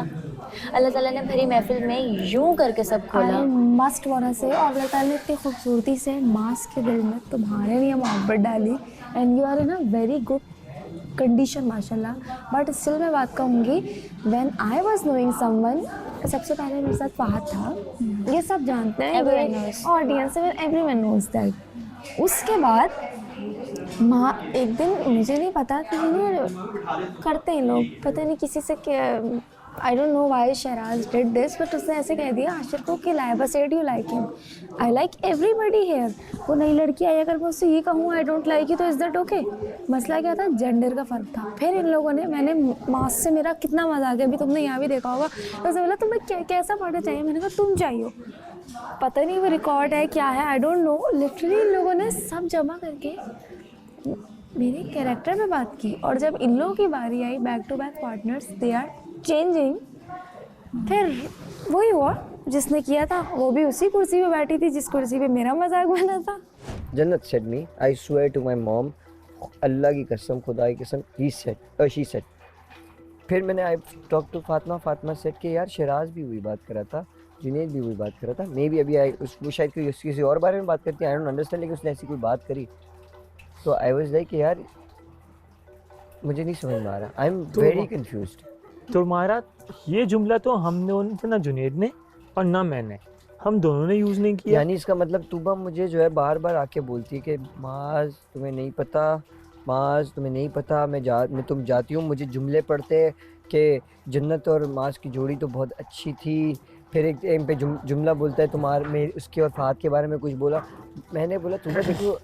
अल्लाह ताला ने भरी महफिल में यूं करके सब खोला। मस्ट वाना से और अल्लाह ताला ने इतनी खूबसूरती से मास के दिल में तुम्हारे लिए मोहब्बत डाली and you are in a very good condition माशाल्लाह। बट स्टिल मैं बात कहूँगी when I was knowing someone, सबसे पहले मेरे साथ फहद था। ये सब जानते हैं, ऑडियंस एवरीवन नोज दैट। उसके बाद एक दिन मुझे नहीं पता कि करते हैं लोग, पता नहीं किसी से I don't know why Shahraj did this, but उसने ऐसे कह दिया आशिर को कि Laiba said you like him, I like everybody here. वो नई लड़की आई अगर मैं उससे ये कहूँ आई डोंट लाइक यू तो इज़ दैट ओके? मसला क्या था? जेंडर का फ़र्क था। फिर इन लोगों ने, मैंने मास से मेरा कितना मजा आ गया, अभी तुमने यहाँ भी देखा होगा। तो उसने बोला तुम्हें कैसा पार्टनर चाहिए? मैंने कहा तुम चाहिए। पता नहीं वो रिकॉर्ड है क्या है, I don't know. Literally in लोगों ने सब जमा करके मेरे कैरेक्टर पे बात की। और जब इन लोगों की बारी आई back to back partners they are changing, फिर वही हुआ जिसने किया था वो भी उसी कुर्सी पे बैठी थी जिस कुर्सी पे मेरा मजाक बना था। Jannat said me, I swear to my mom, Allah की कसम, खुदा की कसम, शी सेड। फिर मैंने I talk to Fatima said कि यार शहराज भी वही बात कर रहा था, जुनैद भी वही बात कर रहा था, मे बी अभी वो शायद कोई किसी और बारे में बात करती है, आई डोंट अंडरस्टैंड, लेकिन उसने ऐसी कोई बात करी तो आई वाज लाइक यार मुझे नहीं समझ में आ रहा, आई एम वेरी कंफ्यूज्ड। तुम्हारा ये जुमला तो हमने ना जुनैद ने और ना मैंने, हम दोनों ने यूज़ नहीं किया। यानी इसका मतलब तूबा मुझे जो है बार बार आके बोलती है कि माज तुम्हें नहीं पता, माज तुम्हें नहीं पता, मैं तुम जाती हूँ, मुझे जुमले पढ़ते कि जन्नत और माज की जोड़ी तो बहुत अच्छी थी। फिर एक टाइम पे जुमला बोलता है तुम्हारे उसके और फहद के बारे में कुछ बोला। मैंने बोला तुम्हें देखो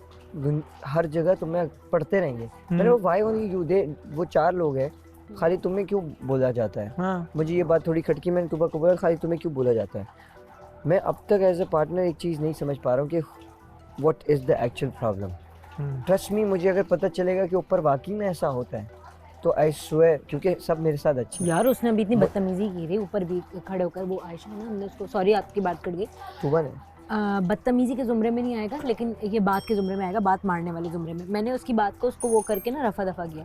हर जगह तुम्हें पढ़ते रहेंगे। मैंने वो वाई ओनली यू, दे वो 4 लोग हैं, खाली तुम्हें क्यों बोला जाता है? हाँ। मुझे ये बात थोड़ी खटकी, मैंने तूबा को बोला खाली तुम्हें क्यों बोला जाता है? मैं अब तक एज ए पार्टनर एक चीज़ नहीं समझ पा रहा हूँ कि what is the actual problem. Trust me, मुझे अगर पता चलेगा कि ऊपर वाकई में ऐसा होता है तो आई स्वेयर, क्योंकि सब मेरे साथ अच्छे यार उसने अभी इतनी बदतमीजी की थी ऊपर भी खड़े होकर, वो आयशा ना, हमने उसको, सॉरी आपकी बात कट गई, तूबा ने बदतमीजी के ज़ुमरे में नहीं आएगा लेकिन ये बात के ज़ुमरे में आएगा, बात मारने वाले ज़ुमरे में। मैंने उसकी बात को उसको वो करके ना रफ़ा दफ़ा किया,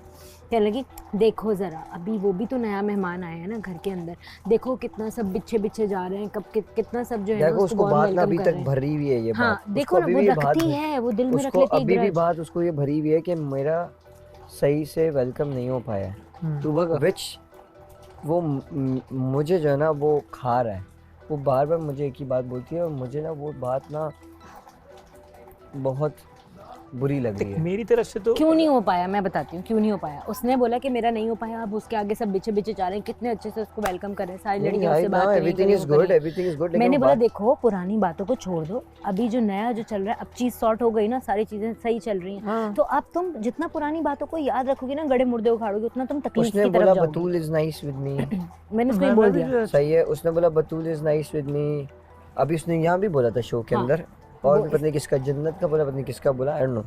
कहने लगी देखो ज़रा अभी वो भी तो नया मेहमान आया है ना घर के अंदर, देखो कितना सब बिच्छे जा रहे हैं, कब कितना सब जो है उसको बात ना अभी तक भरी हुई है ये हाँ, बात। देखो ना वो रखती है, वो दिल में रख लेती है। अभी भी बात उसको ये भरी हुई है कि मेरा सही से वेलकम नहीं हो पाया, विच वो मुझे जो है ना वो खा रहा है। वो बार बार मुझे एक ही बात बोलती है और मुझे ना वो बात ना बहुत बुरी लग रही है। मेरी तरफ से तो क्यों नहीं हो पाया, मैं बताती हूँ क्यों नहीं हो पाया। उसने बोला कि मेरा नहीं हो पाया, अब उसके आगे सब बिचे बिचे जा रहे हैं, कितने अच्छे से उसको वेलकम कर रहे हैं, सारी लड़कियां उससे बात कर रही हैं, एवरीथिंग इज गुड। मैंने बोला देखो पुरानी बातों को छोड़ दो, अभी जो नया जो चल रहा है, अब चीज सॉर्ट हो गई ना, सारी चीजें सही चल रही हैं, तो अब तुम जितना पुरानी बातों को याद रखोगे ना, गड़े मुर्दे उखाड़ोगे, उतना तुम तकलीफ की तरफ जाओगे। बतूल इज नाइस विद मी, मैंने उसको बोल दिया सही है। उसने बोला बतूल इज नाइस विद मी, अभी उसने यहाँ भी बोला था शो के अंदर, और भी पता नहीं किसका, जन्नत का बोला, पता नहीं किसका बोला, आई डोंट नो।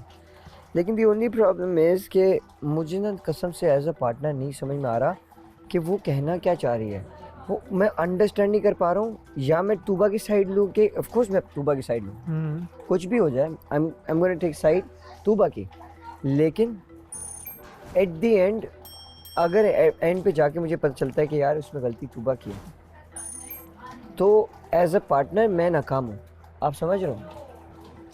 लेकिन दी ओनली प्रॉब्लम इज़ कि मुझे ना कसम से एज अ पार्टनर नहीं समझ में आ रहा कि वो कहना क्या चाह रही है। वो मैं अंडरस्टैंड नहीं कर पा रहा हूँ, या मैं तूबा की साइड लूँ कि ऑफ कोर्स मैं तूबा की साइड लूँ, कुछ भी हो जाए, I am going to take side Tooba की, लेकिन एट द एंड अगर एंड पे जाके मुझे पता चलता है कि यार उसमें गलती तूबा की है, तो एज अ पार्टनर मैं नाकाम हूँ। आप समझ रहे हो?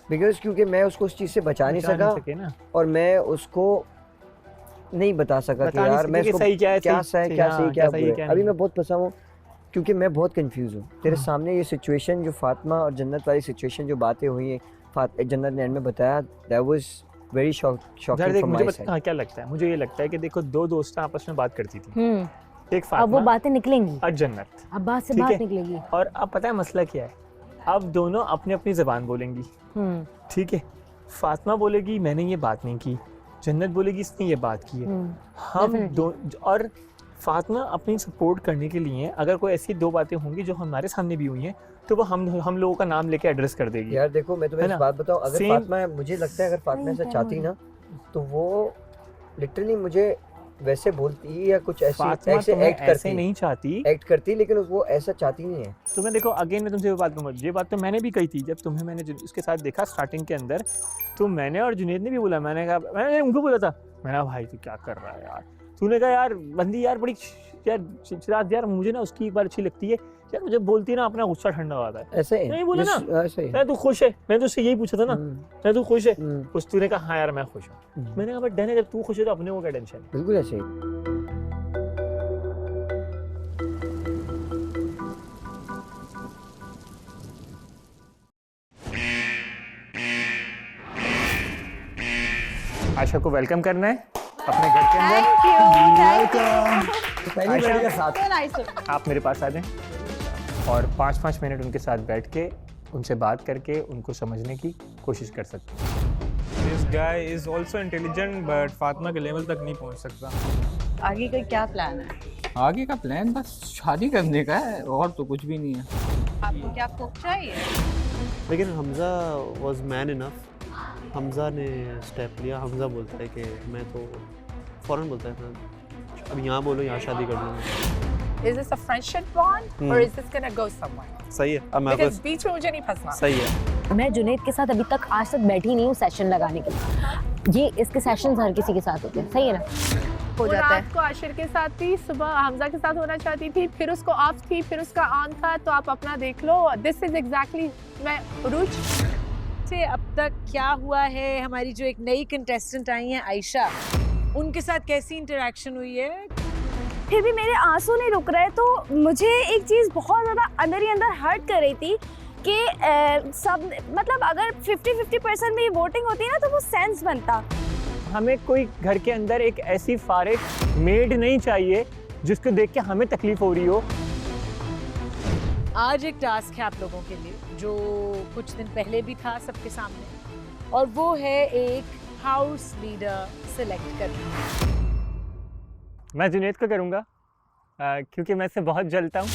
बिकॉज क्योंकि मैं उसको उस चीज़ से बचा नहीं सका, और मैं उसको नहीं बता सका कि यार मैं इसको क्या सही क्या बुरा। अभी मैं बहुत फंसा हूँ क्योंकि मैं बहुत कंफ्यूज हूँ। तेरे सामने ये सिचुएशन जो फातिमा और जन्नत वाली सिचुएशन जो बातें हुई हैं, जन्नत ने एंड में बताया, that was very shocking from my side. क्या लगता है मुझे, ये लगता है कि देखो दो दोस्त आपस में बात करती थी, एक फातिमा, अब वो बातें निकलेंगी, और जन्नत, अब बात से बात निकलेगी, और अब पता है मसला क्या है, अब दोनों अपनी अपनी ज़बान बोलेंगी, ठीक है। फातिमा बोलेगी मैंने ये बात नहीं की, जन्नत बोलेगी इसने ये बात की है। हम दो, और फातिमा अपनी सपोर्ट करने के लिए अगर कोई ऐसी दो बातें होंगी जो हमारे सामने भी हुई हैं, तो वो हम लोगों का नाम लेके एड्रेस कर देगी। यार देखो मैं तुम्हें एक बात बताऊं, अगर फातिमा, मुझे लगता है अगर फातिमा ऐसा चाहती ना, तो वो लिटरली मुझे वैसे बोलती या कुछ ऐसे एक्ट करती, लेकिन वो ऐसा चाहती नहीं है। तो मैं देखो अगेन मैं तुमसे वो बात कहूँगा, ये बात तो मैंने भी कही थी जब तुम्हें मैंने उसके साथ देखा स्टार्टिंग के अंदर, तो मैंने और जुनैद ने भी बोला, मैंने उनको बोला था, मैंने भाई तू क्या कर रहा है यार, तूने कहा यार बंदी यार बड़ी यार चिराग यार, मुझे ना उसकी एक बार अच्छी लगती है यार, मुझे बोलती है ना अपना गुस्सा ठंडा होता है, ऐसे नहीं बोला ना, मैं तू खुश है, मैं तो उससे यही पूछा था ना, मैं तू खुश है, उस तूने कहा हाँ यार मैं खुश हूँ, मैंने कहा बट डन है, जब तू खुश है तो अपने को क्या टेंशन है। बिल्कुल ऐसे ही। आशा को वेलकम करना है अपने घर के अंदर। पहली बार के साथ आप मेरे पास आ जाएं और 5-5 मिनट उनके साथ बैठ के उनसे बात करके उनको समझने की कोशिश कर सकते हैं। This guy is also intelligent but Fatima के लेवल तक नहीं पहुंच सकता। आगे का क्या प्लान है? आगे का प्लान बस शादी करने का है, और तो कुछ भी नहीं है। आपको क्या कुक चाहिए? लेकिन Hamza was man enough, Hamza ने स्टेप लिया। हमजा बोलता है कि मैं तो फ़ौरन बोलता है अब यहाँ बोलो, यहाँ शादी कर लूँगा। Is this a friendship bond or is this gonna go somewhere? सही है, अब मैं Because बीच में मुझे नहीं फंसना। सही है। मैं जुनैद के साथ अभी तक आज तक बैठी नहीं हूँ सेशन लगाने के लिए, ये इसके सेशंस हर किसी के साथ होते हैं, सही है ना? हो जाता है। रात को आशिर के साथ थी, सुबह हमजा के साथ होना चाहती थी, फिर उसको ऑफ थी, फिर उसका ऑन था, तो आप अपना देख लो। दिस इज एग्जैक्टली मैं उरूज से अब तक क्या हुआ है। हमारी जो एक नई कंटेस्टेंट आई हैं आयशा, उनके साथ कैसी इंटरेक्शन हुई है? फिर भी मेरे आंसू नहीं रुक रहे, तो मुझे एक चीज़ बहुत ज़्यादा अंदर ही अंदर हर्ट कर रही थी कि सब मतलब अगर 50-50% भी वोटिंग होती है ना, तो वो सेंस बनता। हमें कोई घर के अंदर एक ऐसी फारिग मेड नहीं चाहिए जिसको देख के हमें तकलीफ हो रही हो। आज एक टास्क है आप लोगों के लिए जो कुछ दिन पहले भी था सबके सामने, और वो है एक हाउस लीडर सिलेक्ट करना। मैं जुनैद को करूँगा क्योंकि मैं इससे बहुत जलता हूँ।